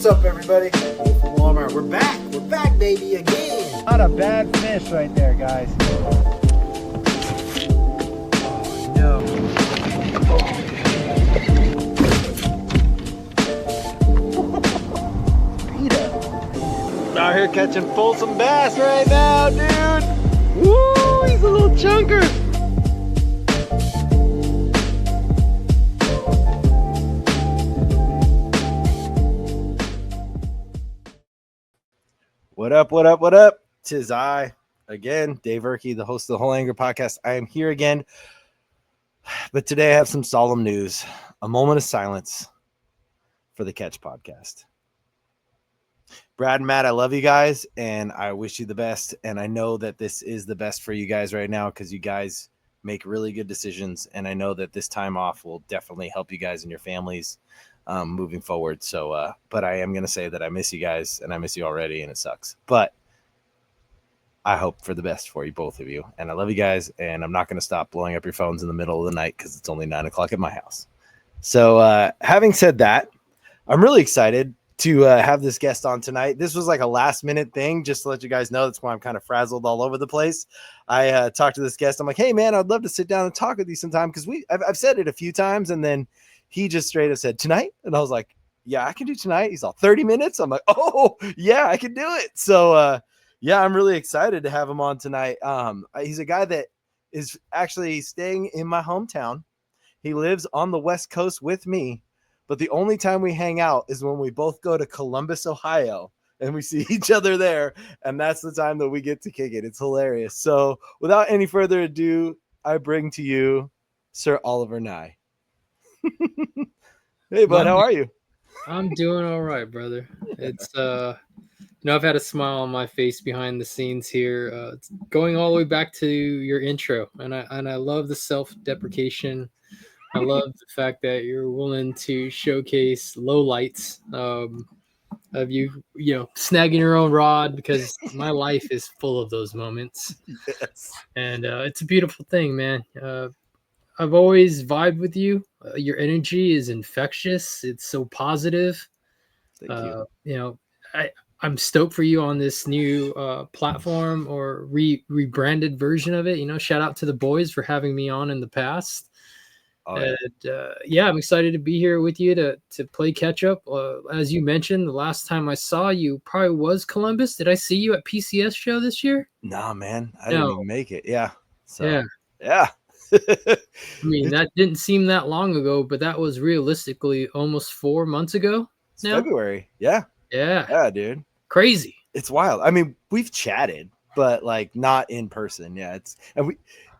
What's up, everybody? From Walmart. We're back. We're back, baby, again. Not a bad fish right there, guys. Oh, no. Out here catching Folsom bass right now, dude. Woo, he's a little chunker. What up, what up, what up? 'Tis I, again, Dave Erkey, the host of the Whole Anger Podcast. I am here again, but today I have some solemn news. A moment of silence for the Catch Podcast. Brad and Matt, I love you guys, and I wish you the best, and I know that this is the best for you guys right now because you guys make really good decisions, and I know that this time off will definitely help you guys and your families moving forward. So, but I am going to say that I miss you guys, and I miss you already, and it sucks. But I hope for the best for you, both of you. And I love you guys, and I'm not going to stop blowing up your phones in the middle of the night because it's only 9 o'clock at my house. So having said that, I'm really excited to have this guest on tonight. This was like a last minute thing, just to let you guys know. That's why I'm kind of frazzled all over the place. I talked to this guest. I'm like, hey, man, I'd love to sit down and talk with you sometime because I've said it a few times, and then he just straight up said tonight. And I was like, yeah, I can do tonight. He's all 30 minutes. I'm like, oh, yeah, I can do it. So, yeah, I'm really excited to have him on tonight. He's a guy that is actually staying in my hometown. He lives on the West Coast with me, but the only time we hang out is when we both go to Columbus, Ohio, and we see each other there. And that's the time that we get to kick it. It's hilarious. So without any further ado, I bring to you Sir Oliver Ngy. Hey, bud, how are you? I'm doing all right, brother. It's I've had a smile on my face behind the scenes here. It's going all the way back to your intro, and I love the self-deprecation. I love the fact that you're willing to showcase lowlights of you snagging your own rod, because my life is full of those moments. Yes. And it's a beautiful thing, man. I've always vibed with you. Your energy is infectious. It's so positive. Thank you. I'm stoked for you on this new platform or rebranded version of it. Shout out to the boys for having me on in the past. Oh, yeah. And I'm excited to be here with you to play catch up. As you mentioned, the last time I saw you probably was Columbus. Did I see you at PCS show this year? Nah, man, I didn't even make it. Yeah. So, yeah. I mean, that didn't seem that long ago, but that was realistically almost 4 months ago. It's February. Yeah. Yeah, dude. Crazy. It's wild. I mean, we've chatted, but like not in person. Yeah.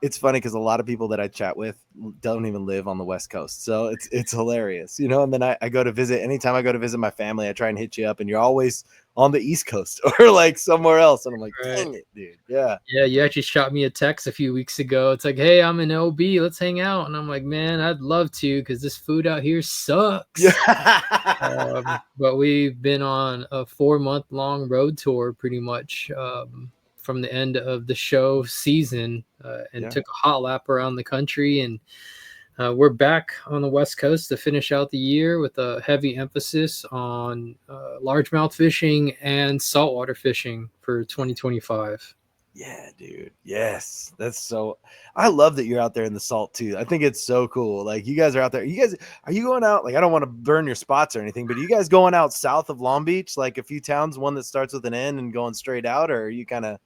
It's funny because a lot of people that I chat with don't even live on the West Coast. So it's hilarious, And then I go to visit. Anytime I go to visit my family, I try and hit you up, and you're always on the East Coast or like somewhere else. And I'm like, dang it, dude. Yeah. Yeah. You actually shot me a text a few weeks ago. It's like, hey, I'm in LB. Let's hang out. And I'm like, man, I'd love to, because this food out here sucks. Yeah. But we've been on a 4-month-long road tour pretty much from the end of the show season and took a hot lap around the country. And we're back on the West Coast to finish out the year with a heavy emphasis on largemouth fishing and saltwater fishing for 2025. Yeah, dude. Yes. I love that you're out there in the salt too. I think it's so cool. Like, you guys are out there. Are you going out? Like, I don't want to burn your spots or anything, but are you guys going out south of Long Beach, like a few towns, one that starts with an N and going straight out? Or are you kind of...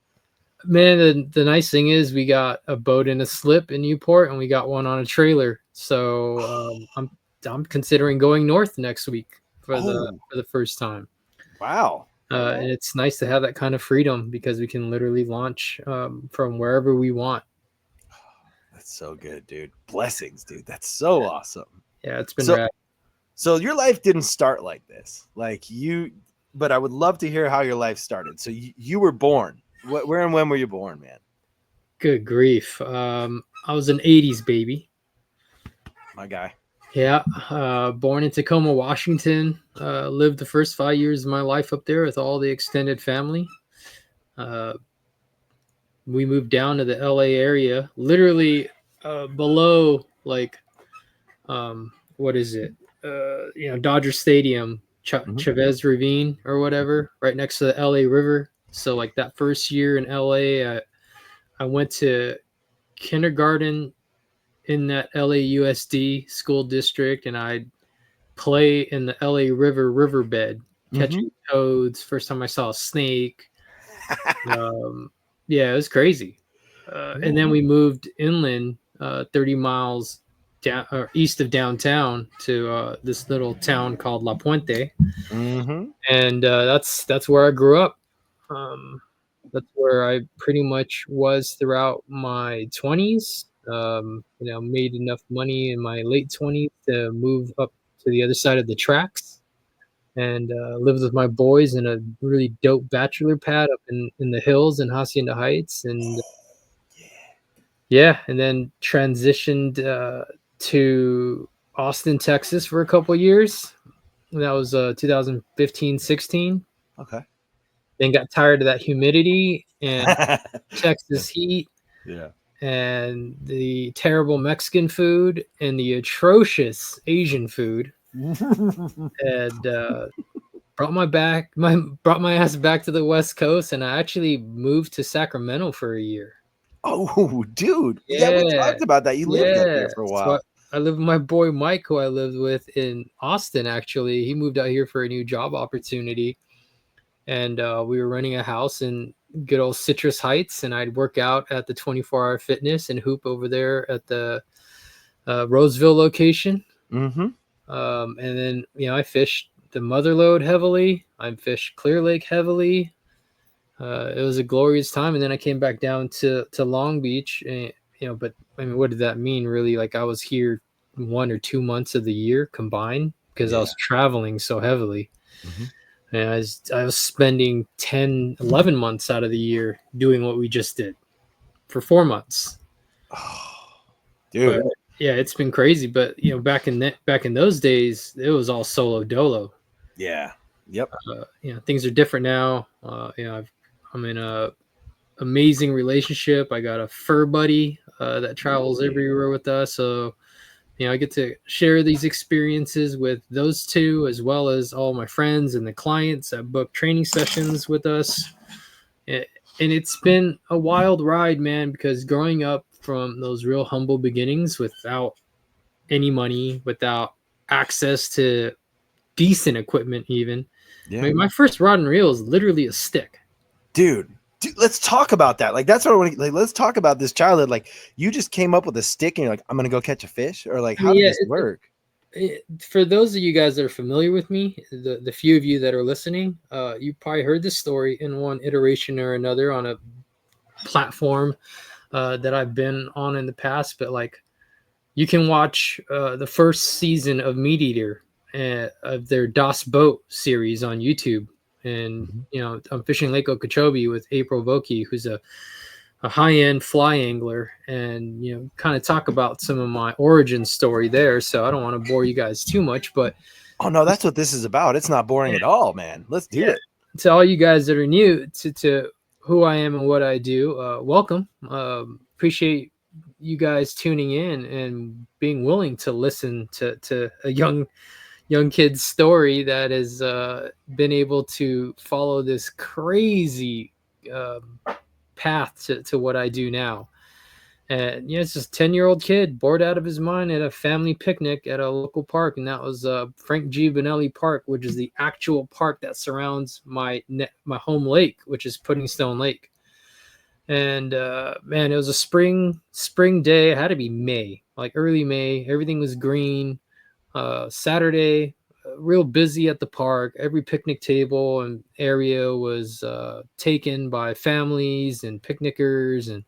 Man, the nice thing is we got a boat in a slip in Newport, and we got one on a trailer. So I'm considering going north next week for the first time. Wow. And it's nice to have that kind of freedom, because we can literally launch from wherever we want. That's so good, dude. Blessings, dude. That's so awesome. Yeah, it's been rad. So your life didn't start like this, but I would love to hear how your life started. So you were born. Where and when were you born, man? Good grief. I was an 80s baby. My guy. Yeah. Born in Tacoma, Washington. Lived the first 5 years of my life up there with all the extended family. We moved down to the LA area, literally below, like, what is it? Dodger Stadium. Chavez Ravine or whatever, right next to the LA River. So like that first year in LA, I went to kindergarten in that LAUSD school district, and I'd play in the LA riverbed, catching toads. First time I saw a snake. Yeah, it was crazy. And then we moved inland, 30 miles down or east of downtown to this little town called La Puente, and that's where I grew up. That's where I pretty much was throughout my 20s. Made enough money in my late 20s to move up to the other side of the tracks and lived with my boys in a really dope bachelor pad up in the hills in Hacienda Heights. And yeah, and then transitioned to Austin, Texas for a couple years. That was 2015, 16. Okay. Then got tired of that humidity and Texas heat. Yeah. And the terrible Mexican food and the atrocious Asian food. And brought my ass back to the West Coast, and I actually moved to Sacramento for a year. Oh, dude. Yeah, we talked about that. You lived up there for a while. So I lived with my boy Mike, who I lived with in Austin, actually. He moved out here for a new job opportunity. And we were renting a house in good old Citrus Heights, and I'd work out at the 24-hour fitness and hoop over there at the Roseville location. And then, I fished the Motherlode heavily. I fished Clear Lake heavily. It was a glorious time. And then I came back down to Long Beach, and, but I mean, what did that mean really? Like I was here 1 or 2 months of the year combined because I was traveling so heavily. And I was spending 10, 11 months out of the year doing what we just did for 4 months. Oh, dude. But, yeah, it's been crazy. But, back in those days, it was all solo dolo. Yeah. Yep. Things are different now. I'm in a amazing relationship. I got a fur buddy that travels everywhere with us. So, I get to share these experiences with those two, as well as all my friends and the clients that book training sessions with us. And it's been a wild ride, man, because growing up from those real humble beginnings without any money, without access to decent equipment even. I mean, my first rod and reel is literally a stick. Dude, let's talk about that. Like, that's what I want to, like, let's talk about this childhood. Like, you just came up with a stick and you're like, I'm going to go catch a fish? Or like, how did this work? For those of you guys that are familiar with me, the few of you that are listening, you probably heard this story in one iteration or another on a platform that I've been on in the past. But like, you can watch the first season of Meat Eater of their Das Boat series on YouTube. And, I'm fishing Lake Okeechobee with April Vokey, who's a high-end fly angler, and, kind of talk about some of my origin story there. So I don't want to bore you guys too much, but. Oh, no, that's what this is about. It's not boring at all, man. Let's do it. To all you guys that are new to who I am and what I do, welcome. Appreciate you guys tuning in and being willing to listen to a young kid's story that has been able to follow this crazy path to what I do now. And it's just a 10-year-old kid bored out of his mind at a family picnic at a local park, and that was Frank G. Bonelli Park, which is the actual park that surrounds my home lake, which is Pudding Stone Lake. And man, it was a spring day. It had to be May, like early May. Everything was green. Saturday, real busy at the park. Every picnic table and area was taken by families and picnickers, and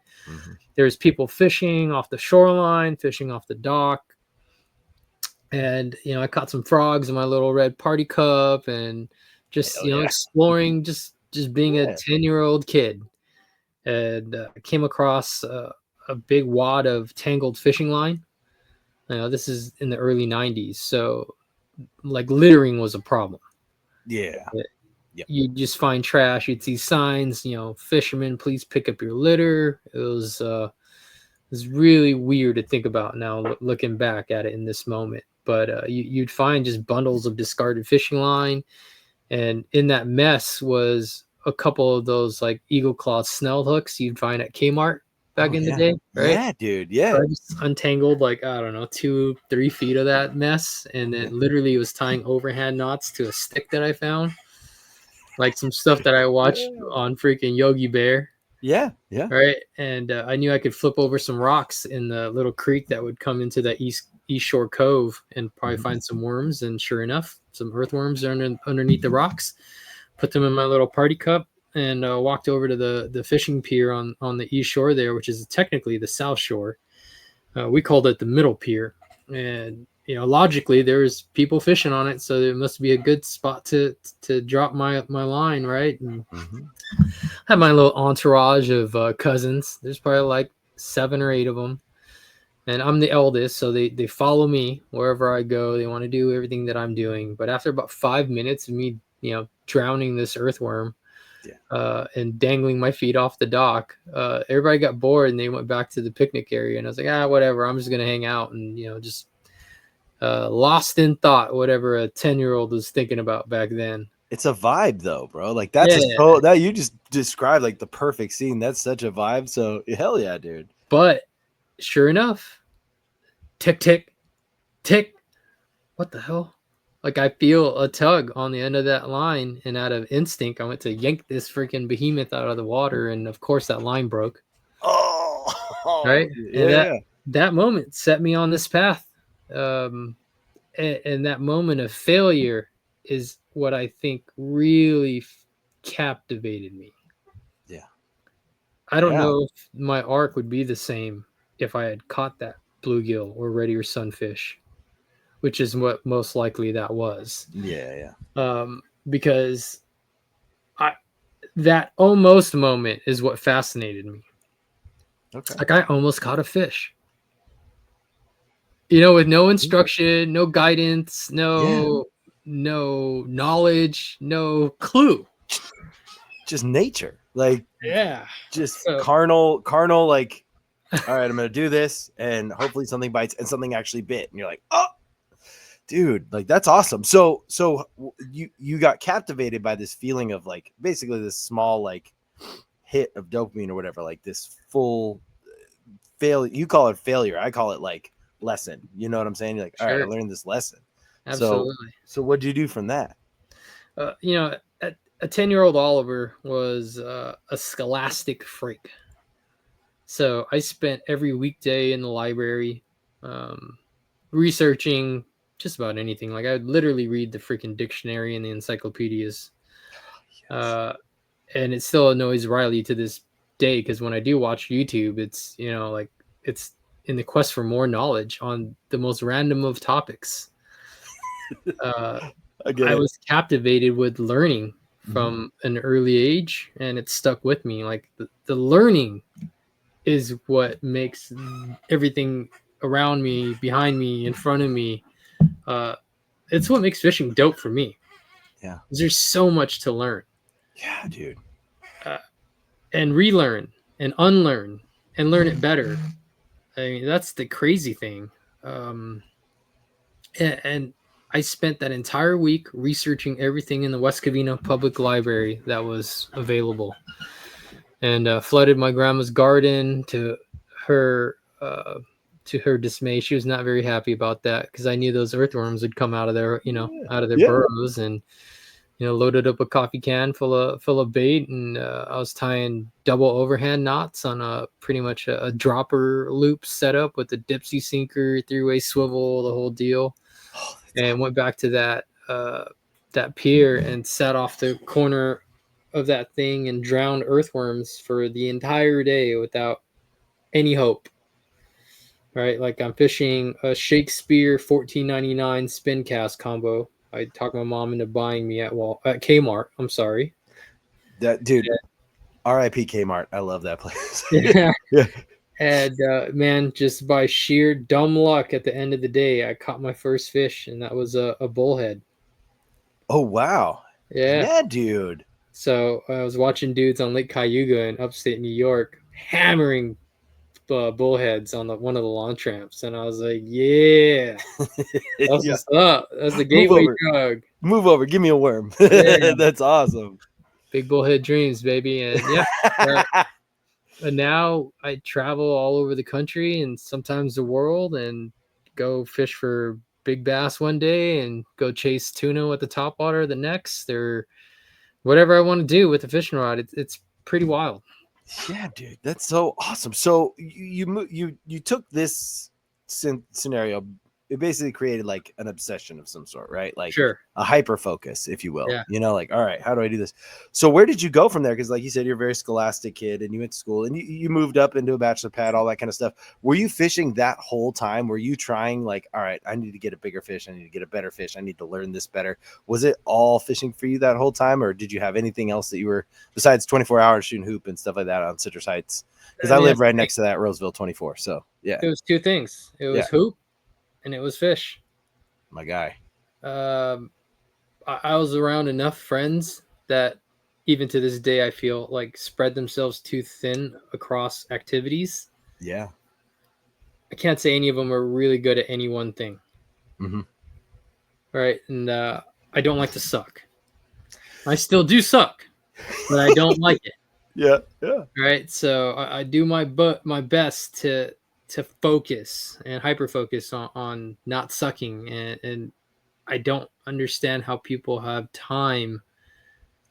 there's people fishing off the shoreline, fishing off the dock. And I caught some frogs in my little red party cup, and just exploring, just being a 10-year-old kid. And I came across a big wad of tangled fishing line. This is in the early 90s, so like littering was a problem. Yeah. You just find trash. You'd see signs, fishermen, please pick up your litter. It was really weird to think about now, looking back at it in this moment. but you'd find just bundles of discarded fishing line, and in that mess was a couple of those like eagle claw snell hooks you'd find at Kmart back in the day, right? Yeah, dude. Yeah. So I just untangled like, I don't know, 2-3 feet of that mess, and then literally was tying overhand knots to a stick that I found, like some stuff that I watched on freaking Yogi Bear. Yeah. Yeah. Right. And I knew I could flip over some rocks in the little creek that would come into that East Shore Cove and probably find some worms. And sure enough, some earthworms underneath the rocks. Put them in my little party cup and walked over to the fishing pier on the East Shore there, which is technically the South Shore. We called it the Middle Pier. And, logically, there's people fishing on it. So it must be a good spot to drop my line, right? And had my little entourage of cousins. There's probably like 7 or 8 of them. And I'm the eldest, so they follow me wherever I go. They want to do everything that I'm doing. But after about 5 minutes of me, drowning this earthworm and dangling my feet off the dock, everybody got bored and they went back to the picnic area. And I was like, whatever. I'm just going to hang out and, just lost in thought, whatever a 10-year-old was thinking about back then. It's a vibe though, bro. Like that's that you just described like the perfect scene. That's such a vibe. So hell yeah, dude. But sure enough, tick, tick, tick. What the hell? Like I feel a tug on the end of that line, and out of instinct, I went to yank this freaking behemoth out of the water, and of course that line broke. Oh, right. Yeah. And that moment set me on this path. And that moment of failure is what I think really captivated me. Yeah. I don't know if my arc would be the same if I had caught that bluegill or red ear sunfish, which is what most likely that was. Yeah. Because that almost moment is what fascinated me. Okay. Like I almost caught a fish. With no instruction, no guidance, no knowledge, no clue. Just nature. Like just So, carnal, like, all right, I'm gonna do this and hopefully something bites, and something actually bit, and you're like, oh dude, like that's awesome. So you got captivated by this feeling of like basically this small like hit of dopamine or whatever, like this full failure. You call it failure, I call it like lesson. You know what I'm saying? You're like, all right, I learned this lesson. Absolutely. So what'd you do from that? A 10-year-old Oliver was a scholastic freak. So I spent every weekday in the library researching just about anything. Like I would literally read the freaking dictionary and the encyclopedias. And it still annoys Riley to this day, because when I do watch YouTube, it's, like it's in the quest for more knowledge on the most random of topics. I was captivated with learning from an early age, and it stuck with me. Like the learning is what makes everything around me, behind me, in front of me. It's what makes fishing dope for me. Yeah. There's so much to learn. Yeah, dude. And relearn and unlearn and learn it better. I mean, that's the crazy thing. And I spent that entire week researching everything in the West Covina Public Library that was available, and flooded my grandma's garden. To her dismay, she was not very happy about that, because I knew those earthworms would come out of their, out of their burrows, and loaded up a coffee can full of bait, and I was tying double overhand knots on pretty much a dropper loop setup with the dipsy sinker, 3-way swivel, the whole deal. And went back to that pier and sat off the corner of that thing and drowned earthworms for the entire day without any hope. Right? Like I'm fishing a Shakespeare $14.99 spin cast combo. I talked my mom into buying me at Kmart. I'm sorry. That dude, R.I.P. Kmart. I love that place. Yeah. And man, just by sheer dumb luck, at the end of the day, I caught my first fish, and that was a bullhead. Oh wow! Yeah, dude. So I was watching dudes on Lake Cayuga in upstate New York hammering bullheads on one of the lawn tramps, and I was like, yeah, that's Yeah. what's up. That's the Move gateway over. drug. Move over. Give me a worm. Yeah, That's awesome. big bullhead dreams, baby. And yeah, and now I travel all over the country and sometimes the world, and go fish for big bass one day and go chase tuna at the top water the next, or whatever I want to do with the fishing rod. It's pretty wild. Yeah, dude, that's so awesome. So you took this scenario, it basically created like an obsession of some sort, right? Like Sure. a hyper focus, if you will. Yeah. You know, like, all right, how do I do this? So where did you go from there? Because like you said, you're a very scholastic kid, and you went to school, and you moved up into a bachelor pad, all that kind of stuff. Were you fishing that whole time? Were you trying like, all right, I need to get a bigger fish, I need to get a better fish, I need to learn this better? Was it all fishing for you that whole time, or did you have anything else that you were besides 24 hours shooting hoop and stuff like that on Citrus Heights? Because I live right next to that Roseville 24. So yeah, It was two things. It was hoop and it was fish. My guy. I was around enough friends that even to this day I feel like spread themselves too thin across activities. Yeah. I can't say any of them are really good at any one thing. Mm-hmm. Right. And I don't like to suck. I still do suck, but I don't like it. Yeah. Yeah. Right. So I do my best to focus and hyper focus on not sucking. And I don't understand how people have time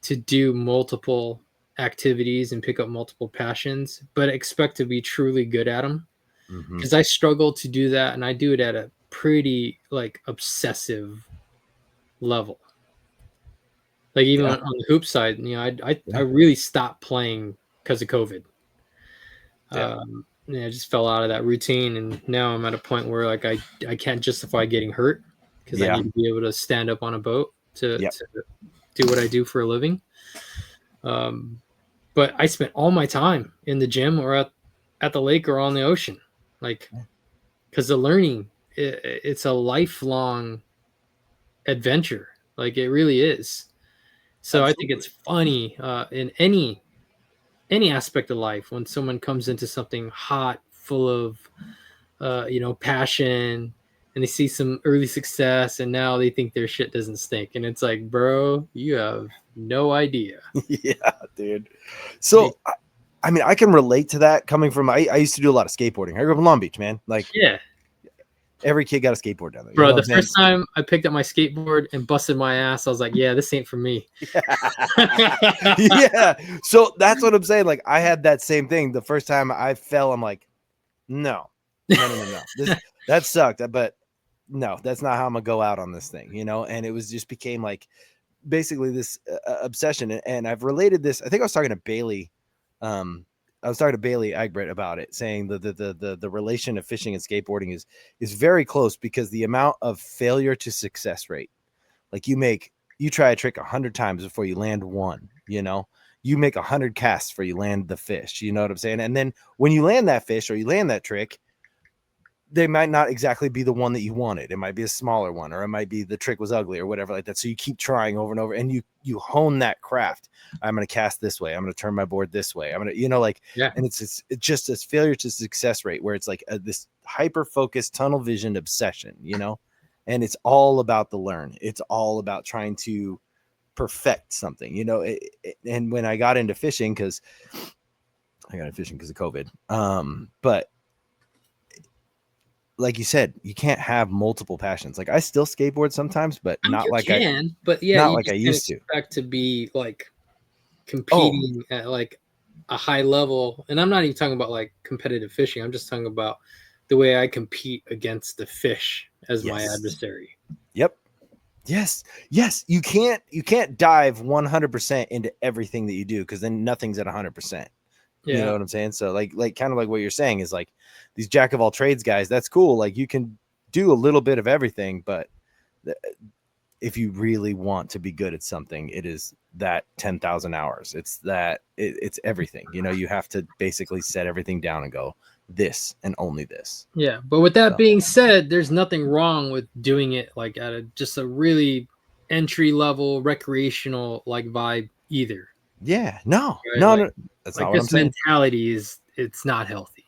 to do multiple activities and pick up multiple passions, but expect to be truly good at them. Because I struggle to do that, and I do it at a pretty like obsessive level. Like even on the hoop side, you know, I really stopped playing because of COVID. I just fell out of that routine, and now I'm at a point where like I can't justify getting hurt because I need to be able to stand up on a boat to do what I do for a living. But I spent all my time in the gym or at the lake or on the ocean, like because the learning it's a lifelong adventure. Like it really is. So absolutely. I think it's funny in any aspect of life when someone comes into something hot, full of passion, and they see some early success, and now they think their shit doesn't stink. And it's like, bro, you have no idea. Yeah, dude. So I mean, I can relate to that coming from I used to do a lot of skateboarding. I grew up in Long Beach, man. Like every kid got a skateboard down there. Bro, the first time I picked up my skateboard and busted my ass, I was like, yeah, this ain't for me. Yeah. So that's what I'm saying. Like I had that same thing. The first time I fell, I'm like, no. That sucked. But no, that's not how I'm gonna go out on this thing, you know? And it was just became like basically this obsession. And I've related this. I think I was talking to Bailey. Egbert about it, saying the relation of fishing and skateboarding is very close because the amount of failure to success rate, like you try a trick 100 times before you land one, you know, you make 100 casts before you land the fish, you know what I'm saying? And then when you land that fish or you land that trick, they might not exactly be the one that you wanted. It might be a smaller one, or it might be the trick was ugly or whatever like that. So you keep trying over and over, and you hone that craft. I'm going to cast this way. I'm going to turn my board this way. I'm going to, and it's just this failure to success rate where it's like this hyper focused tunnel vision obsession, you know, and it's all about the learn. It's all about trying to perfect something, you know. And when I got into fishing, because I got into fishing because of COVID, but like you said, you can't have multiple passions. Like I still skateboard sometimes, but not like I can. But yeah, not like I used to. Expect to be like competing at like a high level, and I'm not even talking about like competitive fishing. I'm just talking about the way I compete against the fish as my adversary. Yep. Yes. You can't dive 100% into everything that you do because then nothing's at 100%. You know what I'm saying? So like kind of like what you're saying is like these jack of all trades guys, that's cool. Like you can do a little bit of everything, but if you really want to be good at something, it is that 10,000 hours. It's everything. You know, you have to basically set everything down and go this and only this. Yeah. But with that being said, there's nothing wrong with doing it like at just a really entry level recreational like vibe either. Yeah. No. Right? No. That's like not what I'm saying. Mentality it's not healthy.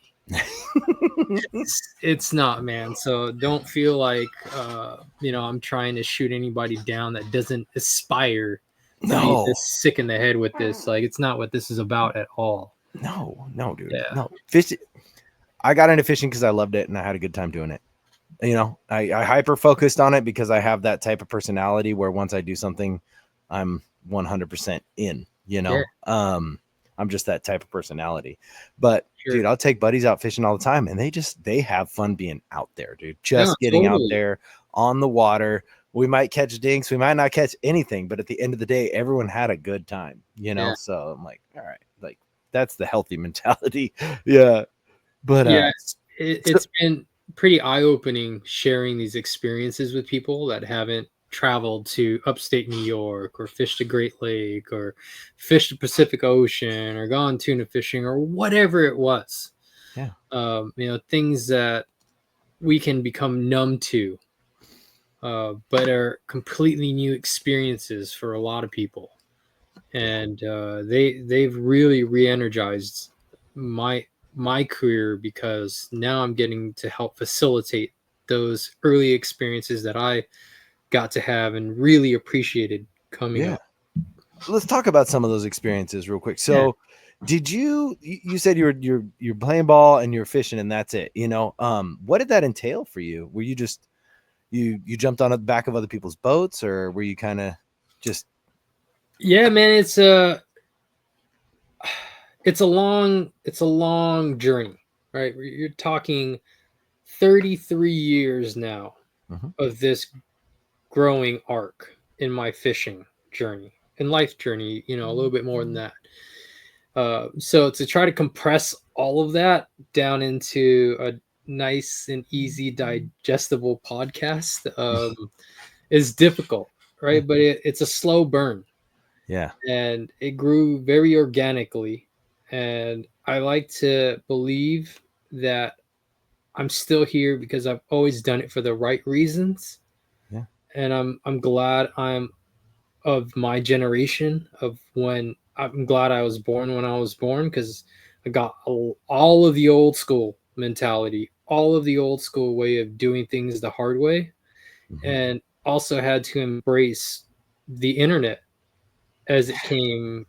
It's not, man. So don't feel like I'm trying to shoot anybody down that doesn't aspire to be No, this sick in the head with this. Like, it's not what this is about at all. no, dude. Yeah. No. Fish. I got into fishing because I loved it and I had a good time doing it. You know, I hyper focused on it because I have that type of personality where once I do something, I'm 100% in, you know. Yeah. I'm just that type of personality. But Sure. dude, I'll take buddies out fishing all the time and they have fun being out there, dude. Yeah, Just getting out totally. there on the water. We might catch dinks, we might not catch anything, but at the end of the day, everyone had a good time, you know. Yeah. So I'm like, all right, like that's the healthy mentality. Yeah. But Yeah, it's been pretty eye-opening sharing these experiences with people that haven't traveled to upstate New York or fished a Great Lake or fished the Pacific Ocean or gone tuna fishing or whatever it was. yeah. Things that we can become numb to, but are completely new experiences for a lot of people. And they've really re-energized my career because now I'm getting to help facilitate those early experiences that I got to have and really appreciated coming Yeah. up. Let's talk about some of those experiences real quick. So, did you said you're playing ball and you're fishing and that's it, you know? What did that entail for you? Were you just you jumped on the back of other people's boats, or were you kind of just Yeah, man, it's a long journey, right? You're talking 33 years now Mhm. of this growing arc in my fishing journey and life journey, a little bit more than that. So to try to compress all of that down into a nice and easy digestible podcast is difficult, right? But it's a slow burn Yeah. and it grew very organically. And I like to believe that I'm still here because I've always done it for the right reasons. Yeah. And I'm glad I'm of my generation of when I'm glad I was born when I was born because I got all of the old school mentality, all of the old school way of doing things the hard way, Mhm. and also had to embrace the internet as it came,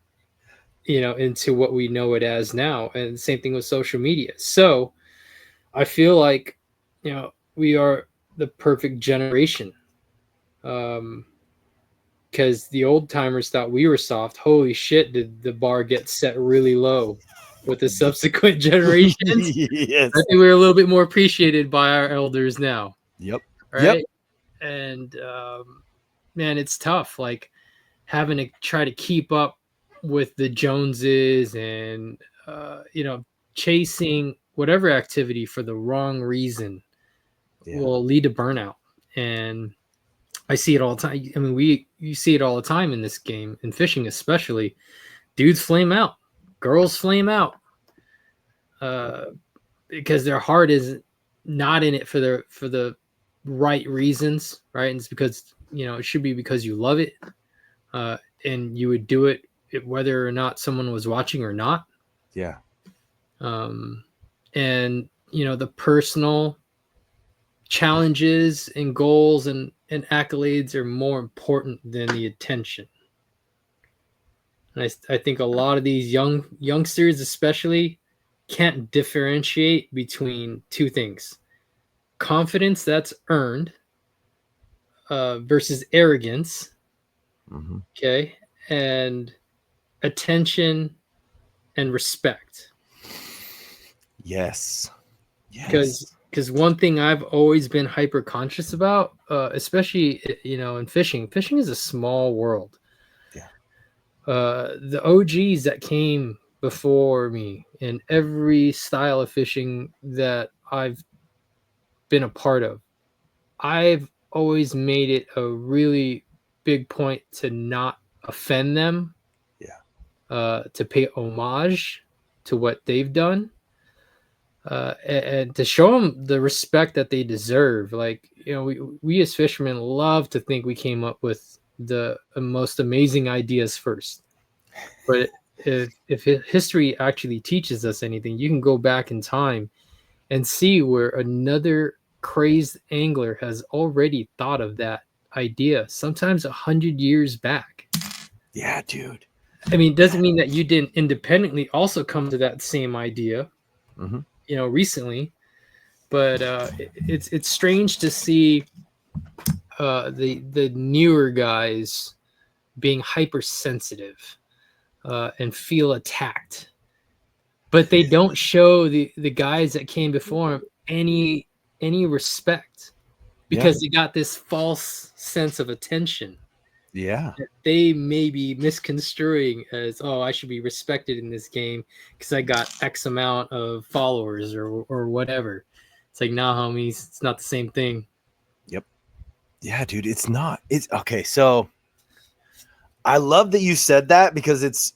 into what we know it as now. And the same thing with social media. So I feel like, we are the perfect generation. Because the old timers thought we were soft. Holy shit, did the bar get set really low with the subsequent generations? Yes. I think we're a little bit more appreciated by our elders now, Yep. right? And man, it's tough. Like having to try to keep up with the Joneses and chasing whatever activity for the wrong reason Yeah. will lead to burnout. And I see it all the time. I mean, you see it all the time in this game, in fishing especially. Dudes flame out, girls flame out, because their heart is not in it for the right reasons, right? And it's because it should be because you love it, and you would do it whether or not someone was watching or not. Yeah. And the personal challenges and goals and accolades are more important than the attention. And I think a lot of these youngsters especially can't differentiate between two things: confidence that's earned versus arrogance, Mm-hmm. okay, and attention and respect. Yes. Because one thing I've always been hyper conscious about, especially in fishing is a small world. Yeah. The OGs that came before me in every style of fishing that I've been a part of, I've always made it a really big point to not offend them, to pay homage to what they've done, and to show them the respect that they deserve. Like, we as fishermen love to think we came up with the most amazing ideas first. But if history actually teaches us anything, you can go back in time and see where another crazed angler has already thought of that idea, sometimes 100 years back. Yeah, dude. I mean, it doesn't mean that you didn't independently also come to that same idea, Mm-hmm. recently, but it's strange to see the newer guys being hypersensitive and feel attacked, but they don't show the guys that came before them any respect because they got this false sense of attention. Yeah. They may be misconstruing as, oh, I should be respected in this game because I got X amount of followers or whatever. It's like, nah, homies, it's not the same thing. Yep. Yeah, dude, it's not. It's okay. So I love that you said that because it's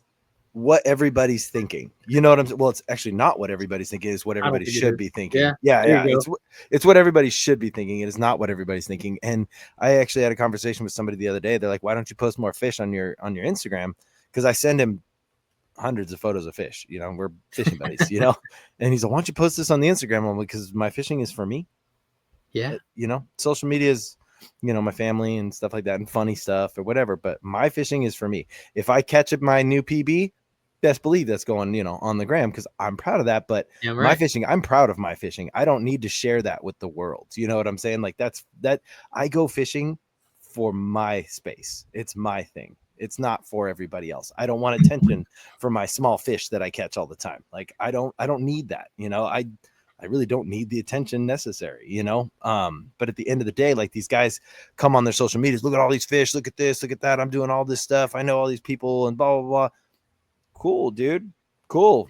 what everybody's thinking. You know what I'm saying? Well, it's actually not what everybody's thinking. It's what everybody should be thinking. Yeah. It's what everybody should be thinking. It is not what everybody's thinking. And I actually had a conversation with somebody the other day. They're like, "Why don't you post more fish on your Instagram?" Because I send him hundreds of photos of fish. We're fishing buddies. And he's like, "Why don't you post this on the Instagram?" I'm like, "Because my fishing is for me." Yeah. Social media is, my family and stuff like that and funny stuff or whatever. But my fishing is for me. If I catch my new PB, best believe that's going, on the gram because I'm proud of that. But my fishing, I'm proud of my fishing. I don't need to share that with the world. You know what I'm saying? Like that I go fishing for my space. It's my thing. It's not for everybody else. I don't want attention for my small fish that I catch all the time. Like I don't need that. I really don't need the attention necessary, but at the end of the day, like these guys come on their social medias, look at all these fish, look at this, look at that. I'm doing all this stuff. I know all these people and blah, blah, blah. Cool, dude. Cool.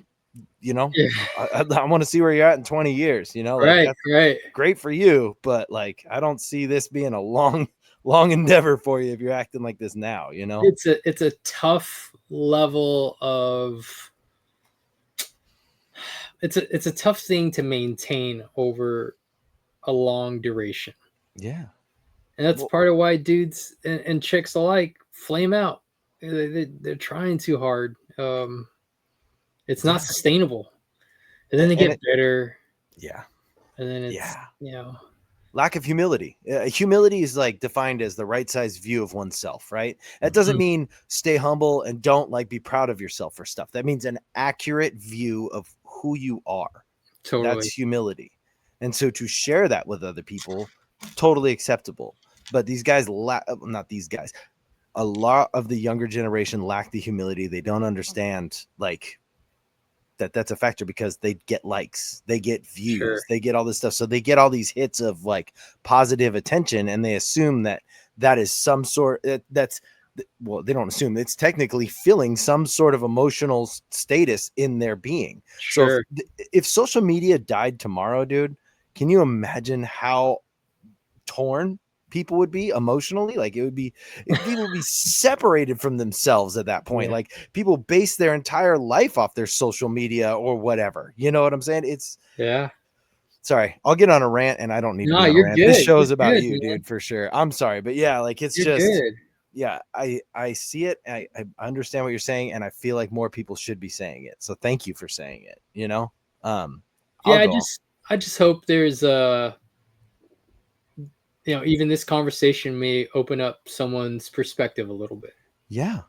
I want to see where you're at in 20 years, Right. Great for you. But like, I don't see this being a long endeavor for you if you're acting like this now, It's a tough level of, it's a tough thing to maintain over a long duration. Yeah. And that's part of why dudes and chicks alike flame out. They're trying too hard. It's not sustainable. And then they get bitter. Yeah. And then it's, lack of humility. Humility is like defined as the right size view of oneself, right? That doesn't mean stay humble and don't like be proud of yourself for stuff. That means an accurate view of who you are. Totally. That's humility. And so to share that with other people, totally acceptable. But these guys, not these guys, a lot of the younger generation lack the humility. They don't understand like that's a factor because they get likes, they get views, they get all this stuff. So they get all these hits of like positive attention and they assume that is some sort well, they don't assume it's technically filling some sort of emotional status in their being. So if social media died tomorrow, dude, can you imagine how torn people would be emotionally? Like people would be separated from themselves at that point. Like people base their entire life off their social media or whatever. You know what I'm saying? Sorry, I'll get on a rant and I don't need to be on a rant. This show's about you, dude, for sure. I'm sorry, but yeah, like it's just good. Yeah, I see it. I understand what you're saying, and I feel like more people should be saying it. So thank you for saying it. I just hope there's even this conversation may open up someone's perspective a little bit. Yeah,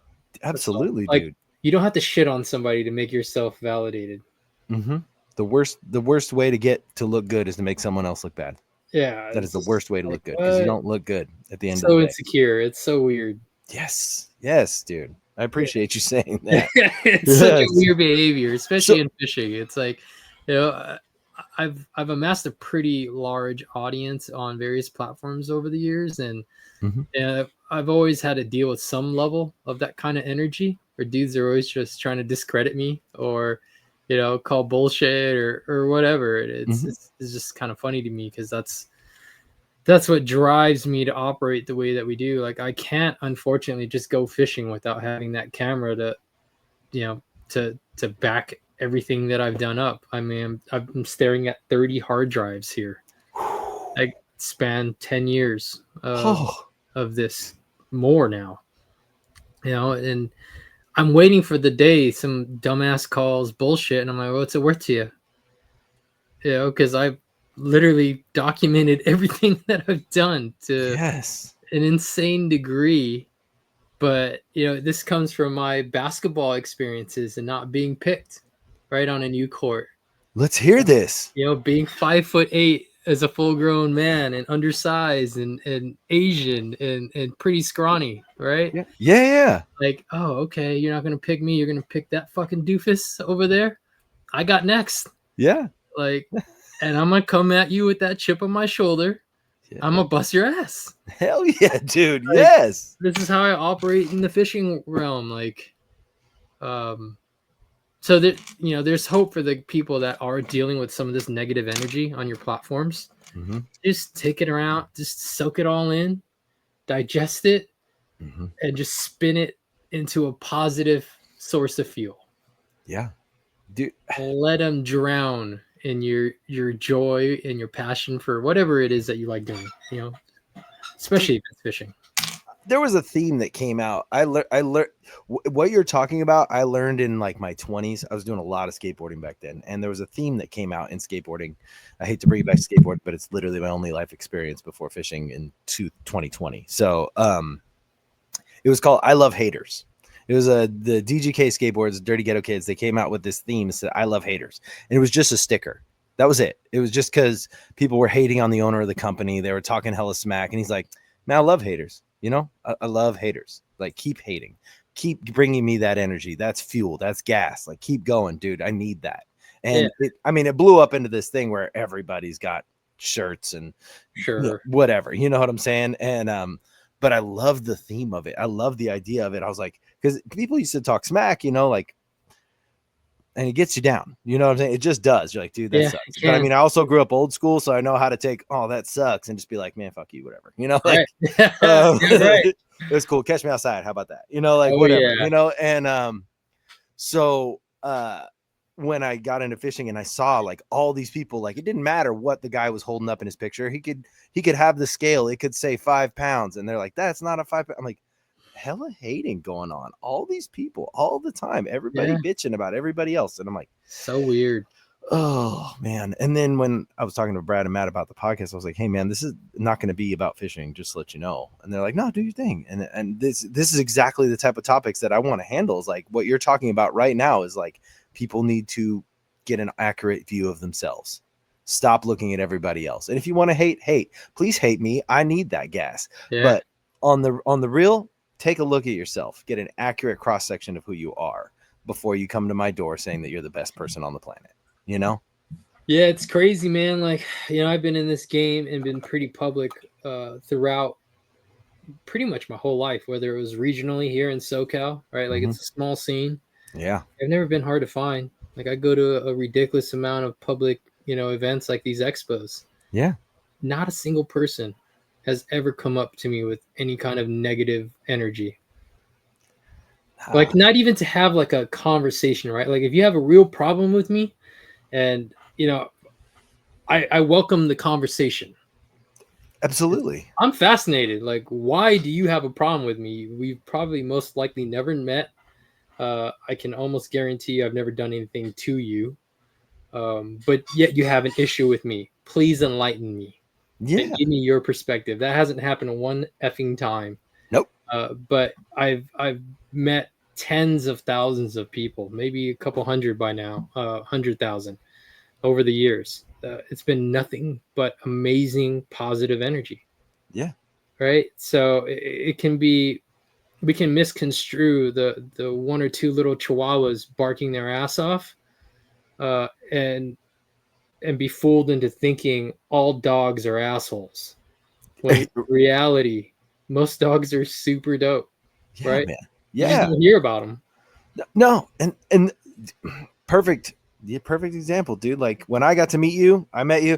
absolutely, like, dude. You don't have to shit on somebody to make yourself validated. Mm-hmm. The worst way to get to look good is to make someone else look bad. Yeah, that is the worst way to look good because you don't look good at the end of the day. So insecure. It's so weird. Yes, dude. I appreciate you saying that. It's such a weird behavior, especially in fishing. It's like, I've amassed a pretty large audience on various platforms over the years, and I've always had to deal with some level of that kind of energy where dudes are always just trying to discredit me or call bullshit or whatever. It's just kind of funny to me because that's what drives me to operate the way that we do. Like I can't unfortunately just go fishing without having that camera to back everything that I've done up. I mean, I'm staring at 30 hard drives here. I span 10 years of this, more now, and I'm waiting for the day some dumbass calls bullshit and I'm like, what's it worth to you? You know, because I've literally documented everything that I've done to Yes. an insane degree. But, you know, this comes from my basketball experiences and not being picked right on a new court. Let's hear this. You know, being 5'8" as a full grown man and undersized and Asian and pretty scrawny, right? Yeah. Yeah. Like, oh, okay, you're not gonna pick me, you're gonna pick that fucking doofus over there. I got next. Yeah. Like, and I'm gonna come at you with that chip on my shoulder. Yeah. I'm gonna bust your ass. Hell yeah, dude. Like, yes. This is how I operate in the fishing realm. Like, so that, you know, there's hope for the people that are dealing with some of this negative energy on your platforms. Mm-hmm. Just take it around, just soak it all in, digest it, Mm-hmm. and just spin it into a positive source of fuel. Yeah, dude. Let them drown in your joy and your passion for whatever it is that you like doing. You know, especially if it's fishing. There was a theme that came out. I learned what you're talking about. I learned in like my 20s. I was doing a lot of skateboarding back then, and there was a theme that came out in skateboarding. I hate to bring it back to skateboard, but it's literally my only life experience before fishing in 2020. So, it was called "I Love Haters." It was the DGK skateboards, Dirty Ghetto Kids. They came out with this theme that said "I love haters," and it was just a sticker. That was it. It was just because people were hating on the owner of the company. They were talking hella smack, and he's like, "Man, I love haters. You know, I love haters. Like, keep hating, keep bringing me that energy. That's fuel. That's gas. Like, keep going, dude. I need that." And it blew up into this thing where everybody's got shirts and whatever. You know what I'm saying? And but I love the theme of it. I love the idea of it. I was like, because people used to talk smack, you know, like, and it gets you down. You know what I'm saying? It just does. You're like, dude, that sucks. But I mean, I also grew up old school, so I know how to take, oh, that sucks, and just be like, man, fuck you, whatever. You know, like, right. It was cool. Catch me outside. How about that? You know, like, whatever. You know, and so when I got into fishing and I saw like all these people, like, it didn't matter what the guy was holding up in his picture. He could have the scale. It could say 5 pounds, and they're like, that's not a 5 pound. I'm like, hella hating going on. All these people all the time, everybody bitching about everybody else. And I'm like, so weird. Oh man. And then when I was talking to Brad and Matt about the podcast, I was like, hey man, this is not going to be about fishing, just to let you know. And they're like, no, do your thing. And this is exactly the type of topics that I want to handle. Is like what you're talking about right now is like, people need to get an accurate view of themselves. Stop looking at everybody else. And if you want to hate, please hate me. I need that gas. But on the real, take a look at yourself, get an accurate cross section of who you are before you come to my door saying that you're the best person on the planet, you know? Yeah, it's crazy, man. Like, you know, I've been in this game and been pretty public throughout pretty much my whole life, whether it was regionally here in SoCal, right? Like, it's a small scene. Yeah. I've never been hard to find. Like, I go to a ridiculous amount of public, you know, events like these expos. Yeah. Not a single person has ever come up to me with any kind of negative energy. Like, not even to have like a conversation, right? Like, if you have a real problem with me, and you know, I welcome the conversation. Absolutely. I'm fascinated. Like, why do you have a problem with me? We've probably most likely never met. I can almost guarantee you I've never done anything to you. But yet you have an issue with me. Please enlighten me. Yeah. And give me your perspective. That hasn't happened one effing time. Nope. But I've met tens of thousands of people, maybe a couple hundred by now, 100,000 over the years. It's been nothing but amazing positive energy. Yeah. Right. So it can be, we can misconstrue the one or two little chihuahuas barking their ass off, and be fooled into thinking all dogs are assholes. When in reality, most dogs are super dope. Yeah, right? Man. You Yeah. just don't hear about them. No. And perfect example, dude. Like when I got to meet you, I met you.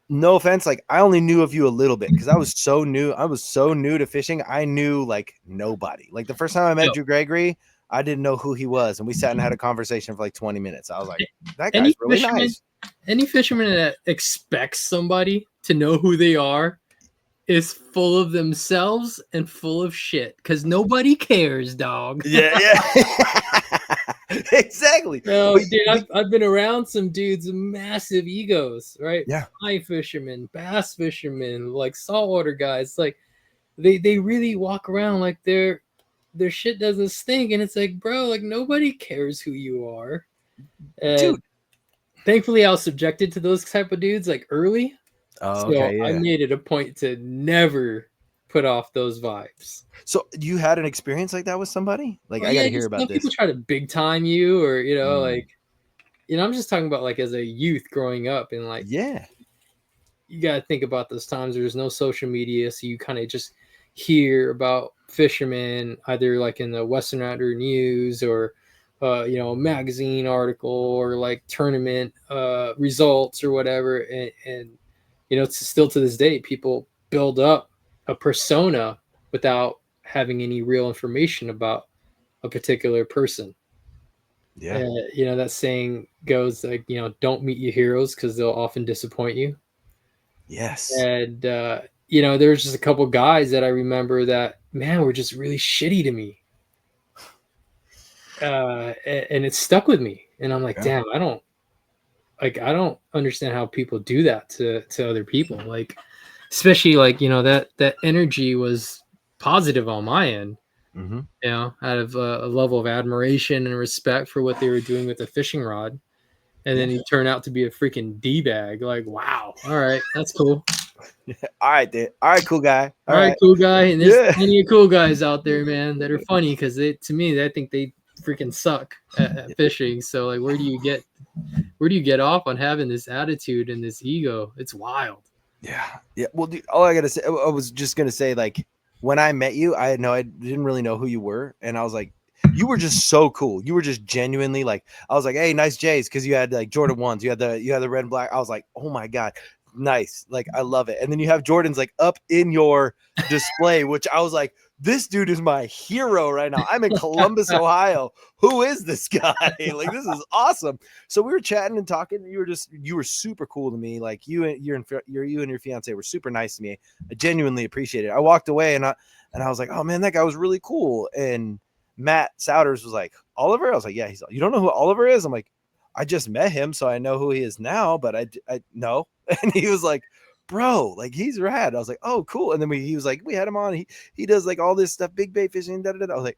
No offense, like I only knew of you a little bit because I was so new. I was so new to fishing. I knew like nobody. Like the first time I met Drew Gregory, I didn't know who he was, and we sat and had a conversation for like 20 minutes. I was like, that guy's really nice. Any fisherman that expects somebody to know who they are is full of themselves and full of shit because nobody cares, dog. Yeah. Exactly. No, But, dude, I've been around some dudes with massive egos, right? yeah, Fly fishermen, bass fishermen, like saltwater guys. Like they really walk around like their shit doesn't stink, and it's like, bro, like nobody cares who you are. And dude. thankfully, I was subjected to those type of dudes like early, Oh, so okay, I yeah. made it a point to never put off those vibes. So you had an experience like that with somebody? Like, Oh I got yeah, to hear just about some people this. try to big time you, or Mm, like I'm just talking about like as a youth growing up, and like yeah. you got to think about those times there's no social media, so you kind of just hear about fishermen either like in the Western Outer News or a magazine article or like tournament results or whatever, and it's still to this day people build up a persona without having any real information about a particular person. Yeah. That saying goes like, don't meet your heroes because they'll often disappoint you. Yes. And there's just a couple guys that I remember that, man, were just really shitty to me, and it stuck with me. And I'm like, Yeah. damn, I don't understand how people do that to other people. Like, especially like that energy was positive on my end. Mm-hmm. Out of a level of admiration and respect for what they were doing with the fishing rod. And Yeah. then he turned out to be a freaking D-bag. Like, wow. All right. That's cool. All right, then. All right, cool guy. All All right, right. cool guy. And there's Yeah. plenty of cool guys out there, man, that are funny because to me, I think they freaking suck at fishing. So like, where do you get off on having this attitude and this ego? It's wild. Yeah. Yeah. Well, dude, all I gotta say, I was just gonna say, like, when I met you, I didn't really know who you were, and I was like, you were just so cool. You were just genuinely like, I was like, hey, nice J's, because you had like Jordan ones, you had the red and black. I was like, oh my god, nice, like I love it. And then you have Jordans like up in your display, which I was like, this dude is my hero right now. I'm in Columbus, Ohio. Who is this guy? Like, this is awesome. So we were chatting and talking. You were super cool to me. Like you and your fiance were super nice to me. I genuinely appreciate it. I walked away and I was like, oh man, that guy was really cool. And Matt Souders was like, Oliver? I was like, yeah. He's like, you don't know who Oliver is? I'm like, I just met him, so I know who he is now, but I no. And he was like, bro, like he's rad. I was like, oh, cool. And then he was like, we had him on. He does like all this stuff, big bait fishing. Da, da, da. I was like,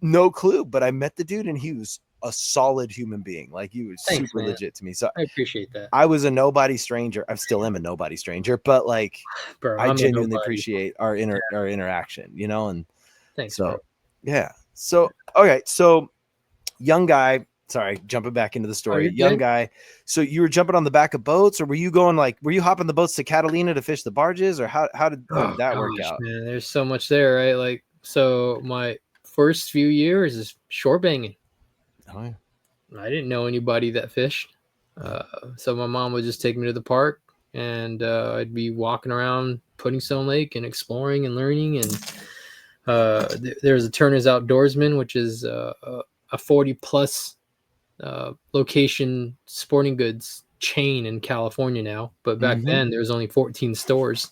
no clue, but I met the dude and he was a solid human being. Like he was Thanks, super man. legit to me. So I appreciate that, I was a nobody stranger. I still am a nobody stranger, but like bro. I I'm a genuinely nobody. appreciate our interaction, and Thanks, bro. so yeah. So okay, so young guy. Sorry, jumping back into the Oh, story. you're Young good. guy. So you were jumping on the back of boats, or were you hopping the boats to Catalina to fish the barges, or how did Oh that work gosh, out? man, there's so much there, right? Like, so my first few years is shore banging. Oh, yeah. I didn't know anybody that fished, so my mom would just take me to the park, and I'd be walking around Pudding Stone Lake and exploring and learning. And there's a Turner's Outdoorsman, which is a 40 plus location sporting goods chain in California now. But back Mm-hmm. then, there was only 14 stores.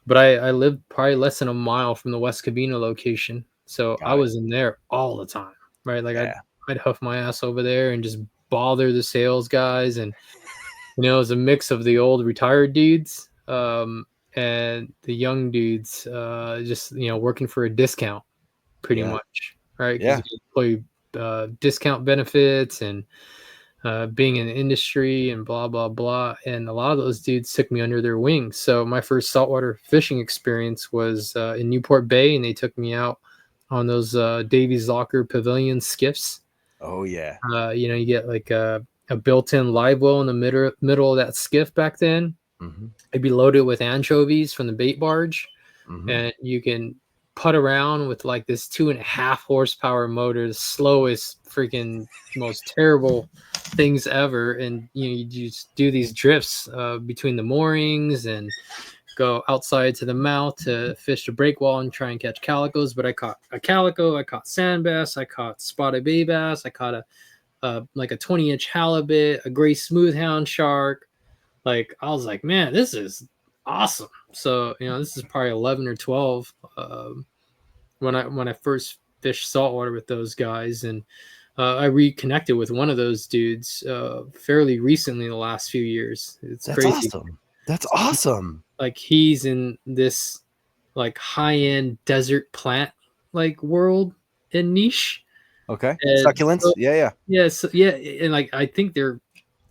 But I lived probably less than a mile from the West Covina location, so I Got it. was in there all the time, right? Like I'd Yeah. I'd huff my ass over there and just bother the sales guys, and it was a mix of the old retired dudes and the young dudes, just working for a discount, pretty Yeah. much, right? Because Yeah. you can employ discount benefits and being in the industry and blah blah blah. And a lot of those dudes took me under their wing. So my first saltwater fishing experience was in Newport Bay, and they took me out on those Davies Locker Pavilion skiffs. Oh yeah. You get like a built-in live well in the middle of that skiff back then. Mm-hmm. It'd be loaded with anchovies from the bait barge, Mm-hmm. and you can putt around with like this 2.5 horsepower motor, the slowest, freaking most terrible things ever. And you just do these drifts between the moorings and go outside to the mouth to fish the break wall and try and catch calicos. But I caught a calico, I caught sand bass, I caught spotted bay bass, I caught like a 20-inch halibut, a gray smoothhound shark. Like I was like, man, this is awesome. So this is probably 11 or 12 when I first fished saltwater with those guys. And I reconnected with one of those dudes fairly recently in the last few years. It's That's crazy. awesome. That's awesome. Like he's in this like high-end desert plant like world and niche. Okay. And Succulents. so, Yeah. yeah, so, yeah, and like I think they're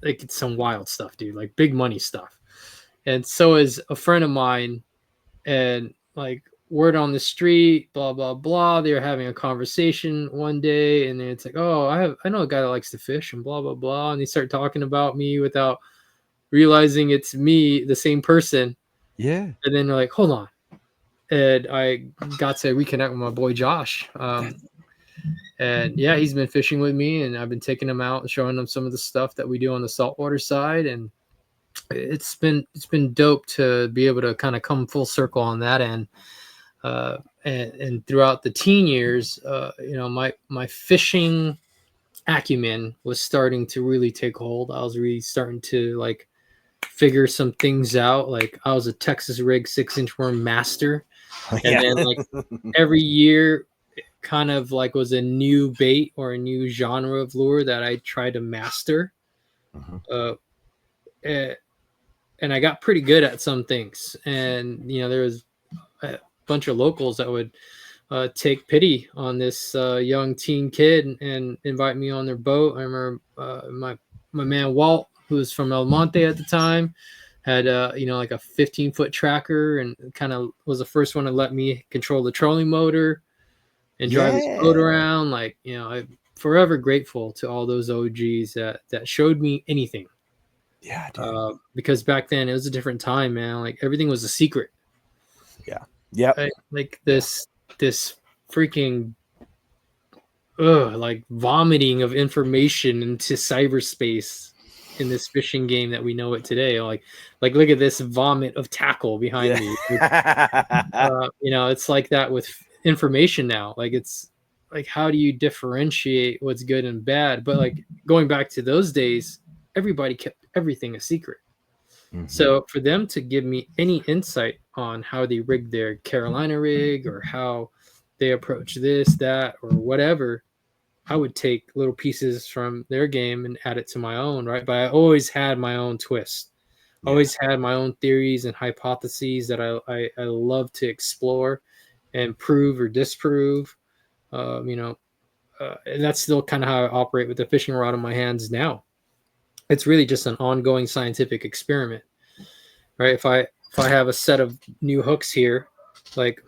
like it's some wild stuff, dude, like big money stuff. And so is a friend of mine, and like word on the street, blah blah blah. They were having a conversation one day, and then it's like, oh, I know a guy that likes to fish, and blah blah blah, and they start talking about me without realizing it's me, the same person. Yeah. And then they're like, hold on, and I got to reconnect with my boy Josh. And yeah, he's been fishing with me, and I've been taking him out and showing him some of the stuff that we do on the saltwater side, and it's been dope to be able to kind of come full circle on that end. And throughout the teen years, my fishing acumen was starting to really take hold. I was really starting to like figure some things out. Like I was a Texas rig 6-inch worm master, and Yeah. then like every year kind of like was a new bait or a new genre of lure that I tried to master. Mhm. And I got pretty good at some things. And there was a bunch of locals that would take pity on this young teen kid and invite me on their boat. I remember my man Walt, who was from El Monte at the time, had like a 15-foot tracker and kind of was the first one to let me control the trolling motor and drive his boat Yeah. around. Like, I'm forever grateful to all those OGs that showed me anything. Yeah, dude. Because back then it was a different time, man. Like everything was a secret. Yeah. Yep. Right? Like this freaking like vomiting of information into cyberspace in this fishing game that we know it today. Like look at this vomit of tackle behind me. It's like that with information now. Like it's like, how do you differentiate what's good and bad? But like going back to those days, everybody kept everything a secret. Mhm. So for them to give me any insight on how they rig their Carolina rig or how they approach this, that, or whatever, I would take little pieces from their game and add it to my own, right? But I always had my own twist. I always had my own theories and hypotheses that I love to explore and prove or disprove. And that's still kind of how I operate with the fishing rod in my hands now. It's really just an ongoing scientific experiment, right? If I have a set of new hooks here, like,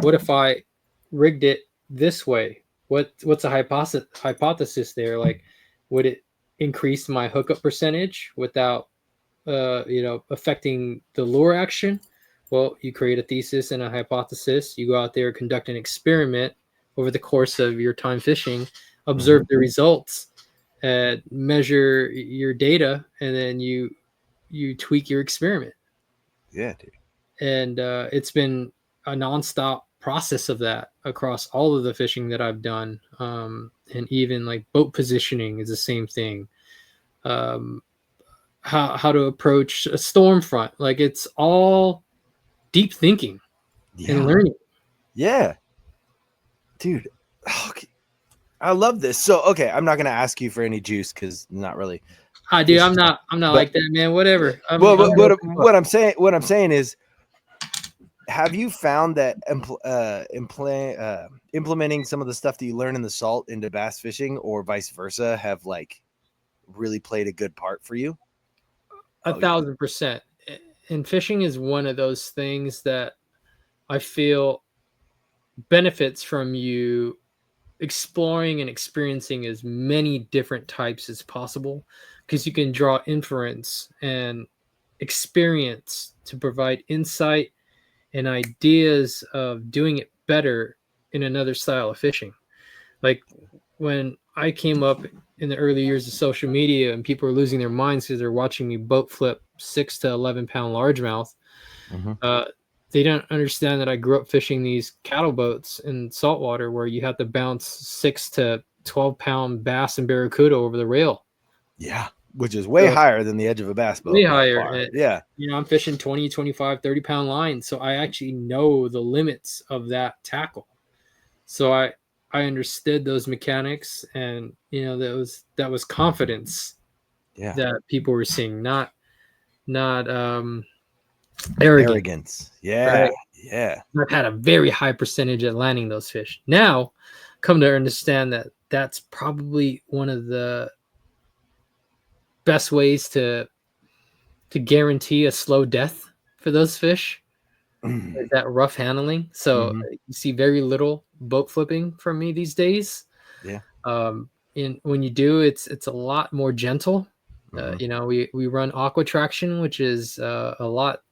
what if I rigged it this way? What's a hypothesis there? Like, would it increase my hookup percentage without affecting the lure action? Well, you create a thesis and a hypothesis. You go out there, conduct an experiment over the course of your time fishing, observe the results, measure your data, and then you tweak your experiment. Yeah, dude. And it's been a nonstop process of that across all of the fishing that I've done. And even like boat positioning is the same thing. How to approach a storm front. Like it's all deep thinking and learning. Yeah. Dude. Okay. I love this. So, okay, I'm not going to ask you for any juice because not really. Dude, I'm not like that, man. Whatever. What I'm saying is, have you found that implementing some of the stuff that you learn in the salt into bass fishing or vice versa have like really played a good part for you? 1,000%. And fishing is one of those things that I feel benefits from you exploring and experiencing as many different types as possible, because you can draw inference and experience to provide insight and ideas of doing it better in another style of fishing. Like when I came up in the early years of social media and people were losing their minds because they're watching me boat flip 6 to 11 pound largemouth, they don't understand that I grew up fishing these cattle boats in saltwater where you have to bounce 6 to 12 pound bass and barracuda over the rail. Yeah, which is way higher than the edge of a bass boat. Way higher. Yeah. I'm fishing 20, 25, 30 pound lines. So I actually know the limits of that tackle. So I I understood those mechanics, and that was confidence that people were seeing, not arrogance. Yeah. Right? Yeah. I've had a very high percentage at landing those fish. Now, come to understand that that's probably one of the best ways to guarantee a slow death for those fish. Is that rough handling. So you see very little boat flipping from me these days. Yeah. When you do, it's a lot more gentle. We run aqua traction, which is a lot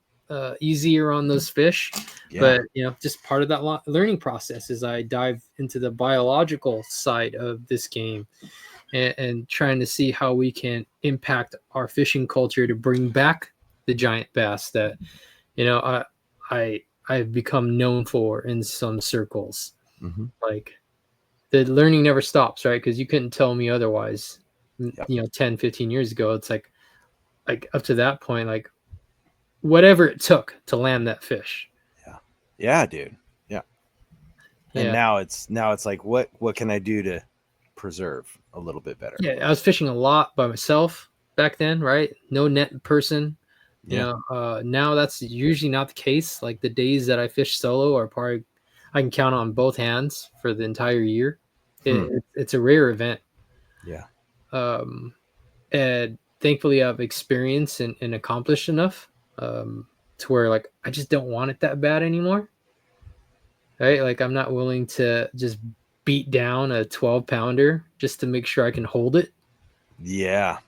easier on those fish. Yeah. But just part of that learning process is I dive into the biological side of this game and trying to see how we can impact our fishing culture to bring back the giant bass that I've become known for in some circles. Like, the learning never stops, right? Because you couldn't tell me otherwise. 10, 15 years ago, it's like up to that point, like whatever it took to land that fish. Yeah, dude. Yeah. And now it's like, what can I do to preserve a little bit better? Yeah, I was fishing a lot by myself back then, right? No net person. Now that's usually not the case. Like, the days that I fish solo are probably, I can count on both hands for the entire year. It's a rare event. Yeah. And thankfully I've experienced and accomplished enough to where, like, I just don't want it that bad anymore. Right? Like, I'm not willing to just beat down a 12-pounder just to make sure I can hold it. Yeah.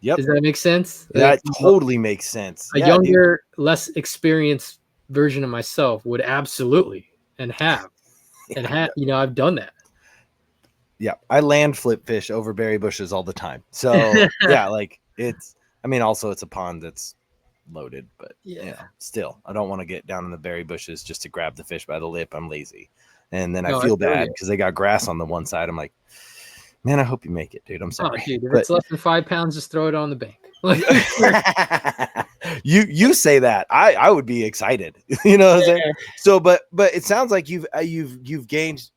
Yep. Does that make sense? That totally makes sense. A younger, less experienced version of myself would absolutely I've done that. Yeah, I land flip fish over berry bushes all the time. So yeah, like, also it's a pond that's loaded, but still, I don't want to get down in the berry bushes just to grab the fish by the lip. I'm lazy, and then I feel bad because they got grass on the one side. I'm like, man, I hope you make it, dude. I'm sorry. Oh, dude, if it's less than 5 pounds, just throw it on the bank. You say that, I would be excited. You know what I'm saying? So, but it sounds like you've gained.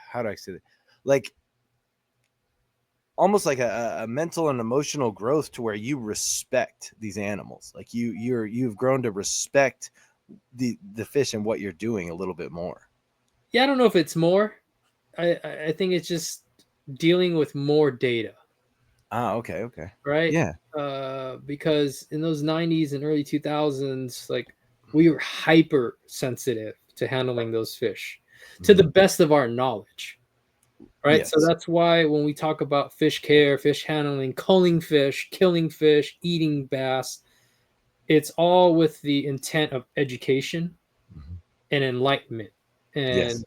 How do I say that? Like, almost like a mental and emotional growth to where you respect these animals. Like, you've grown to respect the fish and what you're doing a little bit more. Yeah, I don't know if it's more. I think it's just dealing with more data. Okay. Right? Yeah. Because in those 90s and early 2000s, like, we were hyper sensitive to handling those fish to the best of our knowledge. Right? Yes. So that's why when we talk about fish care, fish handling, culling fish, killing fish, eating bass, it's all with the intent of education and enlightenment. And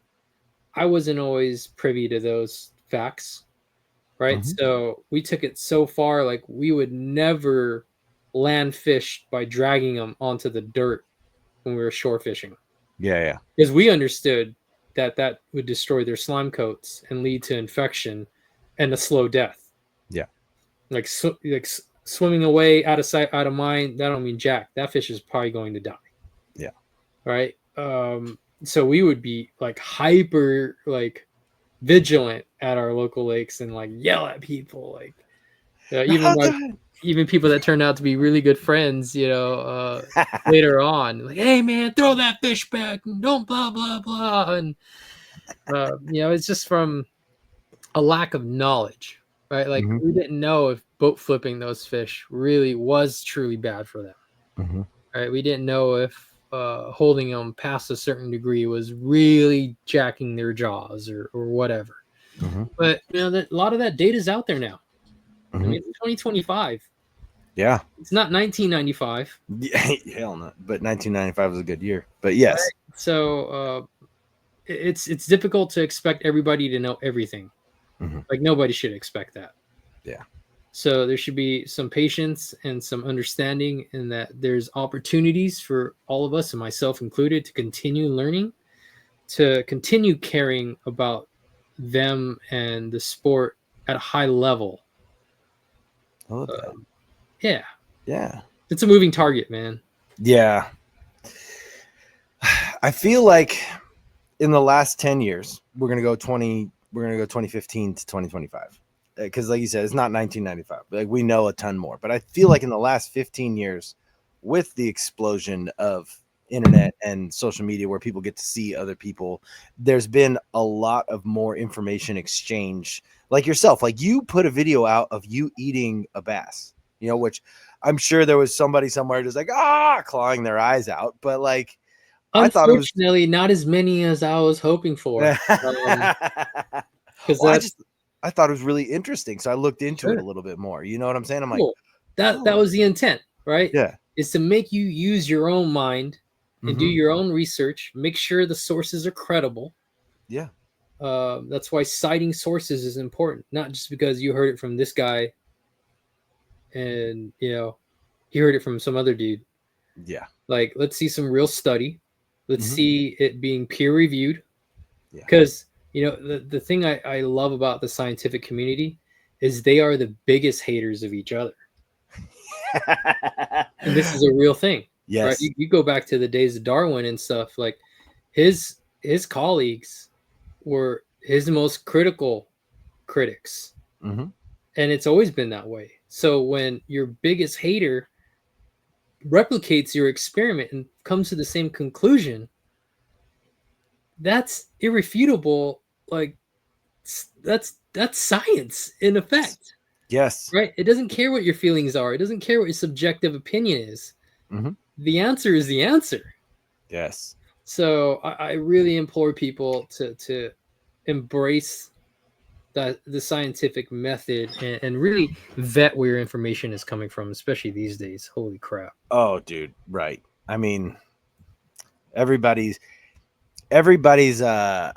I wasn't always privy to those facts. Right? So we took it so far, like, we would never land fish by dragging them onto the dirt when we were shore fishing. Yeah. Because we understood that would destroy their slime coats and lead to infection and a slow death. Yeah. Like swimming away, out of sight, out of mind, that don't mean jack. That fish is probably going to die. Yeah. Right? So we would be, like, hyper, like, vigilant at our local lakes and, like, yell at people, like, even people that turned out to be really good friends, later on, like, hey man, throw that fish back and don't blah blah blah. And it's just from a lack of knowledge, right? Like, we didn't know if boat flipping those fish really was truly bad for them. Right? We didn't know if holding them past a certain degree was really jacking their jaws or whatever. But a lot of that data is out there now. I mean, it's 2025. Yeah, it's not 1995. Hell no. But 1995 was a good year. But yes. Right? So it's difficult to expect everybody to know everything. Like, nobody should expect that. Yeah. So there should be some patience and some understanding, in that there's opportunities for all of us, and myself included, to continue learning, to continue caring about them and the sport at a high level. I love that. Yeah. It's a moving target, man. Yeah. I feel like in the last 10 years, we're going to go 2015 to 2025. Because like you said, it's not 1995. Like we know a ton more. But I feel like in the last 15 years, with the explosion of internet and social media where people get to see other people, there's been a lot of more information exchange. Like yourself, like you put a video out of you eating a bass, which I'm sure there was somebody somewhere just like clawing their eyes out, but like I thought it was unfortunately not as many as I was hoping for. Because I thought it was really interesting, so I looked into it Sure. a little bit more. You know what I'm saying? I'm like, Cool. That was the intent, right? Yeah. Is to make you use your own mind and do Mhm. your own research, make sure the sources are credible. Yeah. That's why citing sources is important, not just because you heard it from this guy and he heard it from some other dude. Yeah. Like, let's see some real study. Let's Mhm. see it being peer reviewed. Yeah. Because the thing I love about the scientific community is they are the biggest haters of each other. And this is a real thing. Yes. Right? You go back to the days of Darwin and stuff, like his colleagues were his most critical critics. Mhm. And it's always been that way. So when your biggest hater replicates your experiment and comes to the same conclusion, that's irrefutable. Like that's science in effect. Yes. Right? It doesn't care what your feelings are. It doesn't care what your subjective opinion is. Mhm. The answer is the answer. Yes. So I really implore people to embrace the scientific method and really vet where your information is coming from, especially these days. Holy crap. Oh, dude. Right. I mean, everybody's a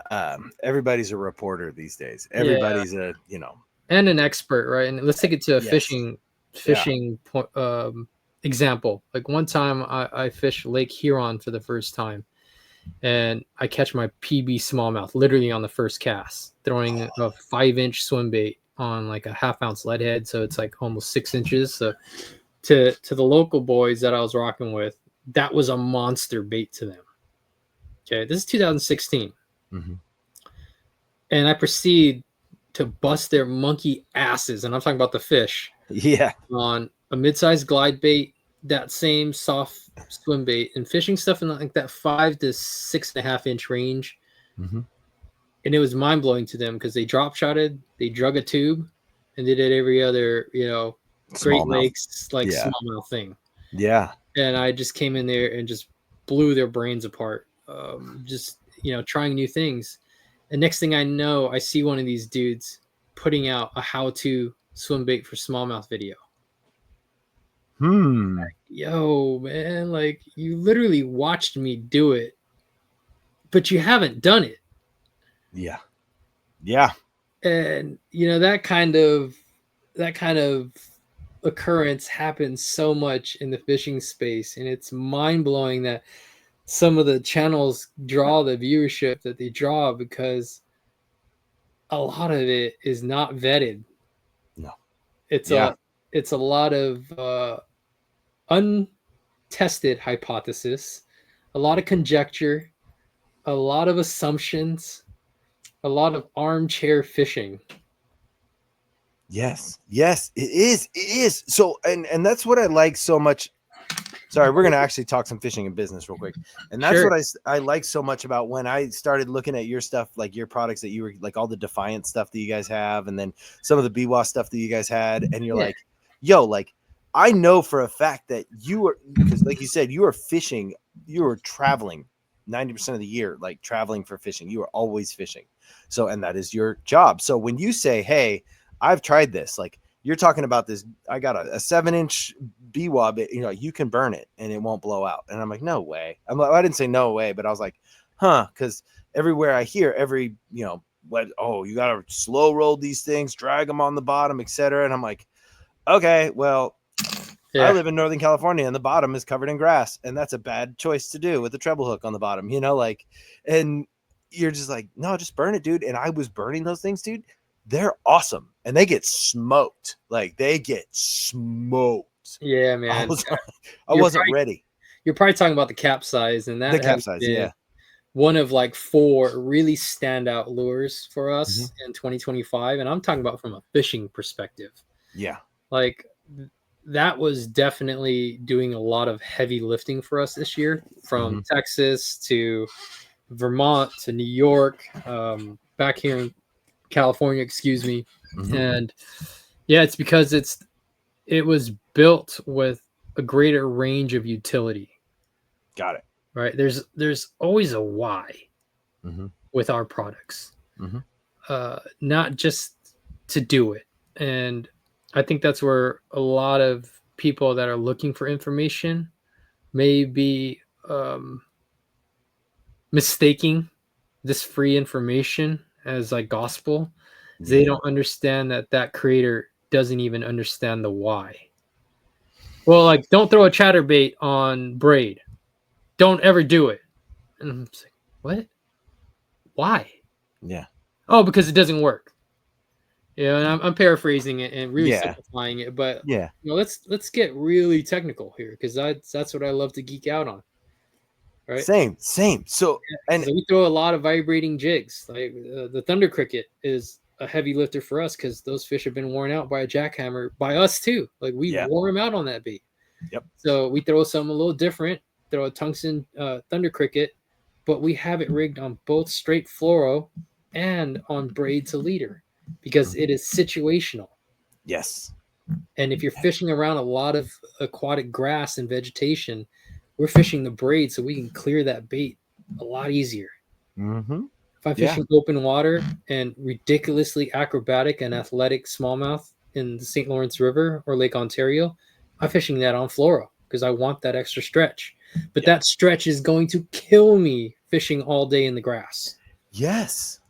reporter these days. Everybody's and an expert, right? And let's take it to a Yes. fishing example. Like one time I fished Lake Huron for the first time, and I catch my PB smallmouth literally on the first cast, throwing a 5-inch swim bait on like a 1/2 ounce lead head, so it's like almost 6 inches. So to the local boys that I was rocking with, that was a monster bait to them. Okay, this is 2016. Mm-hmm. And I proceed to bust their monkey asses, and I'm talking about the fish. Yeah. On a mid-sized glide bait, that same soft swim bait, and fishing stuff in like that 5 to 6.5 inch range. Mm-hmm. And it was mind blowing to them because they drop shotted, they drug a tube, and they did every other, Great Smallmouth. Lakes like Yeah. smallmouth thing. Yeah. And I just came in there and just blew their brains apart. Trying new things. And next thing I know, I see one of these dudes putting out a how-to swim bait for smallmouth video. Like, yo, man, like you literally watched me do it, but you haven't done it. Yeah. Yeah. And that kind of occurrence happens so much in the fishing space, and it's mind-blowing that some of the channels draw the viewership that they draw because a lot of it is not vetted. No. It's a lot of untested hypothesis, a lot of conjecture, a lot of assumptions, a lot of armchair fishing. Yes, it is. So, and that's what I like so much. Sorry, we're gonna actually talk some fishing and business real quick, and that's Sure. what I like so much about when I started looking at your stuff, like your products that you were like all the Defiant stuff that you guys have, and then some of the BWA stuff that you guys had, and you're like, yo, like I know for a fact that you are, because like you said, you are fishing, you are traveling 90% of the year, like traveling for fishing. You are always fishing, so and that is your job. So when you say, hey, I've tried this, like you're talking about this, I got a 7-inch BWA, you can burn it and it won't blow out. And I'm like, no way. I didn't say no way, but I was like, because everywhere I hear you got to slow roll these things, drag them on the bottom, etc. And I'm like, okay, well, I live in Northern California and the bottom is covered in grass, and that's a bad choice to do with the treble hook on the bottom, and you're just like, no, just burn it, dude. And I was burning those things, dude. They're awesome, and they get smoked. Like they get smoked. Yeah, man. I wasn't ready. You're probably talking about the capsize, and that the capsize, yeah. one of like 4 really standout lures for us Mm-hmm. in 2025. And I'm talking about from a fishing perspective. Yeah. Like that was definitely doing a lot of heavy lifting for us this year, from Texas to Vermont to New York, back here in California, excuse me. And yeah, it's because it was built with a greater range of utility. Got it. Right? There's always a why with our products, not just to do it. And I think that's where a lot of people that are looking for information may be mistaking this free information as like gospel. They don't understand that creator doesn't even understand the why. Well, like, don't throw a chatterbait on braid. Don't ever do it. And I'm just like, what? Why? Yeah. Oh, because it doesn't work. Yeah, and I'm paraphrasing it and really Yeah. simplifying it, but Yeah. let's get really technical here, because that's what I love to geek out on. Right? Same. So, and So we throw a lot of vibrating jigs. Like the Thunder Cricket is a heavy lifter for us because those fish have been worn out by a jackhammer by us too. Like we wore them out on that bait. Yep. So we throw something a little different. Throw a tungsten Thunder Cricket, but we have it rigged on both straight fluoro and on braid to leader because it is situational. Yes. And if you're fishing around a lot of aquatic grass and vegetation, we're fishing the braid so we can clear that bait a lot easier. If I'm fishing open water and ridiculously acrobatic and athletic smallmouth in the St. Lawrence River or Lake Ontario, I'm fishing that on fluoro because I want that extra stretch. But that stretch is going to kill me fishing all day in the grass. Yes.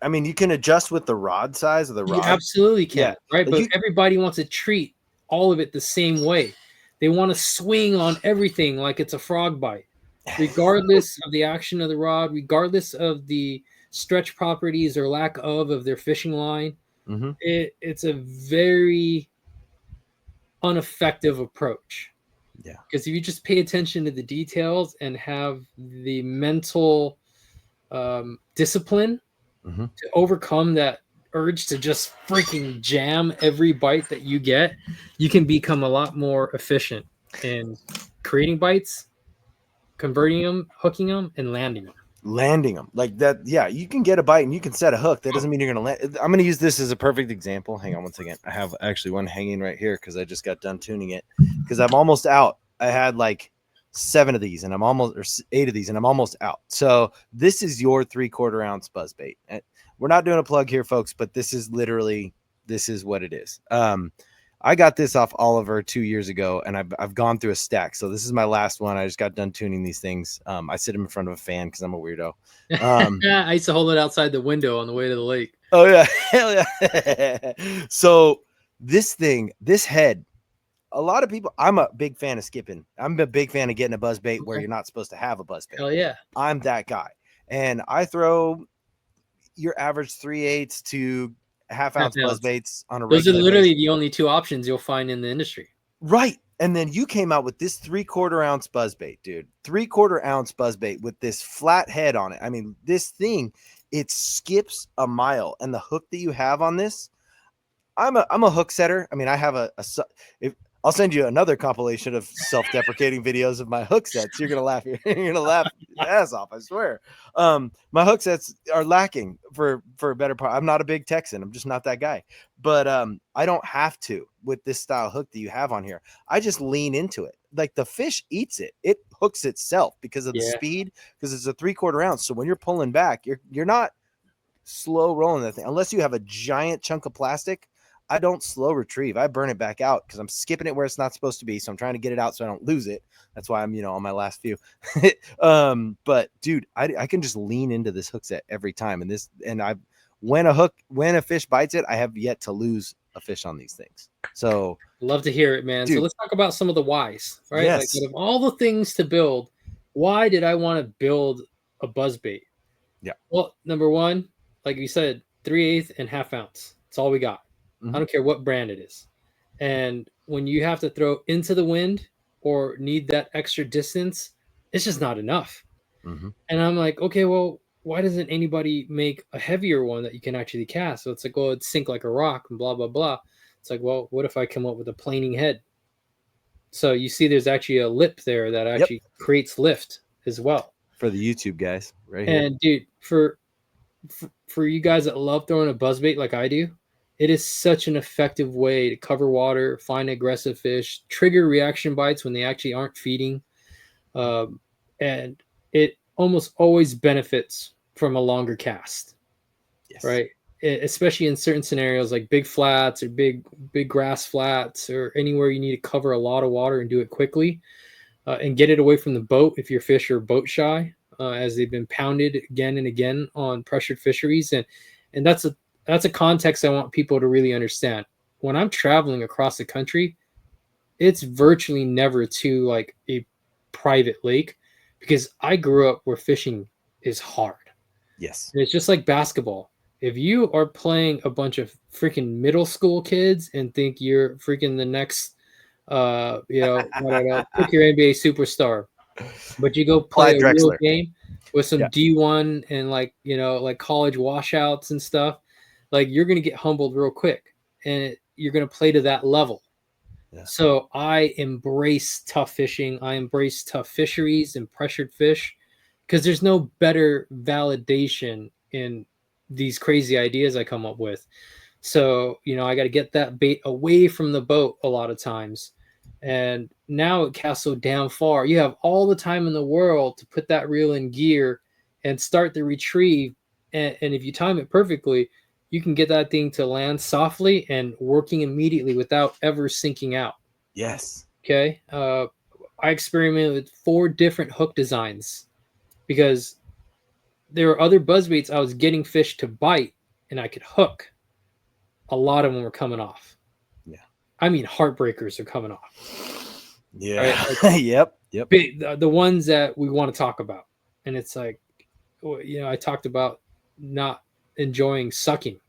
I mean, you can adjust with the rod size of the rod. You absolutely can, right? Like but everybody wants to treat all of it the same way. They want to swing on everything like it's a frog bite, regardless of the action of the rod, regardless of the stretch properties or lack of their fishing line. It's a very ineffective approach. Yeah. Because if you just pay attention to the details and have the mental discipline to overcome that urge to just freaking jam every bite that you get, you can become a lot more efficient in creating bites, converting them, hooking them, and landing them. Like that. Yeah, you can get a bite and you can set a hook. That doesn't mean you're gonna land. I'm gonna use this as a perfect example. Hang on one second. I have actually one hanging right here because I just got done tuning it because I'm almost out. I had like 7 of these and I'm almost, or 8 of these and I'm almost out. So this is your 3/4 ounce buzz bait. We're not doing a plug here, folks, but this is what it is. I got this off Oliver 2 years ago, and I've gone through a stack. So this is my last one. I just got done tuning these things. I sit them in front of a fan because I'm a weirdo. I used to hold it outside the window on the way to the lake. Oh yeah, hell yeah. So this head, a lot of people. I'm a big fan of skipping. I'm a big fan of getting a buzz bait where you're not supposed to have a buzz bait. Hell yeah. I'm that guy, and I throw your average 3/8 to half ounce buzz baits on a regular Those are literally basis. the only 2 options you'll find in the industry. Right. And then you came out with this 3/4 ounce buzz bait, dude. 3/4 ounce buzz bait with this flat head on it. I mean, this thing, it skips a mile. And the hook that you have on this, I'm a hook setter. I mean, I have I'll send you another compilation of self-deprecating videos of my hook sets. You're gonna laugh. You're gonna laugh your ass off. I swear. My hook sets are lacking for a better part. I'm not a big Texan. I'm just not that guy. But I don't have to with this style hook that you have on here. I just lean into it. Like the fish eats it. It hooks itself because of the speed. Because it's a 3/4 ounce. So when you're pulling back, you're not slow rolling that thing unless you have a giant chunk of plastic. I don't slow retrieve. I burn it back out because I'm skipping it where it's not supposed to be. So I'm trying to get it out so I don't lose it. That's why I'm, on my last few. But dude, I can just lean into this hook set every time. When a fish bites it, I have yet to lose a fish on these things. So love to hear it, man. Dude, so let's talk about some of the whys, right? Yes. Like, out of all the things to build, why did I want to build a buzzbait? Yeah. Well, number one, like you said, 3/8 and half ounce. That's all we got. I don't care what brand it is. And when you have to throw into the wind or need that extra distance, it's just not enough. Mm-hmm. And I'm like, okay, well, why doesn't anybody make a heavier one that you can actually cast? So it's like, well, it'd sink like a rock and blah, blah, blah. It's like, well, what if I come up with a planing head? So you see there's actually a lip there that Yep. actually creates lift as well. For the YouTube guys, right here. And dude, for you guys that love throwing a buzzbait like I do, it is such an effective way to cover water, find aggressive fish, trigger reaction bites when they actually aren't feeding. And it almost always benefits from a longer cast, Yes. right? Especially in certain scenarios like big flats or big grass flats or anywhere you need to cover a lot of water and do it quickly, and get it away from the boat if your fish are boat shy, as they've been pounded again and again on pressured fisheries. And that's a context I want people to really understand. When I'm traveling across the country, it's virtually never to like a private lake, because I grew up where fishing is hard. Yes. And it's just like basketball. If you are playing a bunch of freaking middle school kids and think you're freaking the next, I don't know, pick your NBA superstar, but you go play Clyde a real Drexler. game with some Yeah. D1 and like college washouts and stuff, like you're gonna get humbled real quick, and you're gonna play to that level. Yeah. So I embrace tough fishing. I embrace tough fisheries and pressured fish, because there's no better validation in these crazy ideas I come up with. So, I got to get that bait away from the boat a lot of times. And now it casts so damn far. You have all the time in the world to put that reel in gear and start the retrieve. And if you time it perfectly, you can get that thing to land softly and working immediately without ever sinking out. Yes. Okay. I experimented with 4 different hook designs, because there were other buzzbaits I was getting fish to bite and I could hook. A lot of them were coming off. Yeah. I mean, heartbreakers are coming off. Yeah. Right? Like, Yep. the ones that we want to talk about. And it's like, I talked about not enjoying sucking.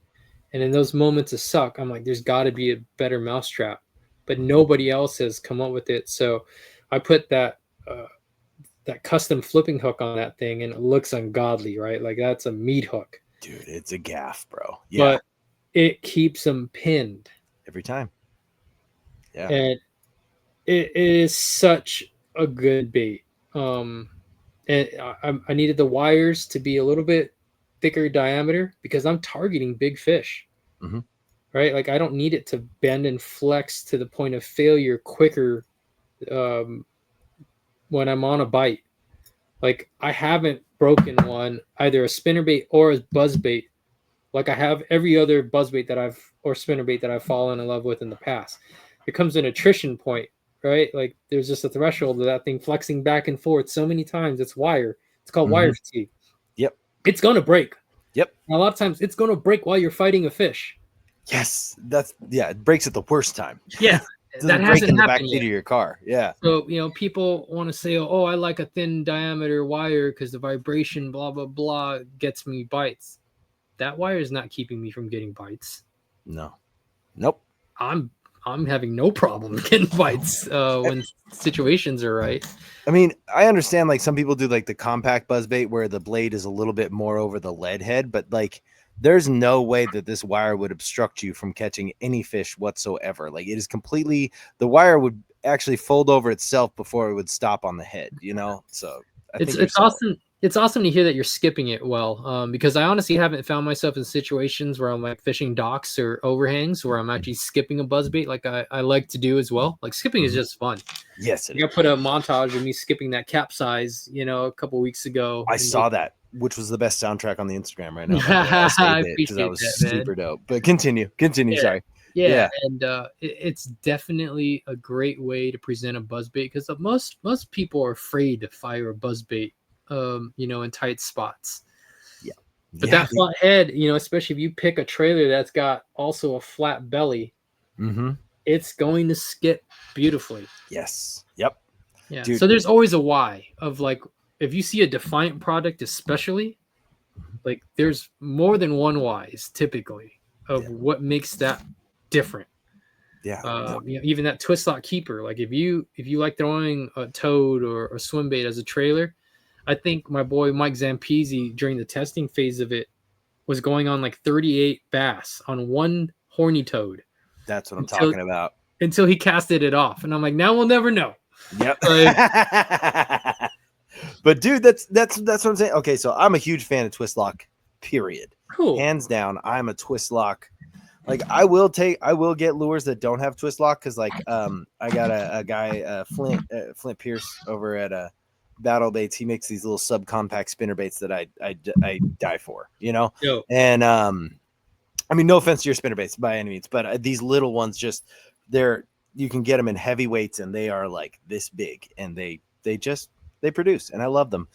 And in those moments of suck, I'm like, there's got to be a better mousetrap. But nobody else has come up with it. So I put that custom flipping hook on that thing, and it looks ungodly, right? Like that's a meat hook. Dude, it's a gaff, bro. Yeah. But it keeps them pinned. Every time. Yeah. And it is such a good bait. And I needed the wires to be a little bit thicker diameter, because I'm targeting big fish. Mm-hmm. Right? Like I don't need it to bend and flex to the point of failure quicker when I'm on a bite. Like I haven't broken one, either a spinnerbait or a buzzbait, like I have every other buzzbait or spinnerbait that I've fallen in love with in the past. It comes an attrition point, right? Like there's just a threshold of that thing flexing back and forth so many times. It's wire. It's called wire fatigue. Yep. It's going to break. Yep. And a lot of times it's going to break while you're fighting a fish. Yes. It breaks at the worst time. Yeah. That hasn't in the back seat of your car. Yeah. So, people want to say, oh, I like a thin diameter wire because the vibration, blah, blah, blah, gets me bites. That wire is not keeping me from getting bites. No. Nope. I'm having no problem getting bites when situations are right. I mean, I understand like some people do like the compact buzzbait where the blade is a little bit more over the lead head, but like there's no way that this wire would obstruct you from catching any fish whatsoever. Like it is completely, the wire would actually fold over itself before it would stop on the head, So it's awesome. It's awesome to hear that you're skipping it well, because I honestly haven't found myself in situations where I'm like fishing docks or overhangs where I'm actually skipping a buzzbait like I like to do as well. Like skipping is just fun. Yes. I put a montage of me skipping that capsize, a couple weeks ago. I saw that, which was the best soundtrack on the Instagram right now. I appreciate that was that, man. super dope. But continue. Yeah. Sorry. Yeah. And it's definitely a great way to present a buzzbait, because most people are afraid to fire a buzzbait, in tight spots. Yeah. But that flat head, especially if you pick a trailer that's got also a flat belly, it's going to skip beautifully. Yes. Yep. Yeah. Dude. So there's always a why of like, if you see a Defiant product, especially, like there's more than one whys typically of what makes that different. Yeah. Even that twist lock keeper. Like if you like throwing a toad or a swim bait as a trailer, I think my boy Mike Zampese during the testing phase of it was going on like 38 bass on one horny toad That's what I'm until talking about. until he casted it off, and I'm like, now we'll never know. Yep. Like, But dude, that's what I'm saying. Okay, so I'm a huge fan of twist lock. Period. cool. Hands down, I'm a twist lock. Like I will get lures that don't have twist lock because like I got a guy Flint Pierce over at Battle Baits. He makes these little subcompact spinner baits that I die for, you know. Yo. And I mean, no offense to your spinner baits by any means, but these little ones you can get them in heavyweights and they are like this big and they produce and I love them.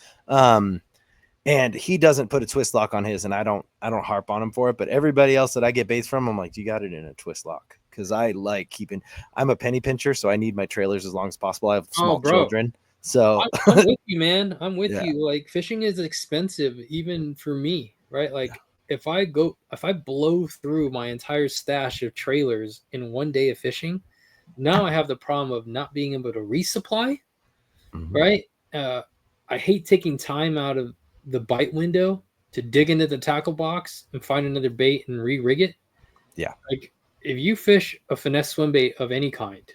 And he doesn't put a twist lock on his, and I don't harp on him for it. But everybody else that I get baits from, I'm like, you got it in a twist lock because I like keeping. I'm a penny pincher, so I need my trailers as long as possible. I have small children, so I'm with you, man. I'm with Yeah. you. Like fishing is expensive, even for me, right? Like if I blow through my entire stash of trailers in one day of fishing, now I have the problem of not being able to resupply, right? I hate taking time out of the bite window to dig into the tackle box and find another bait and re-rig it. Yeah. Like if you fish a finesse swim bait of any kind,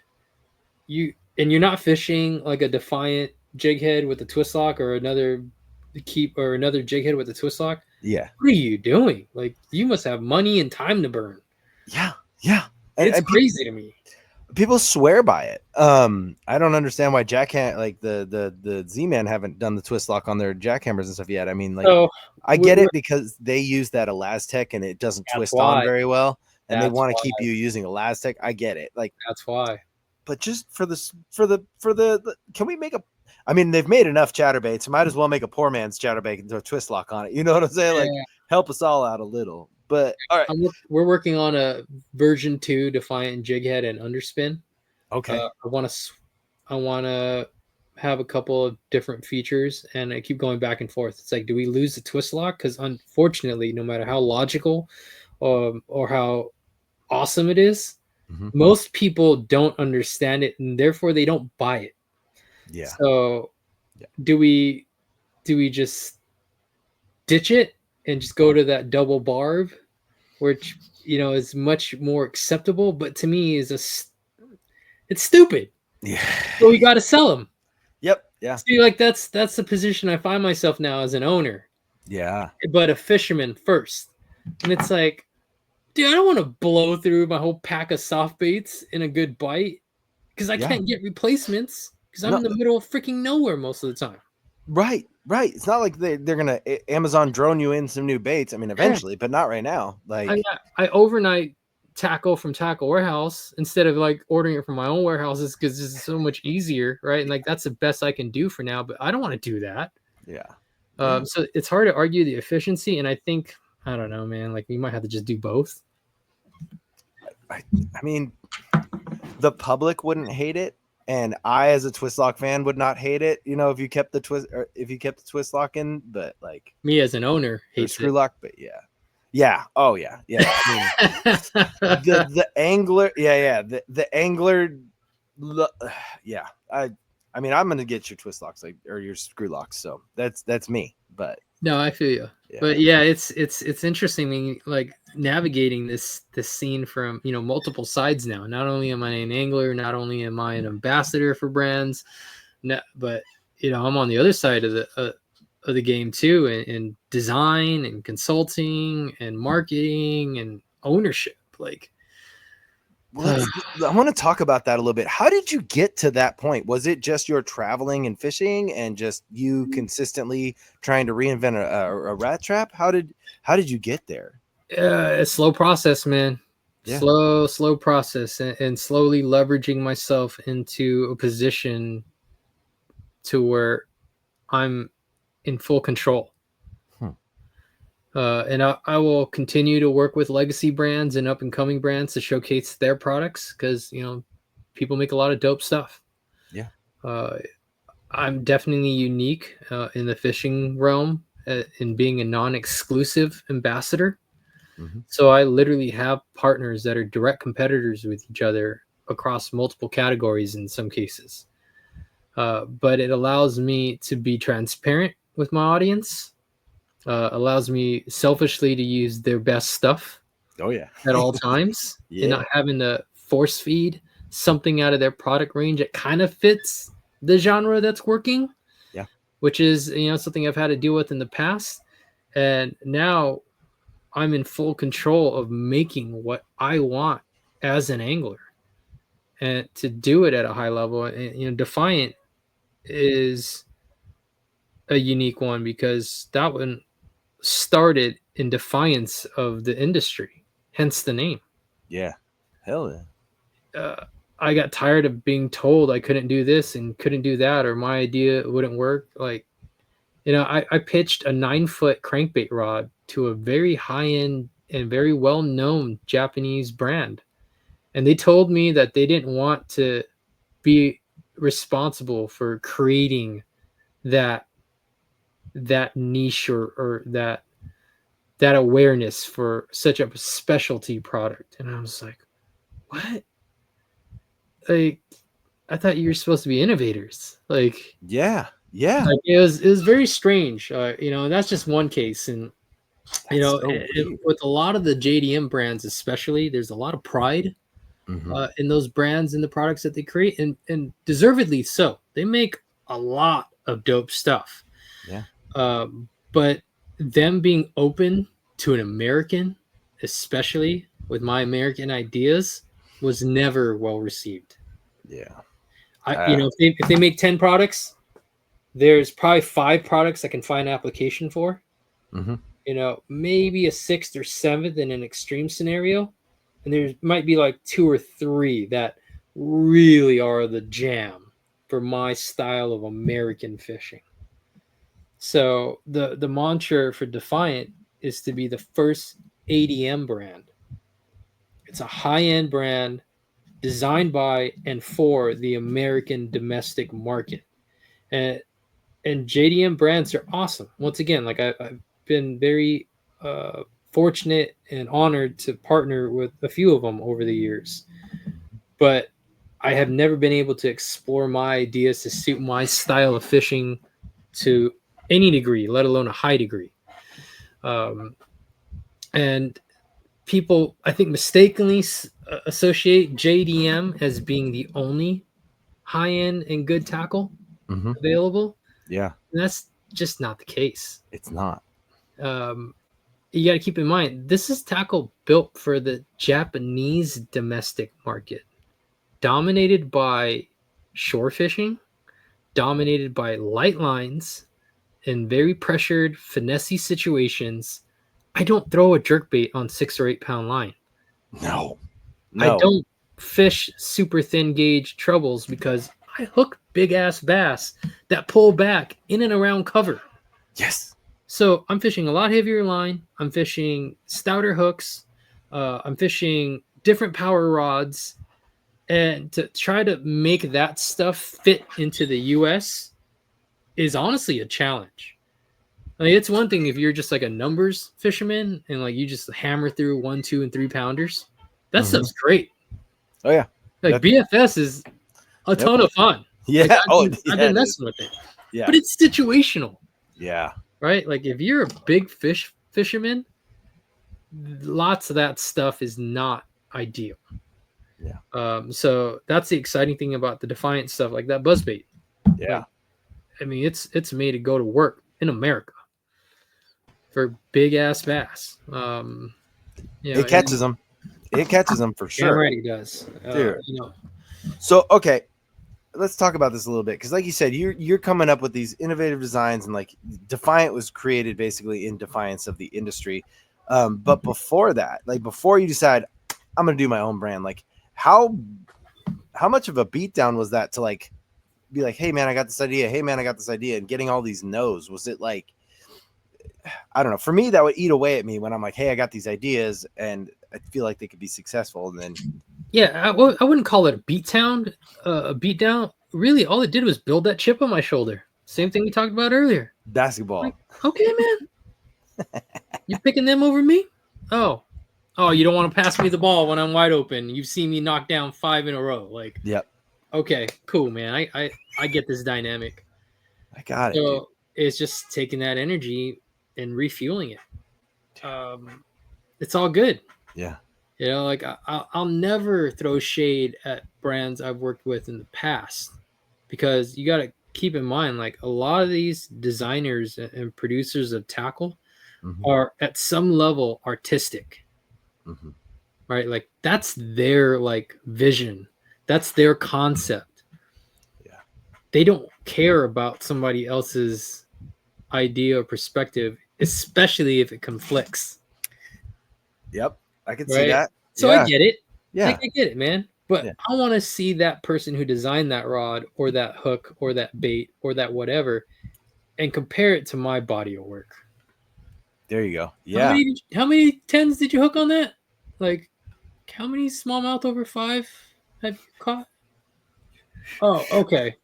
you're not fishing like a Defiant jig head with a twist lock or another jig head with a twist lock. Yeah. What are you doing? Like you must have money and time to burn. Yeah. It's crazy to me. People swear by it. I don't understand why like the Z-Man haven't done the twist lock on their jackhammers and stuff yet. I mean, like I get it because they use that Elastec and it doesn't twist on very well, and they want to keep you using Elastec. I get it. Like that's why. But just for the can we make a? I mean, they've made enough chatterbaits. Might as well make a poor man's chatterbait and throw a twist lock on it. You know what I'm saying? Like help us all out a little. But all right, we're working on a version 2 Defiant jig head and underspin. Okay. I want to have a couple of different features, and I keep going back and forth. It's like, do we lose the twist lock? Because unfortunately, no matter how logical or how awesome it is, most people don't understand it, and therefore they don't buy it. Yeah. So, do we just ditch it and just go to that double barb, which is much more acceptable, but to me it's stupid. Yeah. So we got to sell them. Yep. Yeah. See, like that's the position I find myself now as an owner. Yeah. But a fisherman first, and it's like, dude, I don't want to blow through my whole pack of soft baits in a good bite because I can't get replacements because I'm in the middle of freaking nowhere most of the time. Right. It's not like they're gonna Amazon drone you in some new baits. I mean, eventually, but not right now. Like I overnight tackle from Tackle Warehouse instead of like ordering it from my own warehouses because it's so much easier, right? And like that's the best I can do for now. But I don't want to do that. Yeah. So it's hard to argue the efficiency, and I think I don't know, man. Like we might have to just do both. I mean, the public wouldn't hate it. And I, as a twist lock fan, would not hate it, if you kept the twist lock in. But like me as an owner, hates screw lock. But oh yeah. the angler, the angler, I mean, I'm gonna get your twist locks or your screw locks. So that's me. But no, I feel you. Yeah. But yeah, it's interesting being like navigating this scene from multiple sides now. Not only am I an angler, not only am I an ambassador for brands, but I'm on the other side of the game too, in design and consulting and marketing and ownership. Like, I want to talk about that a little bit. How did you get to that point? Was it just your traveling and fishing and just you consistently trying to reinvent a rat trap? How did you get there? A slow process, man. Yeah. Slow process, and slowly leveraging myself into a position to where I'm in full control. And I will continue to work with legacy brands and up and coming brands to showcase their products because, people make a lot of dope stuff. Yeah. I'm definitely unique in the fishing realm in being a non-exclusive ambassador. So I literally have partners that are direct competitors with each other across multiple categories in some cases. But it allows me to be transparent with my audience. Allows me selfishly to use their best stuff Oh yeah. at all times, and not having to force feed something out of their product range that kind of fits the genre that's working. Yeah. Which is, something I've had to deal with in the past. And now I'm in full control of making what I want as an angler and to do it at a high level. And, Defiant is a unique one because that one started in defiance of the industry, hence the name. Yeah. Hell yeah. I got tired of being told I couldn't do this and couldn't do that, or my idea wouldn't work. Like, I pitched a 9-foot crankbait rod to a very high-end and very well-known Japanese brand. And they told me that they didn't want to be responsible for creating that niche or that awareness for such a specialty product. And I was like, what? Like, I thought you were supposed to be innovators. Like, Yeah. like it was very strange. And that's just one case. And So weird. with a lot of the JDM brands, especially, there's a lot of pride in those brands and the products that they create, and deservedly so. They make a lot of dope stuff. Yeah. But them being open to an American, especially with my American ideas, was never well received. Yeah. If they make 10 products, there's probably 5 products I can find an application for. Maybe a 6th or 7th in an extreme scenario. And there might be like 2 or 3 that really are the jam for my style of American fishing. So the mantra for Defiant is to be the first ADM brand. It's a high-end brand designed by and for the American domestic market. And JDM brands are awesome. Once again, like I've been very fortunate and honored to partner with a few of them over the years. But I have never been able to explore my ideas to suit my style of fishing to any degree, let alone a high degree. And people, I think, mistakenly associate JDM as being the only high-end and good tackle available. Yeah. And that's just not the case. It's not. You got to keep in mind, this is tackle built for the Japanese domestic market, dominated by shore fishing, dominated by light lines, in very pressured, finessey situations. I don't throw a jerkbait on 6 or 8 pound line. No. I don't fish super thin gauge trebles because I hook big ass bass that pull back in and around cover. Yes. So I'm fishing a lot heavier line. I'm fishing stouter hooks. I'm fishing different power rods. And to try to make that stuff fit into the US is honestly a challenge. I mean, it's one thing if you're just like a numbers fisherman and like you just hammer through 1, 2, and 3 pounders. That stuff's great. Oh yeah. Like BFS is a ton of fun. Yeah. Like, I've been messing with it. Yeah. But it's situational. Yeah. Right? Like if you're a big fisherman, lots of that stuff is not ideal. Yeah. So that's the exciting thing about the Defiant stuff, like that buzzbait. Yeah. Like, I mean, it's made to go to work in America for big ass bass. It catches them. It catches them for sure. Damn right, he does. Dude. So okay, let's talk about this a little bit because, like you said, you're coming up with these innovative designs, and like Defiant was created basically in defiance of the industry. But before that, like before you decide I'm gonna do my own brand, like how much of a beatdown was that to like be like, hey man, I got this idea. Hey man, I got this idea, and getting all these no's? Was it like, I don't know. For me, that would eat away at me when I'm like, hey, I got these ideas and I feel like they could be successful. And then, yeah, I wouldn't call it a beatdown. Really, all it did was build that chip on my shoulder. Same thing we talked about earlier. Basketball. Like, okay, man. You picking them over me? Oh, you don't want to pass me the ball when I'm wide open. You've seen me knock down 5 in a row. Like, yep. Okay, cool, man. I get this dynamic. I got it. is just taking that energy and refueling it. It's all good. Yeah. You know, like I'll never throw shade at brands I've worked with in the past, because you got to keep in mind, like, a lot of these designers and producers of tackle are at some level artistic, right? Like, that's their like vision, that's their concept. Yeah. They don't care about somebody else's idea or perspective, especially if it conflicts. Yep. I can see Right. that. So Yeah. I get it. Yeah. Like, I get it, man. But Yeah. I want to see that person who designed that rod or that hook or that bait or that whatever, and compare it to my body of work. There you go. Yeah. How many 10s did you hook on that? Like, how many smallmouth over 5 have you caught? Oh, okay.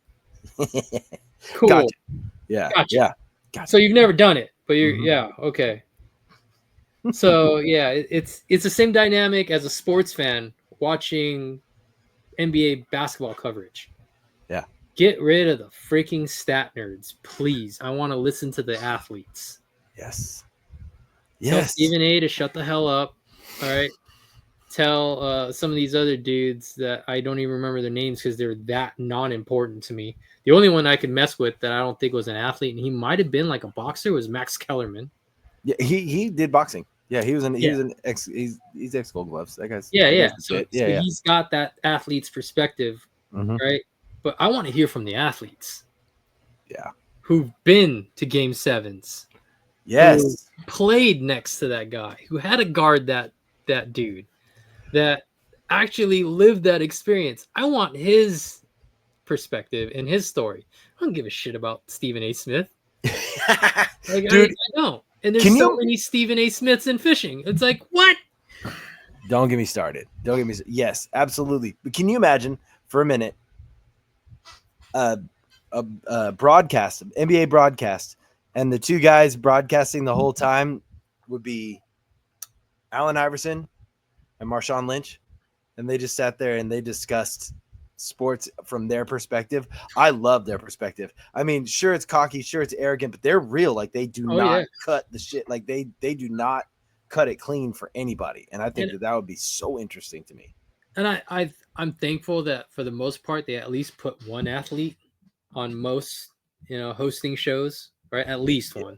Cool. Gotcha. Yeah. Gotcha. Yeah. Gotcha. So you've never done it, but you're yeah, okay. So yeah, it's the same dynamic as a sports fan watching NBA basketball coverage. Yeah. Get rid of the freaking stat nerds, please. I want to listen to the athletes. Yes. Tell Yes. Stephen A to shut the hell up. All right. Tell some of these other dudes that I don't even remember their names because they're that non-important to me. The only one I could mess with that I don't think was an athlete, and he might have been like a boxer, was Max Kellerman. Yeah, he did boxing. Yeah, he was an he's ex Gold Gloves. That guy's So he's got that athlete's perspective, right? But I want to hear from the athletes. Yeah. Who've been to game 7s. Yes. Who played next to that guy, who had to guard that dude, that actually lived that experience. I want his perspective and his story. I don't give a shit about Stephen A. Smith. Like, dude, I don't. And there's so many Stephen A. Smiths in fishing. It's like, what? Don't get me started. Yes, absolutely. But can you imagine for a minute a broadcast, NBA broadcast, and the two guys broadcasting the whole time would be Allen Iverson and Marshawn Lynch, and they just sat there and they discussed sports from their perspective. I love their perspective. I mean, sure, it's cocky, sure, it's arrogant, but they're real. Like, they do not cut the shit. Like, they do not cut it clean for anybody. And I think that would be so interesting to me. And I'm thankful that for the most part they at least put one athlete on most, hosting shows, right? At least one.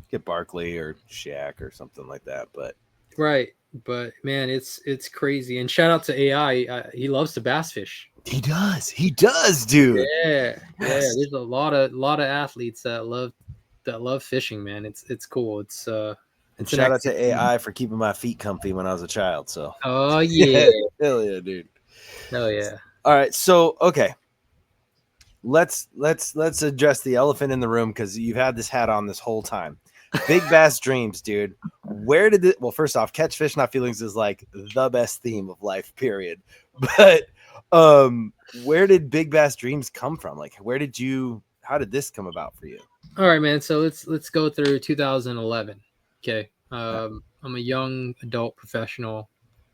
Get Barkley or Shaq or something like that, but right. But man, it's crazy. And shout out to AI. He loves to bass fish. He does, dude. Yeah. There's a lot of athletes that love fishing, man. It's cool. It's and shout out to AI for keeping my feet comfy when I was a child. So oh yeah. Hell yeah, dude. Hell yeah. All right, so okay. Let's address the elephant in the room, because you've had this hat on this whole time. Big Bass Dreams, dude. Where did it? Well, first off, Catch Fish Not Feelings is like the best theme of life, period. But where did Big Bass Dreams come from? Like, how did this come about for you? All right, man. So let's go through 2011. Okay. I'm a young adult professional.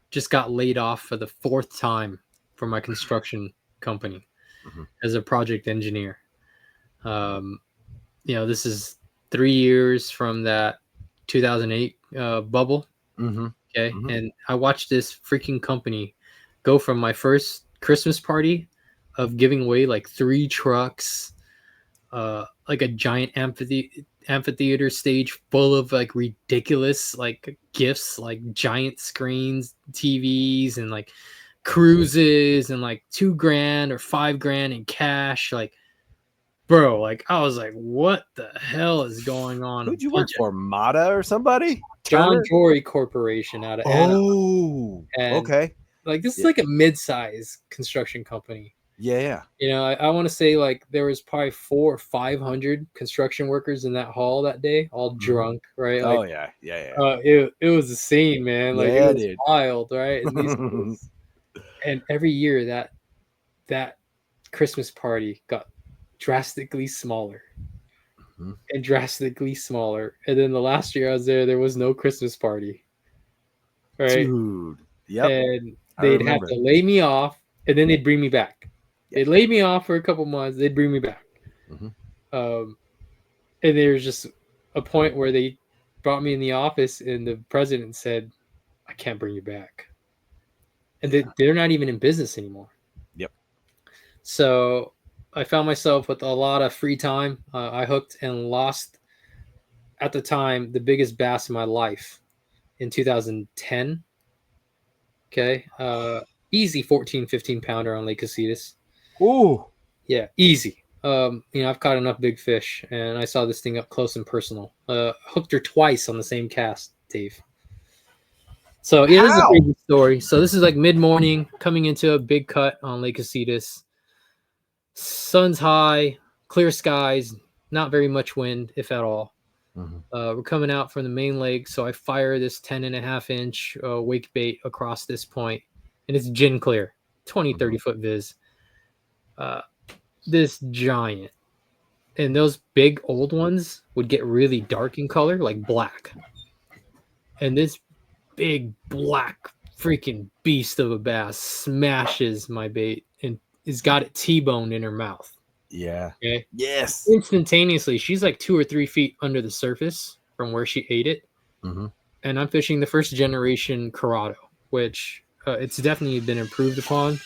Just got laid off for the 4th time from my construction company as a project engineer. This is 3 years from that 2008 bubble. Okay. And I watched this freaking company go from my first Christmas party of giving away like 3 trucks, like a giant amphitheater stage full of like ridiculous like gifts, like giant screens, TVs, and like cruises, and like $2,000 or $5,000 in cash. Like, bro, like, I was like, what the hell is going on? Who'd you work for, Mata or somebody? John Jory Corporation out of Anaheim. Okay. Like, this is like a mid-size construction company. Yeah. I want to say like there was probably 400 or 500 construction workers in that hall that day, all drunk, right? Like, it was a scene, man. Like, it was wild, right? And every year that Christmas party got drastically smaller and drastically smaller. And then the last year I was there was no Christmas party, right? Dude. Yep. And they'd have to lay me off, and then they'd bring me back. They'd lay me off for a couple months. They'd bring me back. And there's just a point where they brought me in the office and the president said, I can't bring you back. And they're not even in business anymore. Yep. So I found myself with a lot of free time. I hooked and lost, at the time, the biggest bass in my life in 2010. Okay. Easy 14, 15 pounder on Lake Casitas. Ooh. Yeah, easy. I've caught enough big fish, and I saw this thing up close and personal. Hooked her twice on the same cast, Dave. So yeah, this is a crazy story. So this is like mid-morning, coming into a big cut on Lake Casitas. Sun's high, clear skies, not very much wind, if at all. Mm-hmm. We're coming out from the main lake, so I fire this 10.5-inch wake bait across this point, and it's gin clear, 20, 30-foot viz. This giant, and those big old ones would get really dark in color, like black. And this big black freaking beast of a bass smashes my bait and has got it T-boned in her mouth. Yeah. Okay. Yes. Instantaneously, she's like 2 or 3 feet under the surface from where she ate it. Mm-hmm. And I'm fishing the first generation Corrado, which it's definitely been improved upon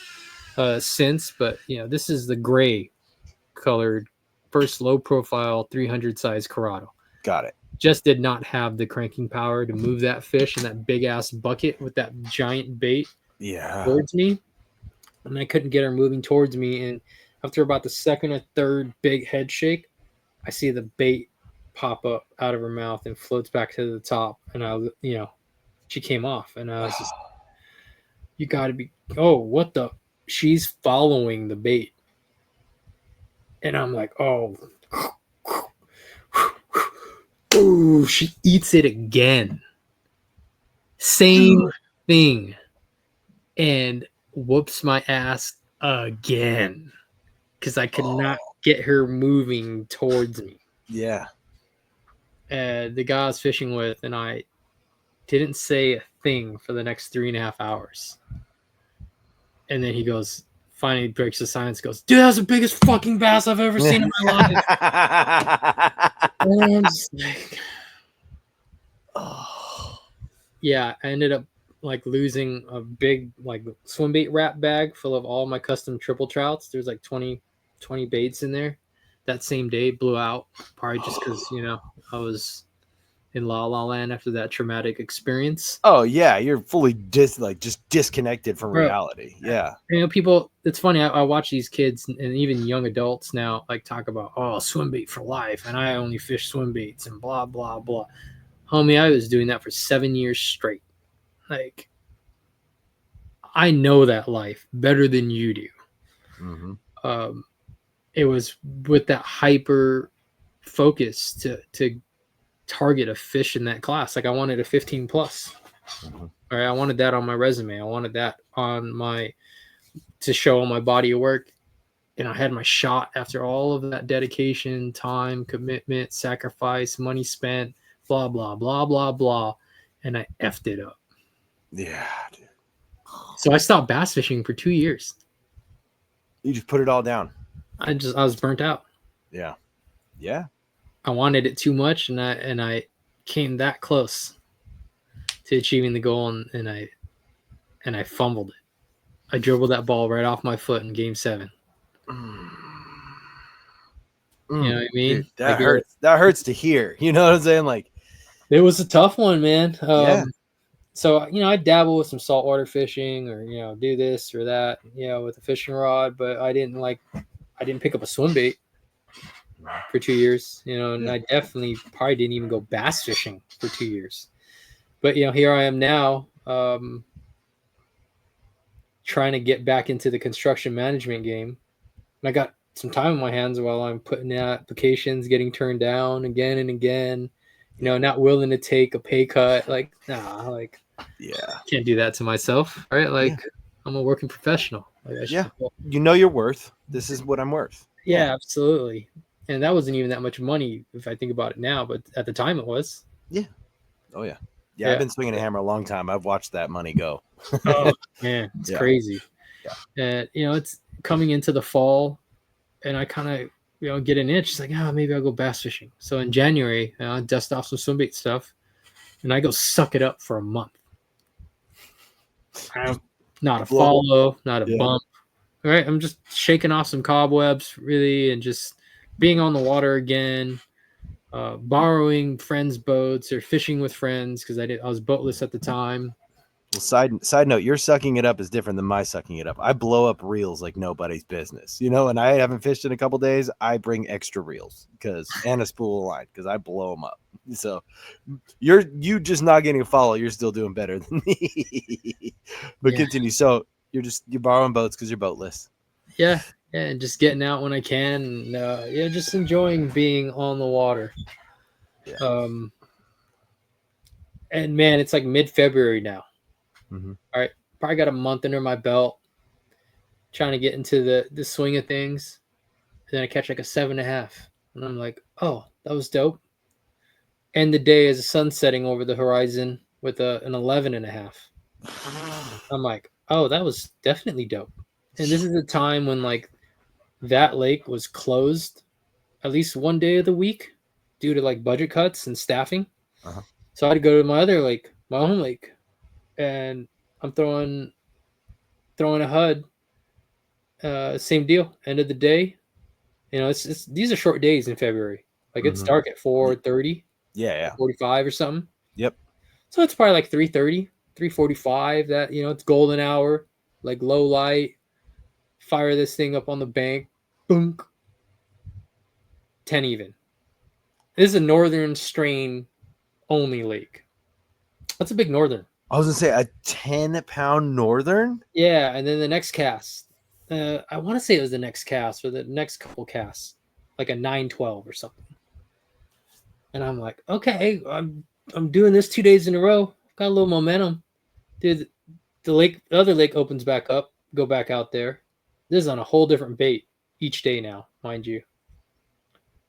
since. But this is the gray colored first low profile 300 size Corrado. Got it. Just did not have the cranking power to move that fish in that big ass bucket with that giant bait towards me. And I couldn't get her moving towards me. And after about the second or third big head shake, I see the bait pop up out of her mouth and floats back to the top. And she came off. And I was just, you got to be, what the? She's following the bait. And I'm like, ooh, she eats it again. Same thing. And whoops my ass again. Because I could not get her moving towards me. Yeah. And the guy I was fishing with and I didn't say a thing for the next 3.5 hours. And then he goes, finally breaks the silence, goes, dude, that was the biggest fucking bass I've ever seen in my life. And I'm just like, yeah, I ended up like losing a big like swim bait wrap bag full of all my custom triple trouts. There's like 20 baits in there. That same day blew out, probably just because I was in La La Land after that traumatic experience. Oh yeah, you're fully just disconnected from reality. Yeah. People, it's funny, I watch these kids and even young adults now like talk about swim bait for life and I only fish swim baits and blah blah blah. Homie, I was doing that for 7 years straight. Like, I know that life better than you do. Mm-hmm. It was with that hyper focus to target a fish in that class. Like I wanted a 15 plus. Mm-hmm. All right, I wanted that on my resume. I wanted that to show on my body of work. And I had my shot after all of that dedication, time, commitment, sacrifice, money spent, blah, blah, blah, blah, blah. And I effed it up. Yeah, dude. So I stopped bass fishing for 2 years. You just put it all down. I was burnt out. Yeah. Yeah. I wanted it too much and I came that close to achieving the goal and I fumbled it. I dribbled that ball right off my foot in game 7. You know what I mean? Dude, that hurts. That hurts to hear. You know what I'm saying? Like, it was a tough one, man. Yeah. So, I dabble with some saltwater fishing or, do this or that, with a fishing rod, but I didn't pick up a swim bait for 2 years, and I definitely probably didn't even go bass fishing for 2 years. But, here I am now, trying to get back into the construction management game. And I got some time on my hands while I'm putting out applications, getting turned down again and again, not willing to take a pay cut. Like, nah, like, yeah, can't do that to myself, right? Like, I'm a working professional. Like, you know your worth. This is what I'm worth. Yeah, absolutely. And that wasn't even that much money if I think about it now, but at the time it was. Yeah. Oh yeah. Yeah, I've been swinging a hammer a long time. I've watched that money go. Oh man, it's crazy. Yeah. And it's coming into the fall, and I kind of get an itch. It's like, maybe I'll go bass fishing. So in January, I dust off some swim bait stuff, and I go suck it up for a month. Not a follow, not a bump. All right, I'm just shaking off some cobwebs, really, and just being on the water again. Borrowing friends' boats or fishing with friends because I was boatless at the time. Well, side note, your sucking it up is different than my sucking it up. I blow up reels like nobody's business, and I haven't fished in a couple days. I bring extra reels and a spool of line because I blow them up. So you just not getting a follow. You're still doing better than me. But continue. So you're borrowing boats because you're boatless. Yeah, and just getting out when I can. And, just enjoying being on the water. Yeah. And man, it's like mid-February now. Mm-hmm. All right, probably got a month under my belt, trying to get into the swing of things. And then I catch like a 7.5, and I'm like, oh, that was dope. And the day as the sun setting over the horizon with an 11.5. I'm like, oh, that was definitely dope. And this is a time when like that lake was closed at least one day of the week due to like budget cuts and staffing. Uh-huh. So I had to go to my other lake, my home lake, and I'm throwing a HUD. Same deal. End of the day, it's these are short days in February. Like it's dark at 4:30. Yeah. 45 or something. Yep. So it's probably like 3:30, 3:45. That it's golden hour, like low light. Fire this thing up on the bank, boom. 10 even. This is a northern strain only lake. That's a big northern. I was gonna say a 10-pound northern. Yeah, and then the next cast, I want to say it was the next cast or the next couple casts, like a 9-12 or something. And I'm like, okay, I'm doing this 2 days in a row. Got a little momentum, dude. The other lake opens back up. Go back out there. This is on a whole different bait each day now, mind you.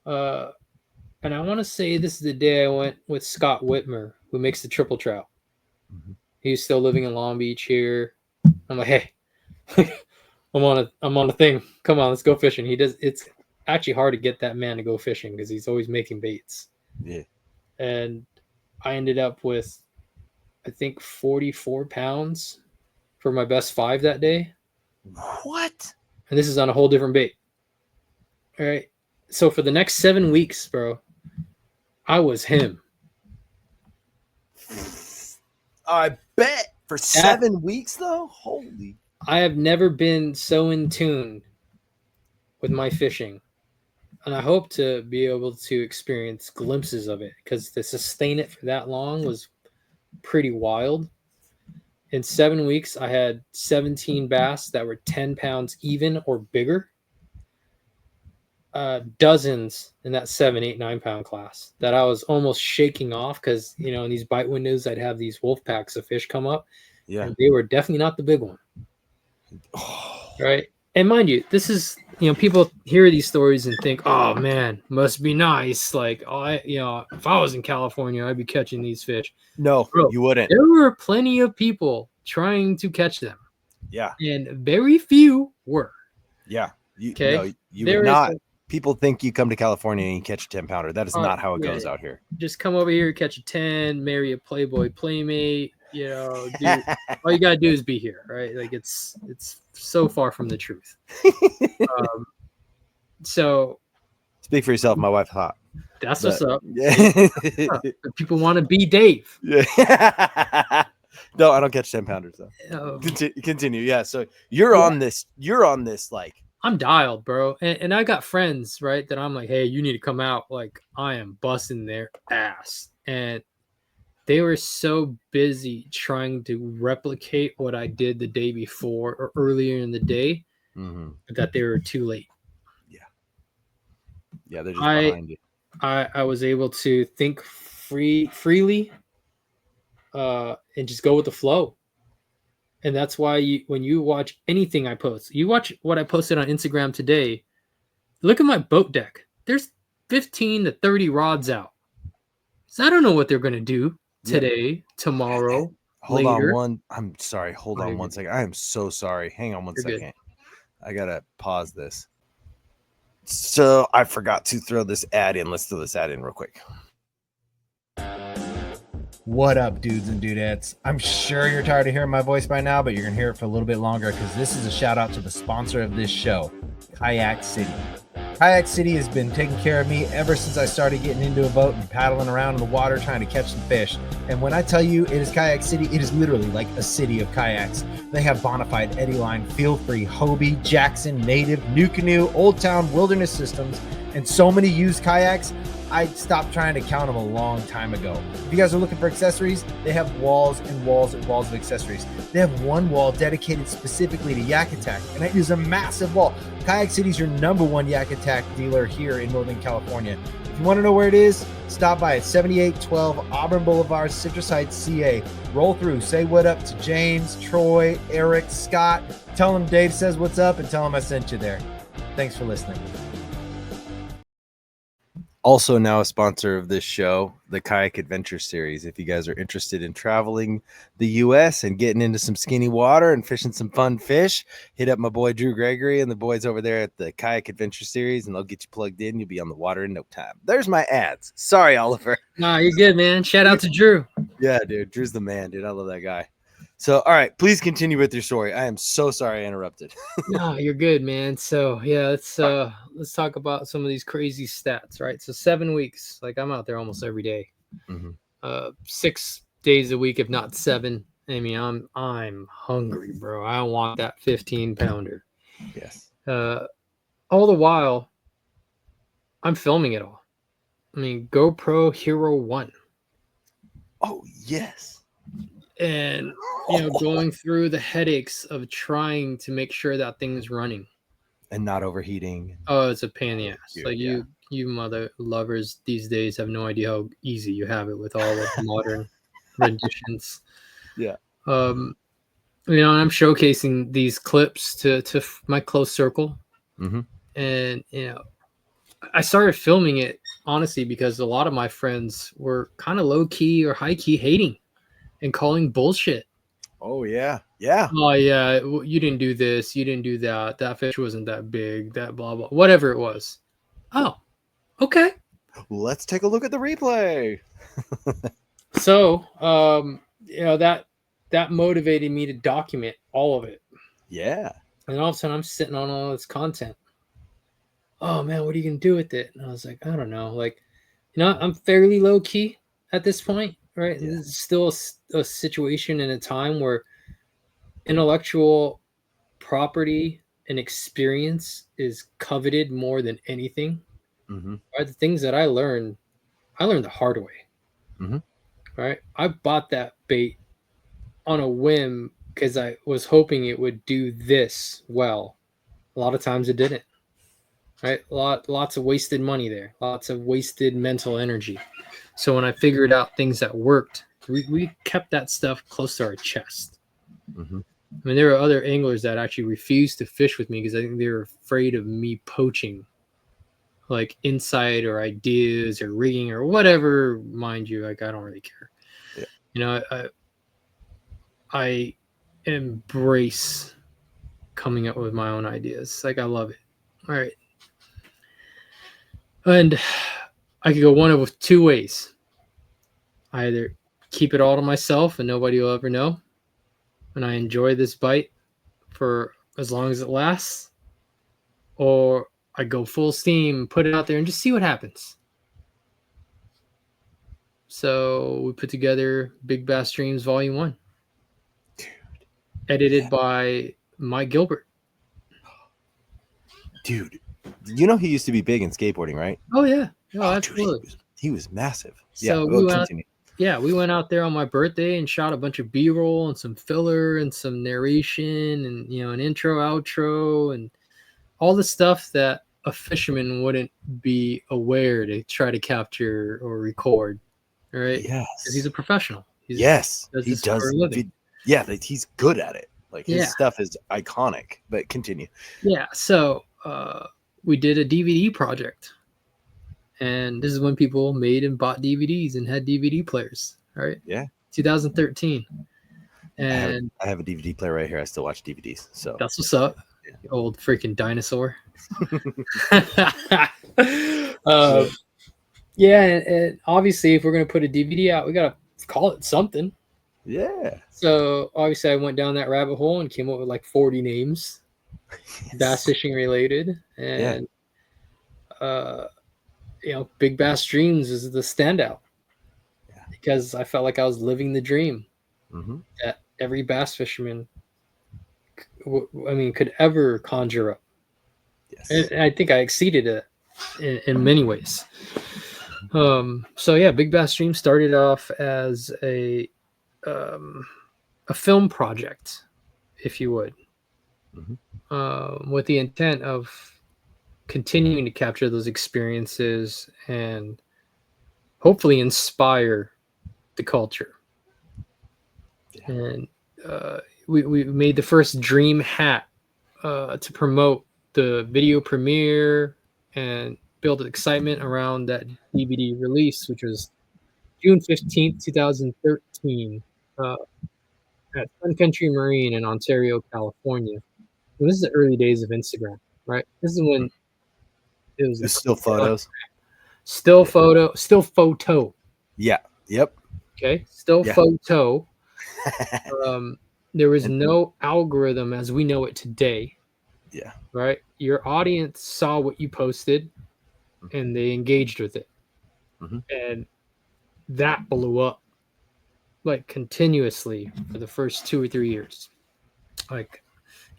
And I want to say this is the day I went with Scott Whitmer, who makes the triple trout. Mm-hmm. He's still living in Long Beach here. I'm like, hey, I'm on a thing. Come on, let's go fishing. It's actually hard to get that man to go fishing because he's always making baits. Yeah. And I ended up with, I think, 44 pounds for my best 5 that day. What? And this is on a whole different bait. All right. So for the next 7 weeks, bro, I was him. I bet for 7 weeks though. Holy! I have never been so in tune with my fishing, and I hope to be able to experience glimpses of it because to sustain it for that long was pretty wild. In 7 weeks, I had 17 bass that were 10 pounds even or bigger. Dozens in that 7, 8, 9 pound class that I was almost shaking off because in these bite windows I'd have these wolf packs of fish come up. Yeah, and they were definitely not the big one. Right. And mind you, this is people hear these stories and think, oh man, must be nice. Like, if I was in California, I'd be catching these fish. No, bro, you wouldn't. There were plenty of people trying to catch them. Yeah, and very few were. Yeah. Okay. You would not. People think you come to California and you catch a 10-pounder. That is not how it goes out here. Just come over here, catch a 10, marry a Playboy playmate. All you gotta do is be here, right? Like it's so far from the truth. So speak for yourself. My wife's hot. That's what's up. Yeah. People want to be Dave. Yeah. No, I don't catch 10-pounders though. Continue. Yeah. So you're on this. You're on this like. I'm dialed, bro. And I got friends, right, that I'm like, hey, you need to come out. Like, I am busting their ass. And they were so busy trying to replicate what I did the day before or earlier in the day that they were too late. Yeah. Yeah, they're just behind you. I was able to think freely and just go with the flow. And that's why when you watch anything I post, you watch what I posted on Instagram today, look at my boat deck. There's 15 to 30 rods out. So I don't know what they're going to do today, tomorrow, later. I'm sorry. Hold on 1 second. I am so sorry. Hang on one second. Good. I got to pause this. So I forgot to throw this ad in. Let's throw this ad in real quick. What up, dudes and dudettes? I'm sure you're tired of hearing my voice by now, but you're going to hear it for a little bit longer because this is a shout out to the sponsor of this show, Kayak City. Kayak City has been taking care of me ever since I started getting into a boat and paddling around in the water trying to catch some fish. And when I tell you it is Kayak City, it is literally like a city of kayaks. They have Bonafide, Eddy Line, Feel Free, Hobie, Jackson, Native, New Canoe, Old Town, Wilderness Systems, and so many used kayaks. I stopped trying to count them a long time ago. If you guys are looking for accessories, they have walls and walls and walls of accessories. They have one wall dedicated specifically to Yak Attack, and it is a massive wall. Kayak City is your #1 Yak Attack dealer here in Northern California. If you want to know where it is, stop by at 7812 Auburn Boulevard, Citrus Heights, CA. Roll through, say what up to James, Troy, Eric, Scott. Tell them Dave says what's up and tell them I sent you there. Thanks for listening. Also now a sponsor of this show, the Kayak Adventure Series. If you guys are interested in traveling the U.S. and getting into some skinny water and fishing some fun fish, hit up my boy Drew Gregory and the boys over there at the Kayak Adventure Series, and they'll get you plugged in. You'll be on the water in no time. There's my ads. Sorry, Oliver. Nah, you're good, man. Shout out to Drew. Yeah, dude. Drew's the man, dude. I love that guy. So, all right, please continue with your story. I am so sorry I interrupted. No, you're good, man. So yeah, let's talk about some of these crazy stats, right? So 7 weeks, like I'm out there almost every day. 6 days a week, if not 7. I mean, I'm hungry, bro. I want that 15-pounder. Yes. All the while, I'm filming it all. I mean, GoPro Hero 1. Oh, yes. And, going through the headaches of trying to make sure that thing's running. And not overheating. Oh, it's a pain in the ass. Dude, like yeah. you mother lovers these days have no idea how easy you have it with all of the modern renditions. Yeah. And I'm showcasing these clips to my close circle. Mm-hmm. And, I started filming it, honestly, because a lot of my friends were kind of low-key or high-key hating and calling bullshit. Oh, yeah. Yeah. Oh, yeah. You didn't do this. You didn't do that. That fish wasn't that big. That blah, blah. Whatever it was. Oh, okay. Let's take a look at the replay. So, that motivated me to document all of it. Yeah. And all of a sudden, I'm sitting on all this content. Oh, man, what are you going to do with it? And I was like, I don't know. Like, I'm fairly low-key at this point. Right. Yeah. This is still a situation in a time where intellectual property and experience is coveted more than anything. Mm-hmm. Right. The things that I learned the hard way. Mm-hmm. Right. I bought that bait on a whim because I was hoping it would do this well. A lot of times it didn't. Right. Lots of wasted money there. Lots of wasted mental energy. So when I figured out things that worked, we kept that stuff close to our chest. Mm-hmm. I mean, there were other anglers that actually refused to fish with me because I think they were afraid of me poaching, like insight or ideas or rigging or whatever. Mind you, like I don't really care. Yeah. I embrace coming up with my own ideas. Like I love it. All right. And I could go one of 2 ways. I either keep it all to myself and nobody will ever know, and I enjoy this bite for as long as it lasts, or I go full steam, put it out there, and just see what happens. So we put together Big Bass Streams Volume 1. Dude. Edited by Mike Gilbert. Dude, he used to be big in skateboarding, right? Oh, yeah. Oh, absolutely. Dude, he was massive. So we went out there on my birthday and shot a bunch of B-roll and some filler and some narration and, an intro, outro, and all the stuff that a fisherman wouldn't be aware to try to capture or record. Right? Yes. Because he's a professional. He does. Yeah, he's good at it. Like his stuff is iconic, but continue. Yeah. So we did a DVD project. And this is when people made and bought DVDs and had DVD players, right? Yeah. 2013. And I have a DVD player right here. I still watch DVDs. So that's what's up. Yeah. Old freaking dinosaur. Yeah, and obviously, if we're gonna put a DVD out, we gotta call it something. Yeah. So obviously, I went down that rabbit hole and came up with like 40 names, bass fishing related, and Big Bass Dreams is the standout because I felt like I was living the dream that every bass fisherman, could ever conjure up. Yes. And I think I exceeded it in many ways. So yeah, Big Bass Dream started off as a film project, if you would, with the intent of continuing to capture those experiences and hopefully inspire the culture. Yeah. And we made the first Dream hat to promote the video premiere and build excitement around that DVD release, which was June 15th, 2013, at Sun Country Marine in Ontario, California. And this is the early days of Instagram, right? This is when it was still photos. Still photo. Yeah. Yep. Okay. Still photo. There was no algorithm as we know it today. Yeah. Right. Your audience saw what you posted and they engaged with it. And that blew up like continuously for the first 2 or 3 years. Like,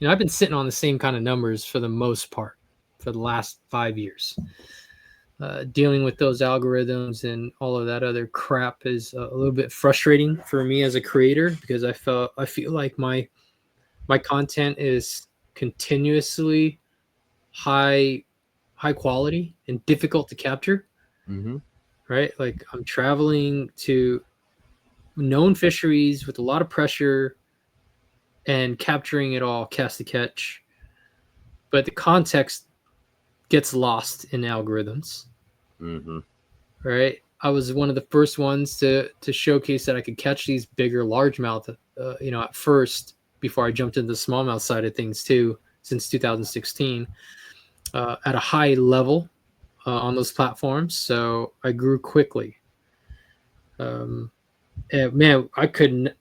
I've been sitting on the same kind of numbers for the most part for the last 5 years. Dealing with those algorithms and all of that other crap is a little bit frustrating for me as a creator because I feel like my content is continuously high quality and difficult to capture. Right? Like I'm traveling to known fisheries with a lot of pressure and capturing it all cast to catch, but the context gets lost in algorithms. Right? I was one of the first ones to showcase that I could catch these bigger largemouth, at first before I jumped into the smallmouth side of things too, since 2016, at a high level on those platforms. So I grew quickly. And man, I got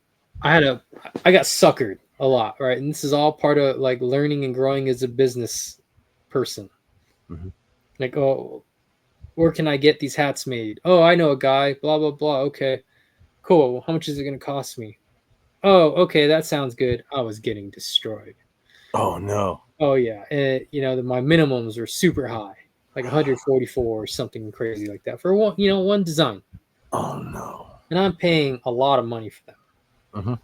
suckered a lot, right? And this is all part of like learning and growing as a business person. Like, oh, where can I get these hats made? Oh, I know a guy, blah, blah, blah. Okay, cool. How much is it going to cost me? Oh, okay, that sounds good. I was getting destroyed. Oh, no. Oh, yeah. And, my minimums were super high, like 144 or something crazy like that for one design. Oh, no. And I'm paying a lot of money for them.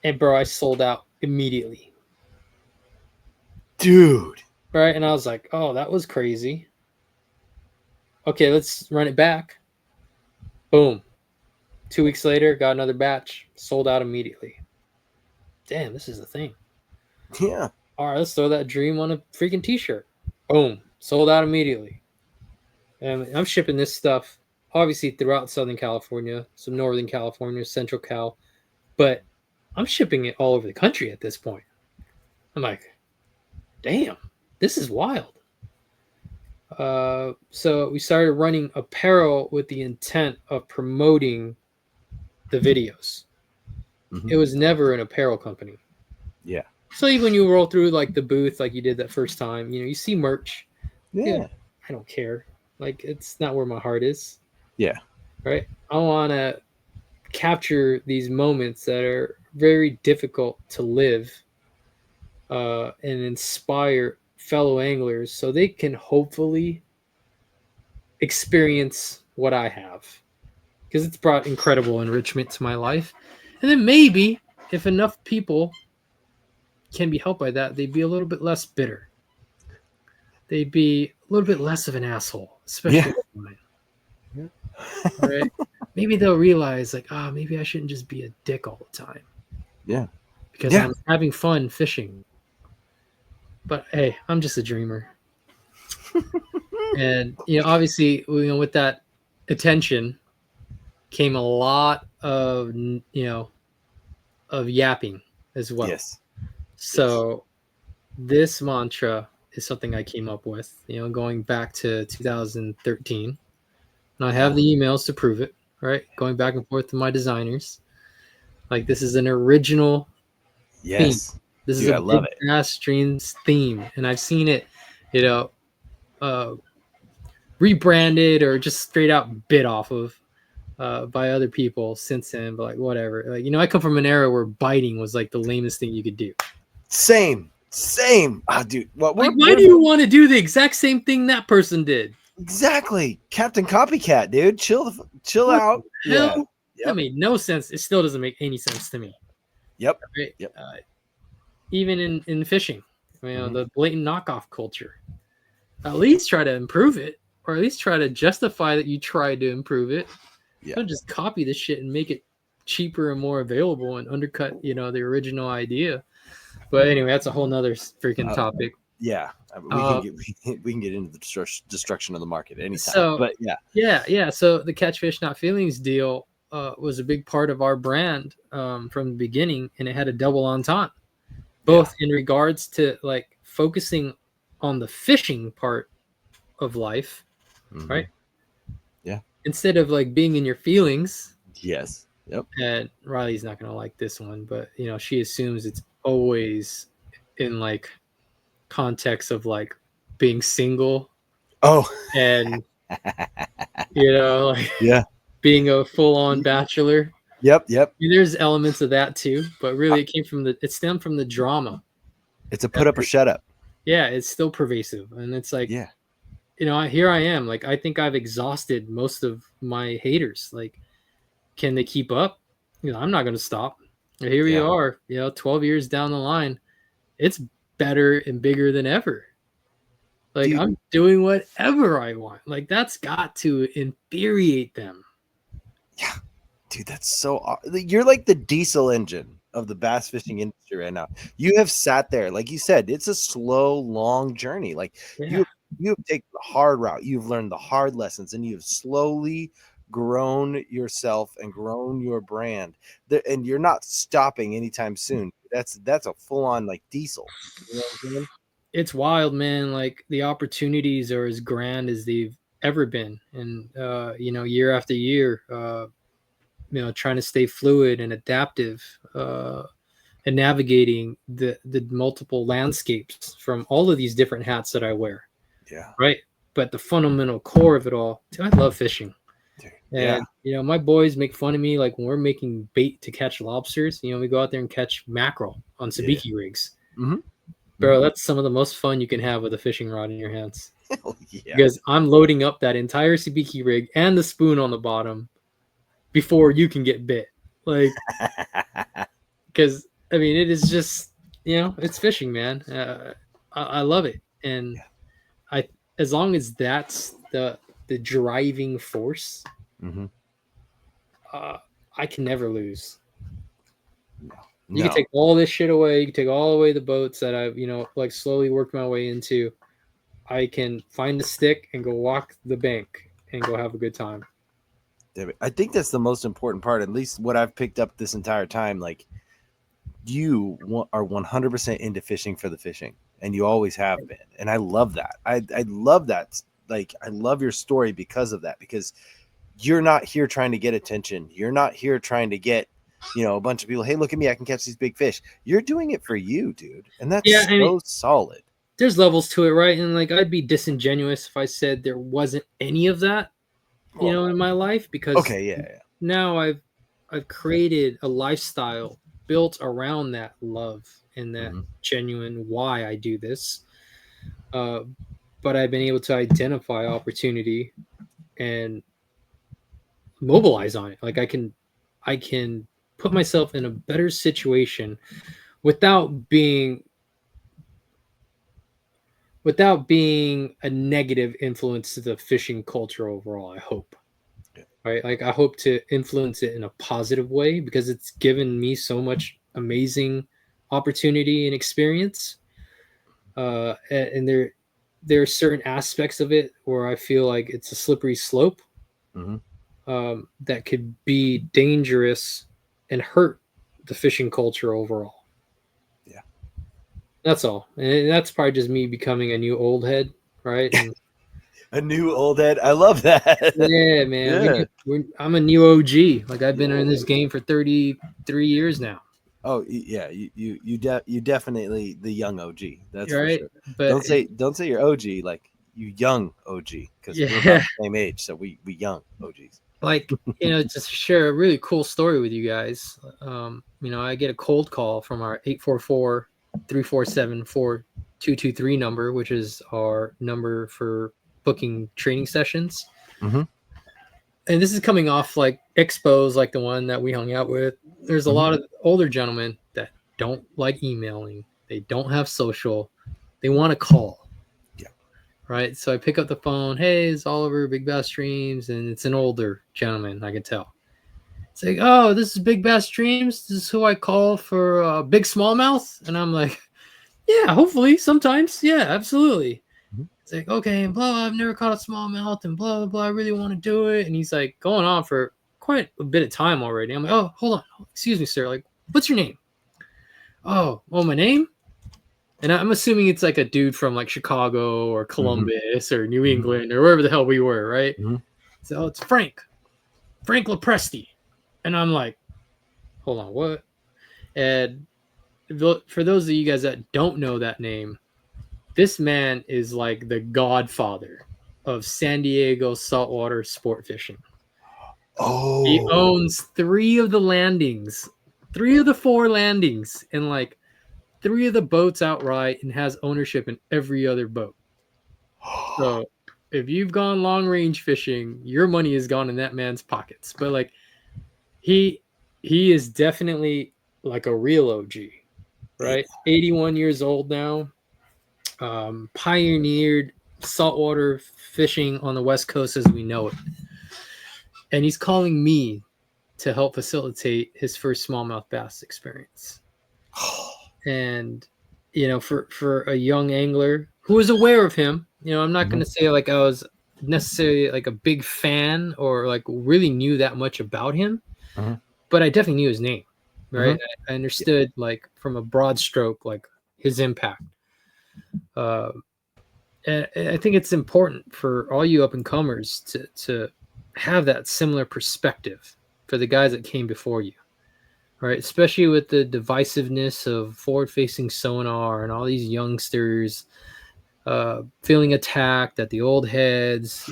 And, bro, I sold out immediately. Dude. Right? And I was like, oh, that was crazy. Okay, let's run it back. Boom. 2 weeks later, got another batch, sold out immediately. Damn, this is the thing. Yeah. All right, let's throw that dream on a freaking t-shirt. Boom, sold out immediately. And I'm shipping this stuff, obviously, throughout Southern California, some Northern California, Central Cal, but I'm shipping it all over the country at this point. I'm like, damn, this is wild. So we started running apparel with the intent of promoting the videos. It was never an apparel company. Yeah. So even when you roll through like the booth, like you did that first time, you see merch. Yeah. I don't care. Like it's not where my heart is. Yeah. Right. I want to capture these moments that are very difficult to live, and inspire fellow anglers so they can hopefully experience what I have, because it's brought incredible enrichment to my life. And then maybe if enough people can be helped by that, they'd be a little bit less bitter. They'd be a little bit less of an asshole, especially mine. Yeah. Right? Maybe they'll realize like, maybe I shouldn't just be a dick all the time. Yeah. Because I'm having fun fishing. But hey, I'm just a dreamer. And obviously, with that attention came a lot of of yapping as well. Yes. So this mantra is something I came up with, going back to 2013. And I have the emails to prove it, right? Going back and forth to my designers. Like, this is an original theme. Yes. This Dude, is a I love big it. grass dreams theme. And I've seen it, uh, rebranded or just straight out bit off of by other people since then. But like, whatever. Like, I come from an era where biting was like the lamest thing you could do. Same. Dude. Well, Like, why do you want to do the exact same thing that person did? exactly Captain Copycat, dude. Chill What out. the hell? Yeah. That made no sense. It still doesn't make any sense to me. Yep. Right? Yep. Even in fishing, Mhm. the blatant knockoff culture. At least try to improve it, or at least try to justify that you tried to improve it. Yeah. Don't just copy the shit and make it cheaper and more available and undercut, the original idea. But anyway, that's a whole nother freaking topic. Yeah. We can get into the destruction of the market anytime. So, but yeah. So the Catch Fish Not Feelings deal was a big part of our brand from the beginning, and it had a double entente, both in regards to like focusing on the fishing part of life, right? Yeah. Instead of like being in your feelings. Yes. Yep. And Riley's not gonna like this one, but she assumes it's always in like context of like being single. Oh. And like yeah, being a full-on bachelor. Yep. There's elements of that too, but really it stemmed from the drama. It's a put up or shut up. Yeah, it's still pervasive, and it's like, here I am. Like, I think I've exhausted most of my haters. Like, can they keep up? I'm not going to stop. Here we are, 12 years down the line. It's better and bigger than ever. Like, dude, I'm doing whatever I want. Like, that's got to infuriate them. Yeah. Dude, that's so... You're like the diesel engine of the bass fishing industry right now. You have sat there. Like you said, it's a slow, long journey. Like, you have taken the hard route. You've learned the hard lessons, and you've slowly grown yourself and grown your brand. And you're not stopping anytime soon. That's a full-on like diesel. You know what I'm saying? It's wild, man. Like, the opportunities are as grand as they've ever been. And, year after year, trying to stay fluid and adaptive, and navigating the multiple landscapes from all of these different hats that I wear. Yeah. Right. But the fundamental core of it all, dude, I love fishing. And, my boys make fun of me, like, when we're making bait to catch lobsters, we go out there and catch mackerel on sabiki rigs. Mm-hmm. Bro, that's some of the most fun you can have with a fishing rod in your hands. Yeah. Because I'm loading up that entire sabiki rig and the spoon on the bottom before you can get bit. Like, because, I mean, it is just, it's fishing, man. I love it. And as long as that's the driving force, I can never lose. You can take all this shit away. You can take all away the boats that I've, like slowly worked my way into. I can find a stick and go walk the bank and go have a good time. I think that's the most important part, at least what I've picked up this entire time. Like, you are 100% into fishing for the fishing, and you always have been. And I love that. I love that. Like, I love your story because of that, because you're not here trying to get attention. You're not here trying to get, a bunch of people, hey, look at me, I can catch these big fish. You're doing it for you, dude. And that's solid. There's levels to it, right? And like, I'd be disingenuous if I said there wasn't any of that, in my life, because now I've created a lifestyle built around that love and that genuine why I do this. But I've been able to identify opportunity and mobilize on it. Like, I can put myself in a better situation without being a negative influence to the fishing culture overall, I hope. Right? Like, I hope to influence it in a positive way, because it's given me so much amazing opportunity and experience. And there are certain aspects of it where I feel like it's a slippery slope that could be dangerous and hurt the fishing culture overall. Yeah. That's all. And that's probably just me becoming a new old head, right? And A new old head. I love that. yeah, man. Yeah. I'm a new OG. Like I've been in this game for 33 years now. Oh yeah, you definitely the young OG. That's for Right. sure. But Don't say you're OG, like you young OG, because we're about yeah, the same age, so we young OGs. like, just to share a really cool story with you guys. I get a cold call from our 844-347-4223 number, which is our number for booking training sessions. Mhm. And this is coming off like expos, like the one that we hung out with. There's a Mhm. lot of older gentlemen that don't like emailing. They don't have social. They want to call. Yeah. Right. So I pick up the phone. Hey, it's Oliver, Big Bass Streams. And it's an older gentleman, I can tell. It's like, oh, this is Big Bass Streams. This is who I call for big smallmouth. And I'm like, yeah, hopefully sometimes. Yeah, absolutely. Mhm. It's like, okay, and blah, I've never caught a smallmouth and blah, blah, I really want to do it. And he's like going on for quite a bit of time already. I'm like, oh, hold on. Excuse me, sir. Like, what's your name? Oh, my name? And I'm assuming it's like a dude from like Chicago or Columbus or New England or wherever the hell we were, right? Mhm. So it's Frank Lopresti. And I'm like, hold on, what? And for those of you guys that don't know that name, this man is like the godfather of San Diego saltwater sport fishing. He Oh. owns 3 of the landings, 3 of the 4 landings, and like 3 of the boats outright, and has ownership in every other boat. So if you've gone long range fishing, your money has gone in that man's pockets. But like he is definitely like a real OG, right? 81 years old now. Pioneered saltwater fishing on the West Coast as we know it. And he's calling me to help facilitate his first smallmouth bass experience. And for a young angler who was aware of him, I'm not going to say like I was necessarily like a big fan or like really knew that much about him, but I definitely knew his name, right? I understood like from a broad stroke like his impact. And I think it's important for all you up and comers to have that similar perspective for the guys that came before you, right? Especially with the divisiveness of forward-facing sonar and all these youngsters feeling attacked at the old heads,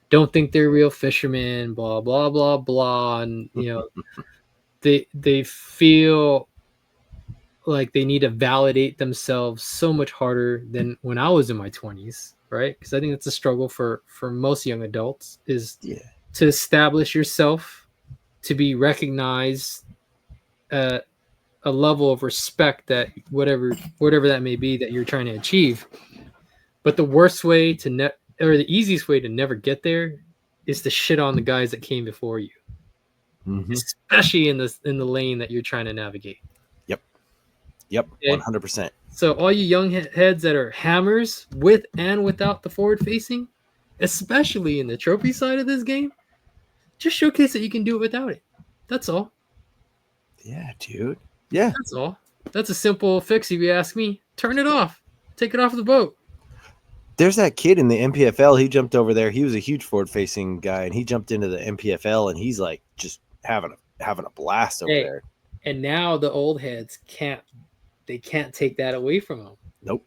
don't think they're real fishermen, blah blah blah blah, and they feel like they need to validate themselves so much harder than when I was in my 20s, right? Because I think it's a struggle for most young adults is to establish yourself, to be recognized at a level of respect that whatever that may be that you're trying to achieve. But the worst way to or the easiest way to never get there is to shit on the guys that came before you, especially in the lane that you're trying to navigate. Yep, 100%. So all you young heads that are hammers with and without the forward facing, especially in the trophy side of this game, just showcase that you can do it without it. That's all. Yeah, dude. Yeah. That's all. That's a simple fix if you ask me. Turn it off. Take it off the boat. There's that kid in the MPFL. He jumped over there. He was a huge forward-facing guy, and he jumped into the MPFL, and he's like just having a blast over there. And now the old heads can't take that away from them. Nope.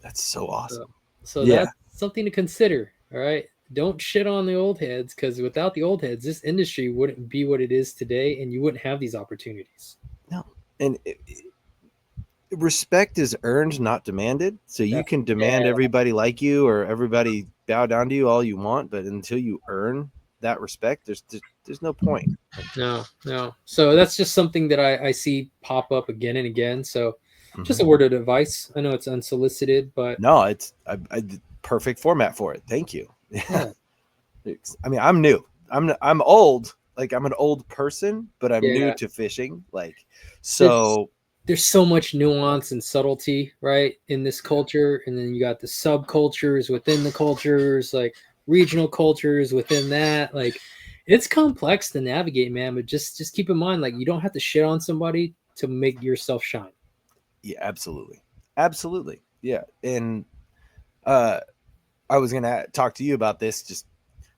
That's so awesome. So that's something to consider. All right. Don't shit on the old heads, because without the old heads, this industry wouldn't be what it is today, and you wouldn't have these opportunities. No. And respect is earned, not demanded. So you can demand everybody like you or everybody bow down to you all you want, but until you earn that respect, there's no point. No. So that's just something that I see pop up again and again. So just a word of advice. I know it's unsolicited, but no, it's I perfect format for it. Thank you. Yeah. I mean, I'm new. I'm old. Like I'm an old person, but I'm new to fishing. Like, so there's so much nuance and subtlety, right, in this culture. And then you got the subcultures within the cultures, like regional cultures within that. Like it's complex to navigate, man. But just keep in mind, like you don't have to shit on somebody to make yourself shine. Yeah, absolutely. Yeah, and uh, I was gonna talk to you about this.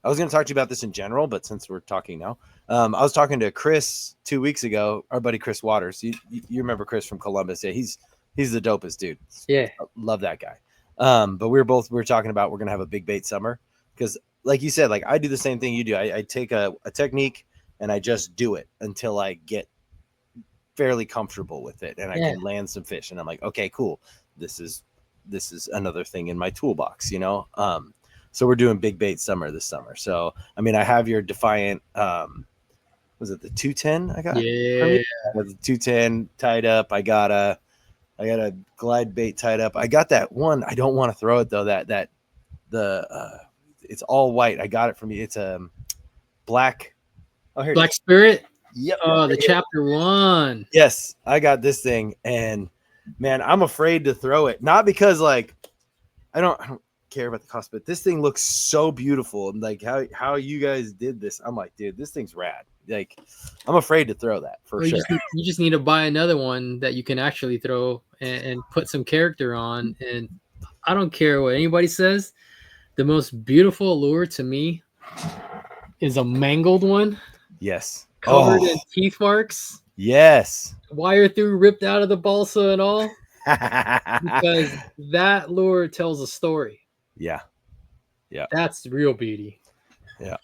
I was gonna talk to you about this in general, but since we're talking now, I was talking to Chris 2 weeks ago. Our buddy Chris Waters. You remember Chris from Columbus? Yeah, he's the dopest dude. Yeah. I love that guy. But we were talking about we're gonna have a big bait summer because, like you said, like I do the same thing you do. I take a technique and I just do it until I get fairly comfortable with it and I Yeah. can land some fish. And I'm like, okay, cool. This is another thing in my toolbox, you know? So we're doing big bait summer this summer. So, I mean, I have your Defiant, was it the 210 I got? Yeah. The 210 tied up. I got a glide bait tied up. I got that one. I don't want to throw it though. It's all white. I got it from you. It's a black. Oh, here it Black is. Spirit. Yep. Oh, the chapter 1. Yes, I got this thing, and man, I'm afraid to throw it. Not because like I don't care about the cost, but this thing looks so beautiful, and like how you guys did this. I'm like, dude, this thing's rad. Like, I'm afraid to throw that for sure. You just need to buy another one that you can actually throw and put some character on. And I don't care what anybody says. The most beautiful lure to me is a mangled one. Yes. Covered in teeth marks. Yes. Wire through ripped out of the balsa and all. Because that lure tells a story. Yeah. That's real beauty. Yeah.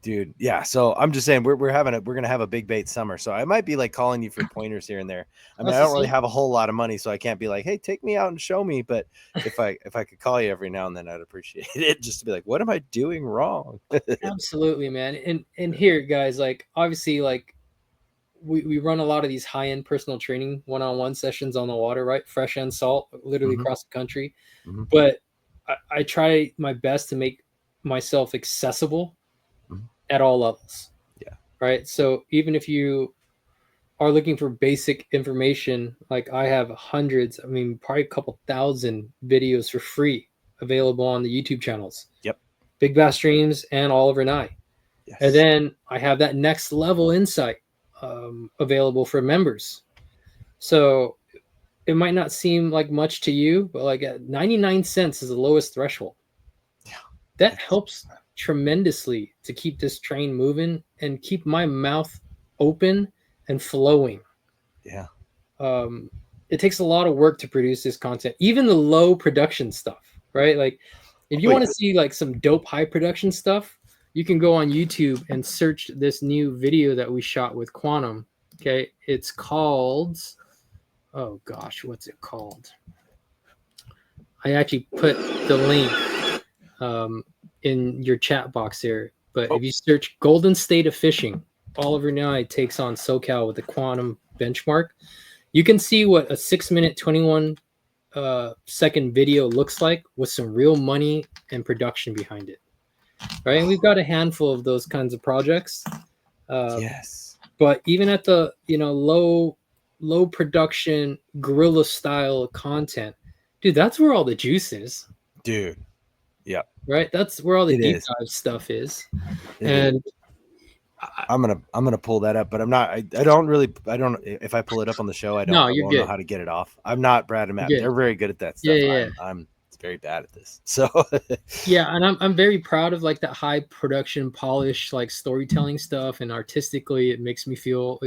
Dude, yeah. So I'm just saying we're gonna have a big bait summer. So I might be like calling you for pointers here and there. I mean, I don't really have a whole lot of money, so I can't be like, hey, take me out and show me. But if I could call you every now and then, I'd appreciate it. Just to be like, what am I doing wrong? Absolutely, man. And here, guys, like obviously, like we run a lot of these high-end personal training one-on-one sessions on the water, right? Fresh and salt, literally across the country. But I try my best to make myself accessible at all levels. Yeah. Right. So even if you are looking for basic information, like I have hundreds, I mean, probably a couple thousand videos for free available on the YouTube channels. Yep. Big Bass Streams and Oliver Ngy. Yes. And then I have that next level insight available for members. So it might not seem like much to you, but like at 99 cents is the lowest threshold. Yeah. That helps tremendously to keep this train moving and keep my mouth open and flowing. Yeah. It takes a lot of work to produce this content, even the low production stuff, right? Like if you want to see like some dope high production stuff, you can go on YouTube and search this new video that we shot with Quantum. Okay. It's called, oh gosh, what's it called? I actually put the link in your chat box here. But if you search Golden State of Fishing, Oliver Ngy takes on SoCal with the Quantum benchmark. You can see what a 6-minute, 21 second video looks like with some real money and production behind it. Right. And we've got a handful of those kinds of projects. Yes. But even at the, low production guerrilla style content, dude, that's where all the juice is. Dude. Yeah. Right. That's where all the deep dive stuff is. I'm gonna pull that up, but I'm not. I don't. If I pull it up on the show, I won't know how to get it off. I'm not Brad and Matt. They're very good at that stuff. Yeah. I'm very bad at this. So yeah, and I'm very proud of like that high production, polished like storytelling stuff, and artistically, it makes me feel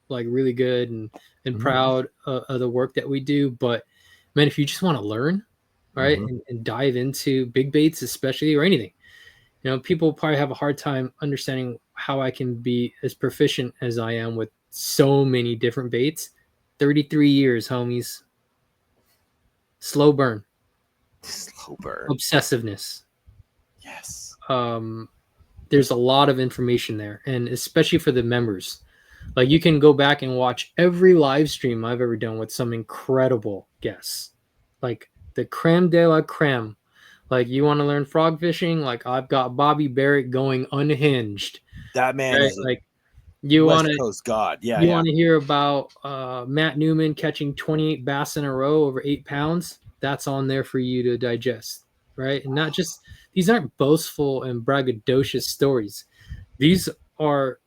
like really good and proud of the work that we do. But man, if you just want to learn, right, and dive into big baits, especially, or anything. People probably have a hard time understanding how I can be as proficient as I am with so many different baits. 33 years, homies. Slow burn. Obsessiveness. Yes. There's a lot of information there, and especially for the members. Like you can go back and watch every live stream I've ever done with some incredible guests. Like the creme de la creme. Like you want to learn frog fishing? Like I've got Bobby Barrett going unhinged. That man is like you want to Coast God. Yeah. You want to hear about Matt Newman catching 28 bass in a row over 8 pounds? That's on there for you to digest, right? And not just these aren't boastful and braggadocious stories. These are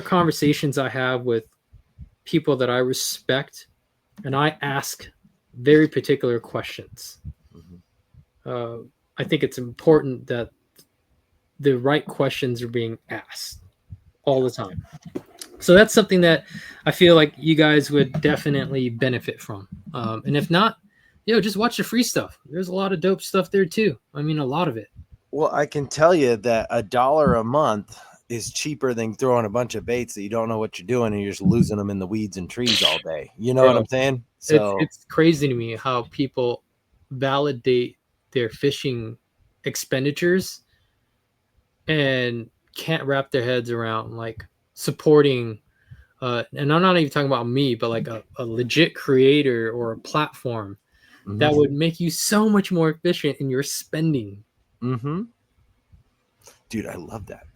conversations I have with people that I respect, and I ask very particular questions. I think it's important that the right questions are being asked all the time. So that's something that I feel like you guys would definitely benefit from. And if not, just watch the free stuff. There's a lot of dope stuff there too. I mean, a lot of it. Well, I can tell you that $1 a month is cheaper than throwing a bunch of baits that you don't know what you're doing and you're just losing them in the weeds and trees all day. You know what I'm saying? So it's crazy to me how people validate their fishing expenditures and can't wrap their heads around like supporting and I'm not even talking about me, but like a legit creator or a platform that would make you so much more efficient in your spending. Dude, I love that.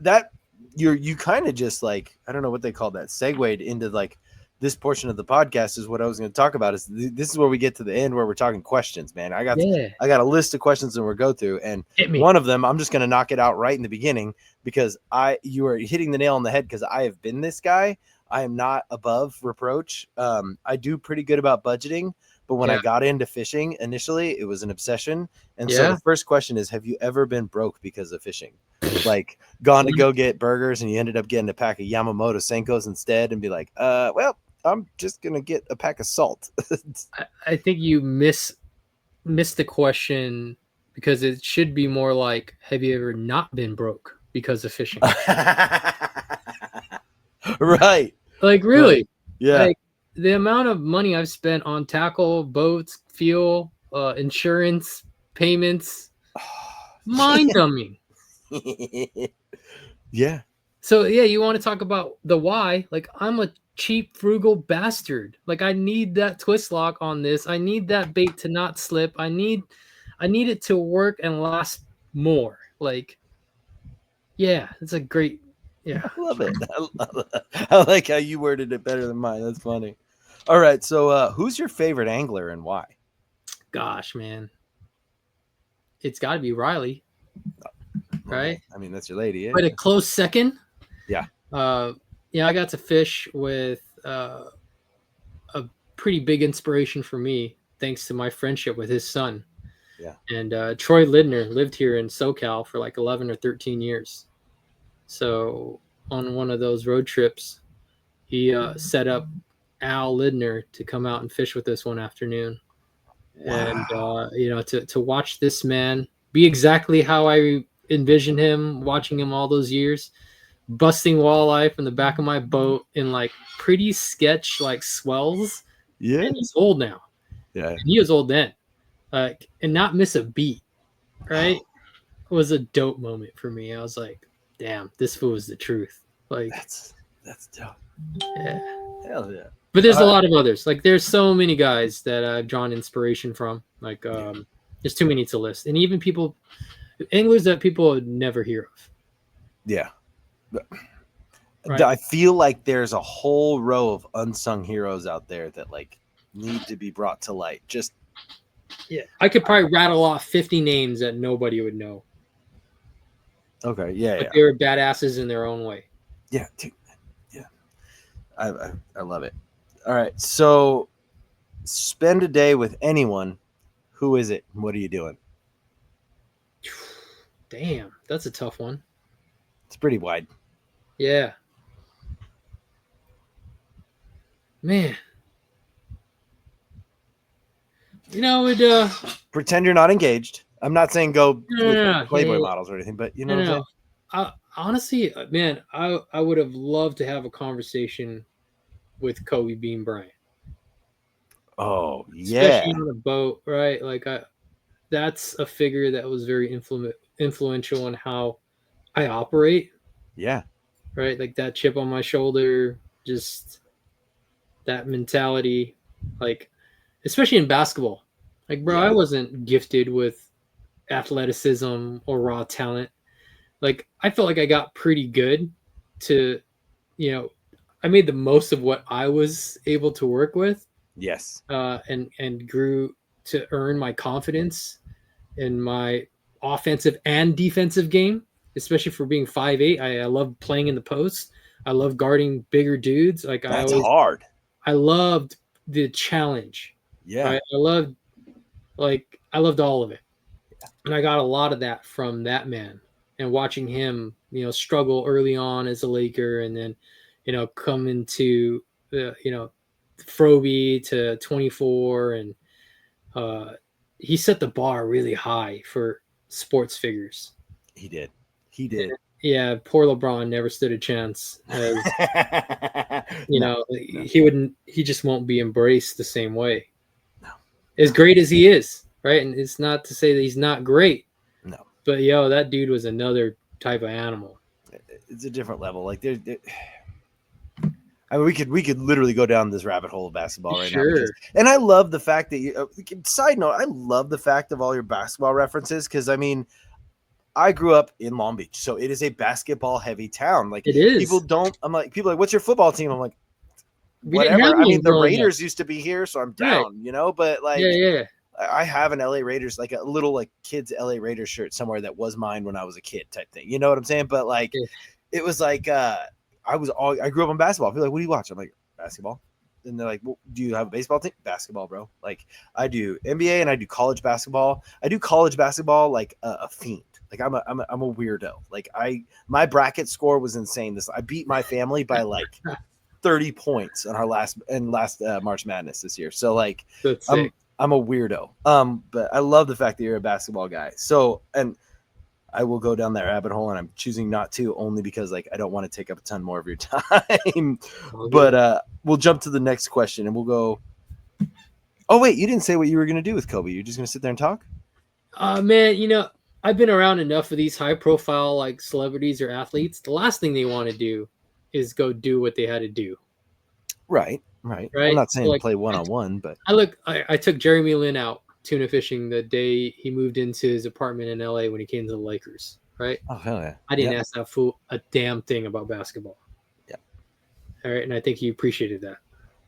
That you kind of just like, I don't know what they call that, segued into like this portion of the podcast is what I was going to talk about. Is this is where we get to the end where we're talking questions, man. I got a list of questions that we'll go through, and one of them I'm just going to knock it out right in the beginning because you are hitting the nail on the head because I have been this guy. I am not above reproach. I do pretty good about budgeting, but when I got into fishing initially, it was an obsession. And so the first question is, have you ever been broke because of fishing? Like gone to go get burgers and you ended up getting a pack of Yamamoto Senkos instead and be like, well, I'm just going to get a pack of salt. I think you miss the question because it should be more like, have you ever not been broke because of fishing? Right. Like, really? Right. Yeah. Like, the amount of money I've spent on tackle, boats, fuel, insurance, payments, mind-numbing. Yeah. So, you want to talk about the why? Like, I'm a cheap, frugal bastard. Like, I need that twist lock on this. I need that bait to not slip. I need it to work and last more. Like, it's a great, I love it. I like how you worded it better than mine. That's funny. All right. So who's your favorite angler and why? Gosh, man. It's got to be Riley. Right? I mean, that's your lady. Yeah. But a close second. Yeah. I got to fish with a pretty big inspiration for me, thanks to my friendship with his son. Yeah. And Troy Lidner lived here in SoCal for like 11 or 13 years. So on one of those road trips, he set up Al Lidner to come out and fish with us one afternoon. Wow. And, to watch this man be exactly how I envisioned him, watching him all those years, busting walleye from the back of my boat in like pretty sketch like swells. Yeah. And he's old now. Yeah. And he was old then. And not miss a beat, right? It was a dope moment for me. I was like, damn, this fool is the truth. Like, that's dope. Yeah. Hell yeah. But there's a lot of others. Like, there's so many guys that I've drawn inspiration from. Like, there's too many to list. And even anglers that people would never hear of. Yeah. Right. I feel like there's a whole row of unsung heroes out there that like need to be brought to light. Just I could probably rattle off 50 names that nobody would know. Okay, yeah, but they were badasses in their own way. Yeah, dude. Yeah, I love it. All right, so spend a day with anyone. Who is it? What are you doing? Damn, that's a tough one. It's pretty wide. Yeah. Man. Pretend you're not engaged. I'm not saying go with Playboy models or anything, but you know what I'm saying? Honestly, man, I would have loved to have a conversation with Kobe Bean Bryant. Oh, yeah. Especially on a boat, right? Like, that's a figure that was very influential on how I operate. Yeah. Right? Like, that chip on my shoulder, just that mentality, like, especially in basketball. Like, bro, I wasn't gifted with athleticism or raw talent. Like, I felt like I got pretty good to, I made the most of what I was able to work with. Yes. And grew to earn my confidence in my offensive and defensive game, especially for being 5'8". I love playing in the post, I love guarding bigger dudes. Like That's hard. I loved the challenge. Yeah. Right? I loved all of it. And I got a lot of that from that man and watching him, struggle early on as a Laker and then, come into Froby to 24 and he set the bar really high for sports figures. He did. Yeah, poor LeBron never stood a chance. As, No. he just won't be embraced the same way. No. As great as he is, right? And it's not to say that he's not great. No. But that dude was another type of animal. It's a different level. Like I mean, we could literally go down this rabbit hole of basketball right now. And I love the fact that side note, I love the fact of all your basketball references because I mean, I grew up in Long Beach, so it is a basketball heavy town. Like it is. People are like, what's your football team? I'm like, whatever. I mean, the Raiders used to be here, so I'm down, but like, yeah. I have an LA Raiders, like a little like kids LA Raiders shirt somewhere that was mine when I was a kid type thing. You know what I'm saying? But like, it was like, I grew up on basketball. People are like, what do you watch? I'm like, basketball. And they're like, well, do you have a baseball team? Basketball, bro. Like I do NBA and I do college basketball. I do college basketball like a fiend. Like I'm a weirdo. Like my bracket score was insane. I beat my family by like 30 points on our last March Madness this year. So like I'm a weirdo. But I love the fact that you're a basketball guy. So and I will go down that rabbit hole and I'm choosing not to only because like I don't want to take up a ton more of your time. But we'll jump to the next question and we'll go. Oh wait, you didn't say what you were gonna do with Kobe. You're just gonna sit there and talk? Man, I've been around enough of these high profile like celebrities or athletes. The last thing they want to do is go do what they had to do. Right. I'm not saying play one-on-one, but I took Jeremy Lin out tuna fishing the day he moved into his apartment in LA when he came to the Lakers. Right. Oh hell yeah. I didn't ask that fool a damn thing about basketball. Yeah. All right. And I think he appreciated that.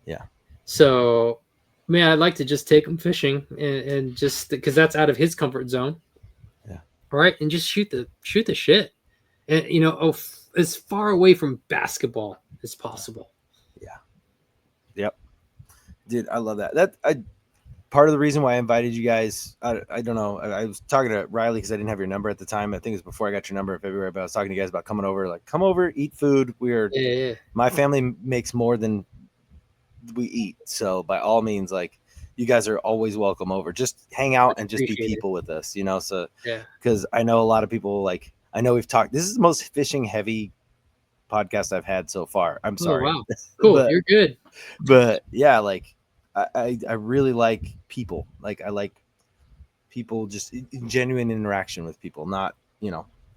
Yeah. So man, I'd like to just take him fishing and just because that's out of his comfort zone. Yeah. All right. And just shoot the shit. And, as far away from basketball as possible. Yeah. Yep. Dude, I love that. Part of the reason why I invited you guys, I don't know. I was talking to Riley because I didn't have your number at the time. I think it was before I got your number in February, but I was talking to you guys about coming over. Like, come over, eat food. My family makes more than we eat. So by all means, like, you guys are always welcome over. Just hang out and just be people with us, So, because I know a lot of people, like, I know we've talked. This is the most fishing heavy podcast I've had so far. I'm sorry. Oh, wow. Cool. You're good. But yeah, like, I really like people. Like I like people, just genuine interaction with people, not,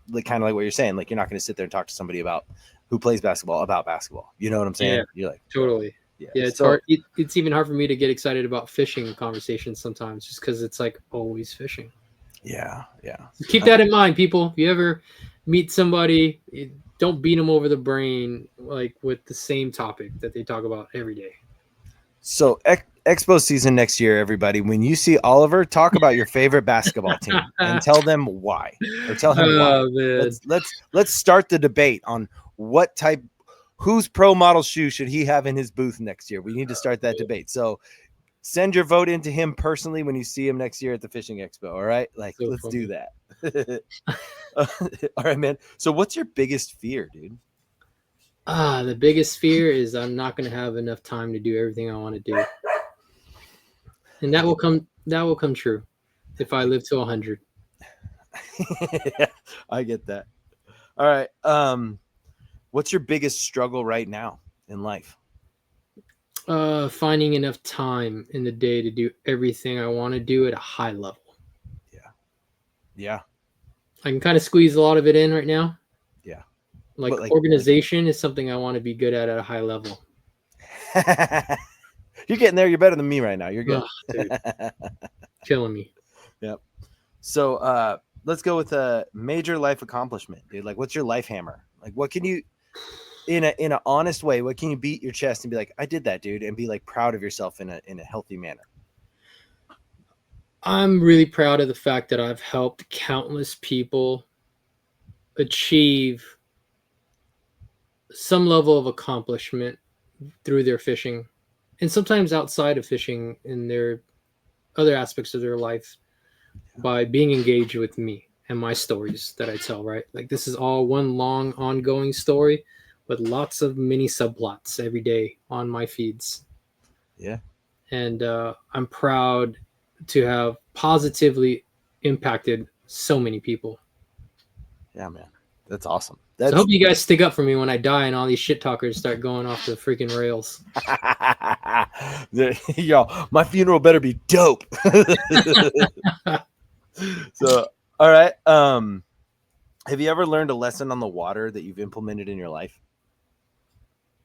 like kind of like what you're saying. Like you're not going to sit there and talk to somebody about who plays basketball about basketball. You know what I'm saying? Yeah, you're like, totally. Yeah. It's hard. It's even hard for me to get excited about fishing conversations sometimes just because it's like always fishing. Yeah. Keep that in mind, people. If you ever meet somebody, don't beat them over the brain like with the same topic that they talk about every day. So Expo season next year, everybody, when you see Oliver, talk about your favorite basketball team and tell them why, or tell him why. Man. Let's start the debate on whose pro model shoe should he have in his booth next year. We need to start that debate. So send your vote into him personally when you see him next year at the Fishing Expo. All right. Like, so let's do that. All right, man. So what's your biggest fear, dude? The biggest fear is I'm not going to have enough time to do everything I want to do. And that will come true if I live to 100. Yeah, I get that. All right. What's your biggest struggle right now in life? Finding enough time in the day to do everything I want to do at a high level. Yeah. I can kind of squeeze a lot of it in right now. Yeah. Like organization is something I want to be good at a high level. You're getting there. You're better than me right now. You're good. Dude. Killing me. Yep. So let's go with a major life accomplishment, dude. Like, what's your life hammer? Like, what can you, in an honest way, what can you beat your chest and be like, I did that, dude, and be like proud of yourself in a healthy manner? I'm really proud of the fact that I've helped countless people achieve some level of accomplishment through their fishing, and sometimes outside of fishing in their other aspects of their life by being engaged with me and my stories that I tell, right? Like this is all one long ongoing story with lots of mini subplots every day on my feeds. Yeah. And I'm proud to have positively impacted so many people. Yeah, man. That's awesome. So I That's hope you guys stick up for me when I die and all these shit talkers start going off the freaking rails. Y'all, my funeral better be dope. So, all right. Have you ever learned a lesson on the water that you've implemented in your life?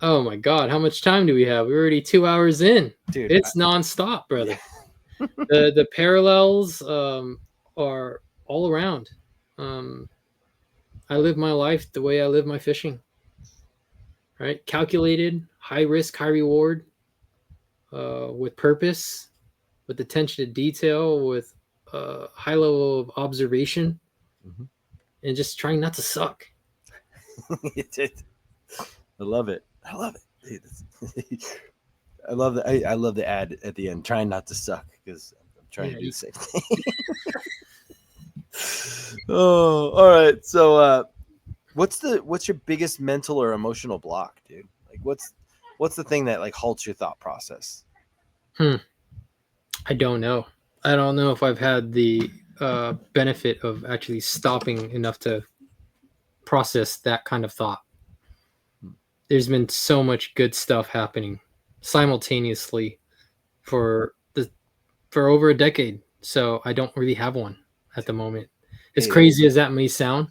Oh my God, how much time do we have? We're already 2 hours in. Dude, It's nonstop, brother. The parallels are all around. I live my life the way I live my fishing. Right? Calculated, high risk, high reward, with purpose, with attention to detail, with high level of observation, Mhm. and just trying not to suck. I love it. I love it. I love the I love the ad at the end. Trying not to suck because I'm trying to do the same thing. Oh, all right. So, what's your biggest mental or emotional block, dude? Like, what's the thing that like halts your thought process? I don't know. I don't know if I've had the benefit of actually stopping enough to process that kind of thought. There's been so much good stuff happening simultaneously for over a decade. So I don't really have one at the moment. As Hey, crazy as that may sound,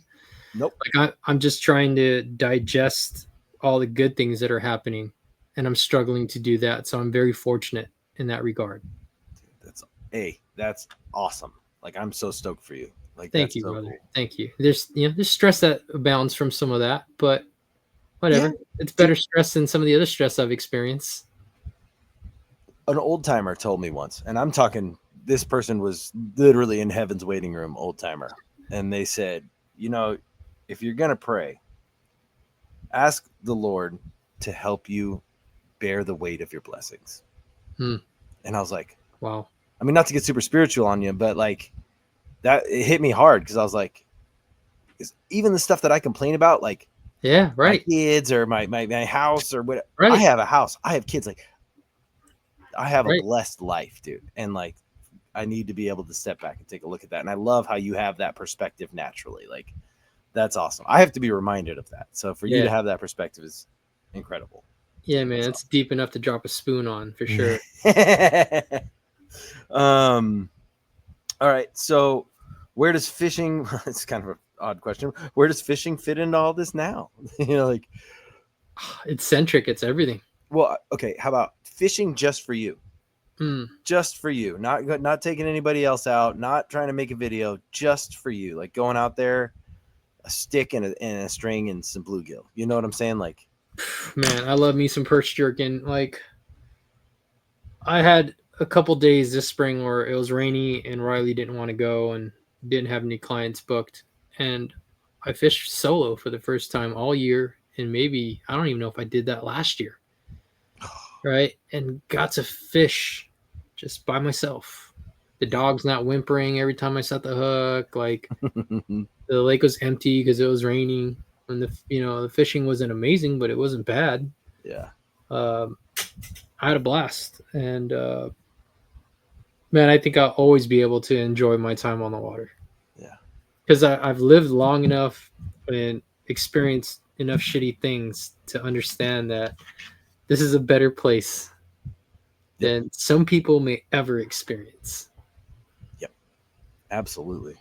nope. like I'm just trying to digest all the good things that are happening, and I'm struggling to do that. So I'm very fortunate in that regard. That's awesome. Like, I'm so stoked for you. Like, Thank that's you, so brother. cool. Thank you. There's stress that abounds from some of that, but whatever. Yeah, It's better stress than some of the other stress I've experienced. an old timer told me once, and I'm talking. This person was literally in heaven's waiting room, old timer, and they said, if you're gonna pray, ask the Lord to help you bear the weight of your blessings. Hmm. And I was like, Wow. I mean, not to get super spiritual on you, but like that, it hit me hard because I was like, even the stuff that I complain about, like Yeah. my Right. kids or my house or what, I Right. have a house, I have kids, like I have a Right. blessed life, dude. And like, I need to be able to step back and take a look at that. And I love how you have that perspective naturally. Like, that's awesome. I have to be reminded of that. So for you Yeah. to have that perspective is incredible. Yeah, man. It's deep enough to drop a spoon on for sure. All right. So where does fishing, it's kind of an odd question. Where does fishing fit into all this now? Like, It's centric. It's everything. well, okay. How about fishing just for you? Hmm. Just for you, not taking anybody else out, not trying to make a video, just for you, like going out there, a stick and a string and some bluegill. You know what I'm saying? Like, Man, I love me some perch jerking. Like, I had a couple days this spring where it was rainy and Riley didn't want to go and didn't have any clients booked. And I fished solo for the first time all year. And maybe, I don't even know if I did that last year. Right. And got to fish just by myself. The dog's not whimpering every time I set the hook. Like, the lake was empty because it was raining. And the fishing wasn't amazing, but it wasn't bad. yeah, I had a blast. And, man, I think I'll always be able to enjoy my time on the water. yeah, Because I've lived long enough and experienced enough shitty things to understand that this is a better place than some people may ever experience. yep, absolutely,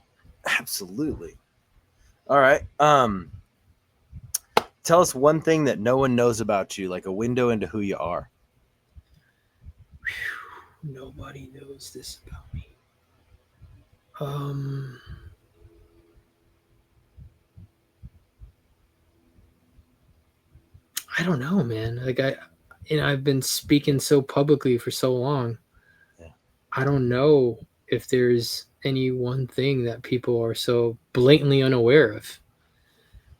absolutely. All right. Tell us one thing that no one knows about you, like a window into who you are. Nobody knows this about me. I don't know, man. Like I've been speaking so publicly for so long. Yeah. I don't know if there's any one thing that people are so blatantly unaware of.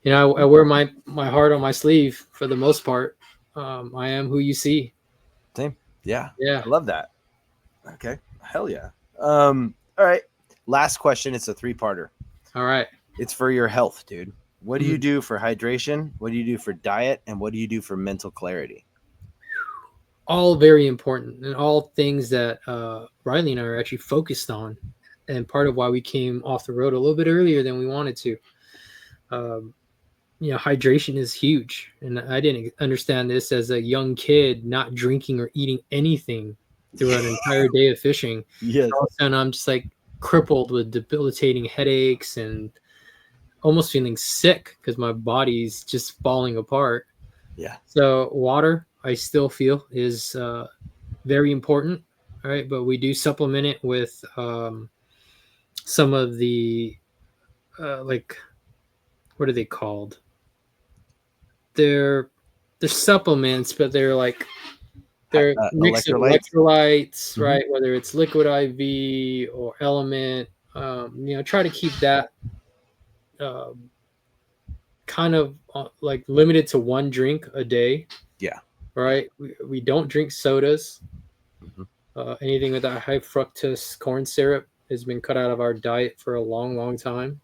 I wear my heart on my sleeve for the most part. I am who you see. Same. Yeah. Yeah. I love that. Okay. Hell yeah. All right. Last question. It's a 3-parter. All right. It's for your health, dude. What do you Mhm. do for hydration? What do you do for diet? And what do you do for mental clarity? All very important, and all things that Riley and I are actually focused on, and part of why we came off the road a little bit earlier than we wanted to. Hydration is huge, and I didn't understand this as a young kid, not drinking or eating anything through an entire day of fishing. Yes. All of a sudden, I'm just like crippled with debilitating headaches and almost feeling sick because my body's just falling apart. Yeah. So water, I still feel, is very important. All right, but we do supplement it with some of the like, what are they called? They're supplements, but they're mix of Electrolytes. electrolytes, Mhm. right? Whether it's liquid IV or element, try to keep that um, kind of like limited to one drink a day. Yeah. Right. We don't drink sodas. Mhm. Anything with that high fructose corn syrup has been cut out of our diet for a long, long time.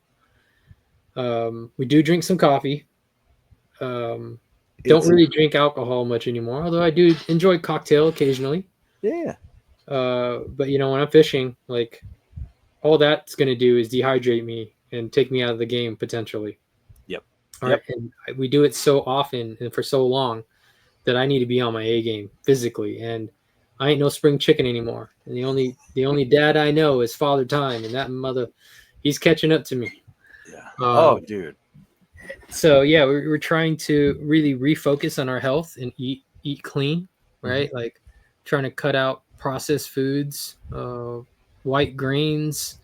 We do drink some coffee. Don't It's really drink alcohol much anymore, although I do enjoy cocktail occasionally. yeah. But when I'm fishing, like all that's going to do is dehydrate me and take me out of the game potentially. Yep. All right. Yep. And we do it so often and for so long that I need to be on my A game physically. And I ain't no spring chicken anymore. And the only dad I know is Father Time, and that mother, he's catching up to me. Yeah. Um, Oh, dude. So yeah, we're trying to really refocus on our health and eat clean, right? Like trying to cut out processed foods, white grains,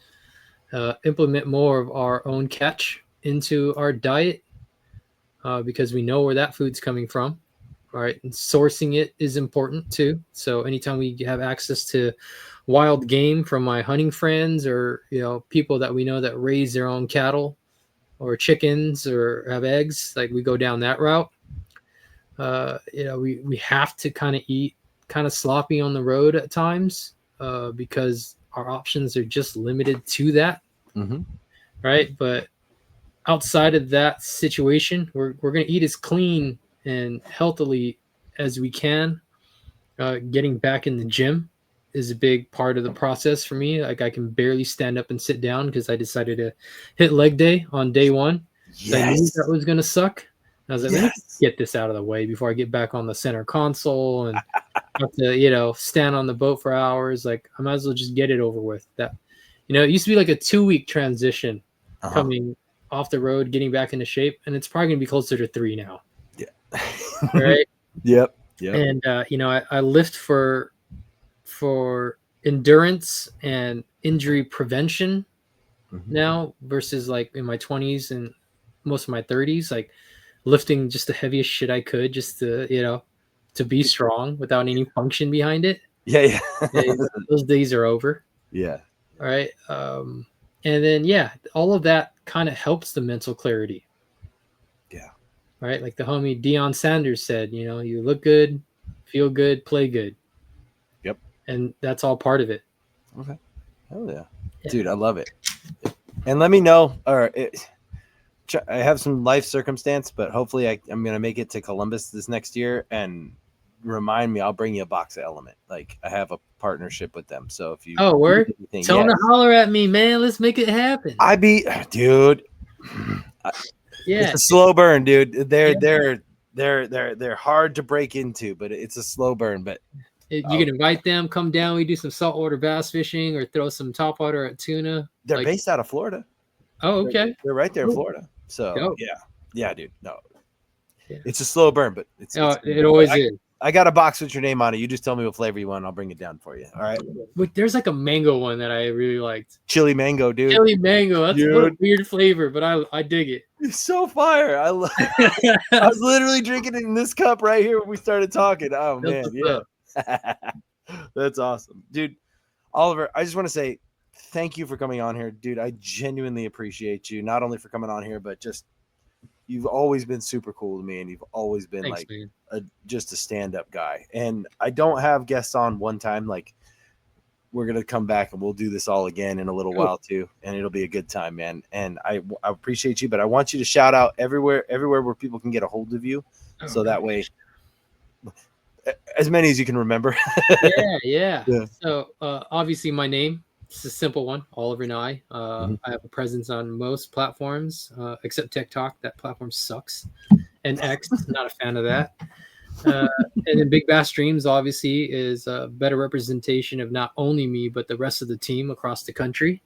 implement more of our own catch into our diet because we know where that food's coming from. All right, and sourcing it is important too. So anytime we have access to wild game from my hunting friends or people that we know that raise their own cattle or chickens or have eggs, like we go down that route. We have to kind of eat kind of sloppy on the road at times because our options are just limited to that, Mm-hmm. right? But outside of that situation, we're going to eat as clean and healthily as we can. Getting back in the gym is a big part of the process for me. Like I can barely stand up and sit down because I decided to hit leg day on day one. So I knew that was going to suck. I was like, let me Yes. get this out of the way before I get back on the center console and have to, stand on the boat for hours. Like I might as well just get it over with. That, it used to be like a 2-week transition coming off the road, getting back into shape, and it's probably going to be closer to 3 now. Yeah. Right. Yep. Yep. And I lift for endurance and injury prevention now versus like in my 20s and most of my 30s, like lifting just the heaviest shit I could just to be strong without any function behind it. Yeah. Those days are over. Yeah. All right. And then all of that kind of helps the mental clarity. Yeah. Right. Like the homie Deion Sanders said, you look good, feel good, play good. Yep. And that's all part of it. Okay. Hell yeah. Dude, I love it. And let me know, I have some life circumstance, but hopefully I'm going to make it to Columbus this next year, and remind me, I'll bring you a box of Element. Like I have a partnership with them. So if you word, tell them to holler at me, man. Let's make it happen. Dude. Yeah. It's a slow burn, dude. They're hard to break into, but it's a slow burn. But you can invite them, come down. We do some saltwater bass fishing or throw some topwater at tuna. They're based out of Florida. Oh, okay. They're right there in Florida. So Dope. yeah, dude. No, Yeah. it's a slow burn, but it always is. I got a box with your name on it. You just tell me what flavor you want, and I'll bring it down for you. All right. But there's like a mango one that I really liked. Chili mango, dude. Chili mango. That's a weird flavor, but I dig it. It's so fire. I was literally drinking it in this cup right here when we started talking. Oh man, yeah. That's awesome, dude. Oliver, I just want to say thank you for coming on here, dude. I genuinely appreciate you, not only for coming on here, but just you've always been super cool to me, and you've always been Thanks, man. just a stand-up guy. And I don't have guests on one time. Like, we're gonna come back and we'll do this all again in a little while too, and it'll be a good time, man. And I appreciate you, but I want you to shout out everywhere where people can get a hold of you, so that way, as many as you can remember. Yeah. So obviously my name, it's a simple one, Oliver Ngy. I have a presence on most platforms except TikTok. That platform sucks. And X, not a fan of that. And then Big Bass Dreams obviously is a better representation of not only me but the rest of the team across the country.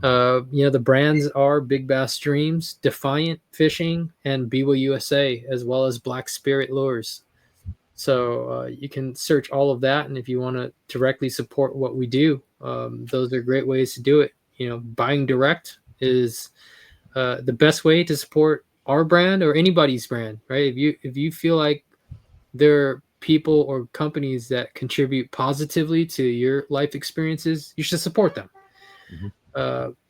The brands are Big Bass Dreams, Defiant Fishing, and Biwa USA, as well as Black Spirit Lures. So you can search all of that, and if you want to directly support what we do, those are great ways to do it. Buying direct is the best way to support our brand or anybody's brand, right? If you feel like there are people or companies that contribute positively to your life experiences, you should support them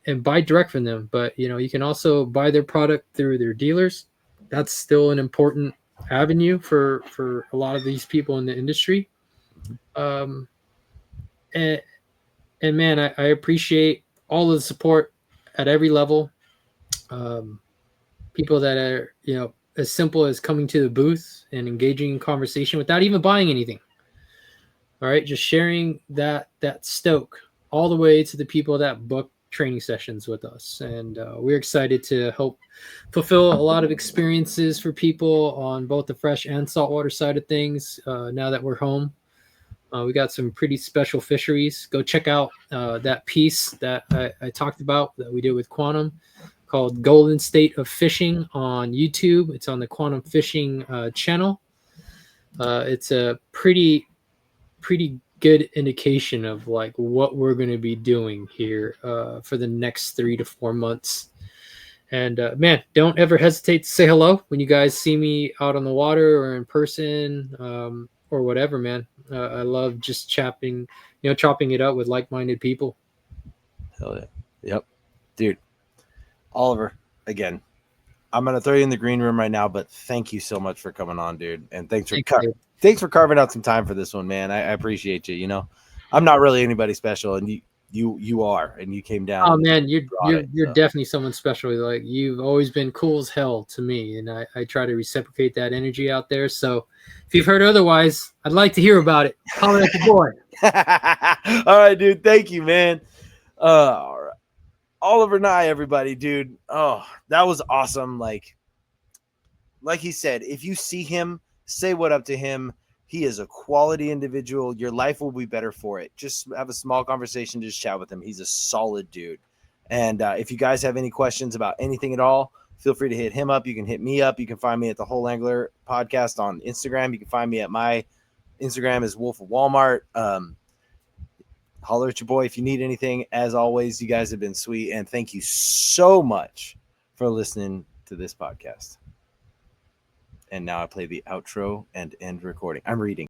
and buy direct from them. But you can also buy their product through their dealers. That's still an important avenue for a lot of these people in the industry. And man, I appreciate all of the support at every level. People that are as simple as coming to the booth and engaging in conversation without even buying anything. All right, just sharing that stoke, all the way to the people that book training sessions with us. And we're excited to help fulfill a lot of experiences for people on both the fresh and saltwater side of things. Now that we're home, we got some pretty special fisheries. Go check out that piece that I talked about that we did with Quantum, called Golden State of Fishing on YouTube. It's on the Quantum Fishing channel. It's a pretty good indication of like what we're going to be doing here for the next 3 to 4 months. And man, don't ever hesitate to say hello when you guys see me out on the water or in person or whatever, man. I love just chopping it up with like-minded people. Hell yeah. Yep. Dude, Oliver, again, I'm going to throw you in the green room right now, but thank you so much for coming on, dude. And thanks for carving out some time for this one, man. I appreciate you. I'm not really anybody special, and you are, and you came down. Oh man, you're definitely someone special. Like, you've always been cool as hell to me, and I try to reciprocate that energy out there. So if you've heard otherwise, I'd like to hear about it. Holler at the boy. All right, dude. Thank you, man. All right. Oliver Ngy, everybody, dude. Oh, that was awesome. Like he said, if you see him, say what up to him. He is a quality individual. Your life will be better for it. Just have a small conversation, just chat with him. He's a solid dude. And if you guys have any questions about anything at all, feel free to hit him up. You can hit me up. You can find me at the Whole Angler Podcast on Instagram. You can find me at my Instagram is Wolf of Walmart. Holler at your boy if you need anything. As always, you guys have been sweet, and thank you so much for listening to this podcast. And now I play the outro and end recording. I'm reading.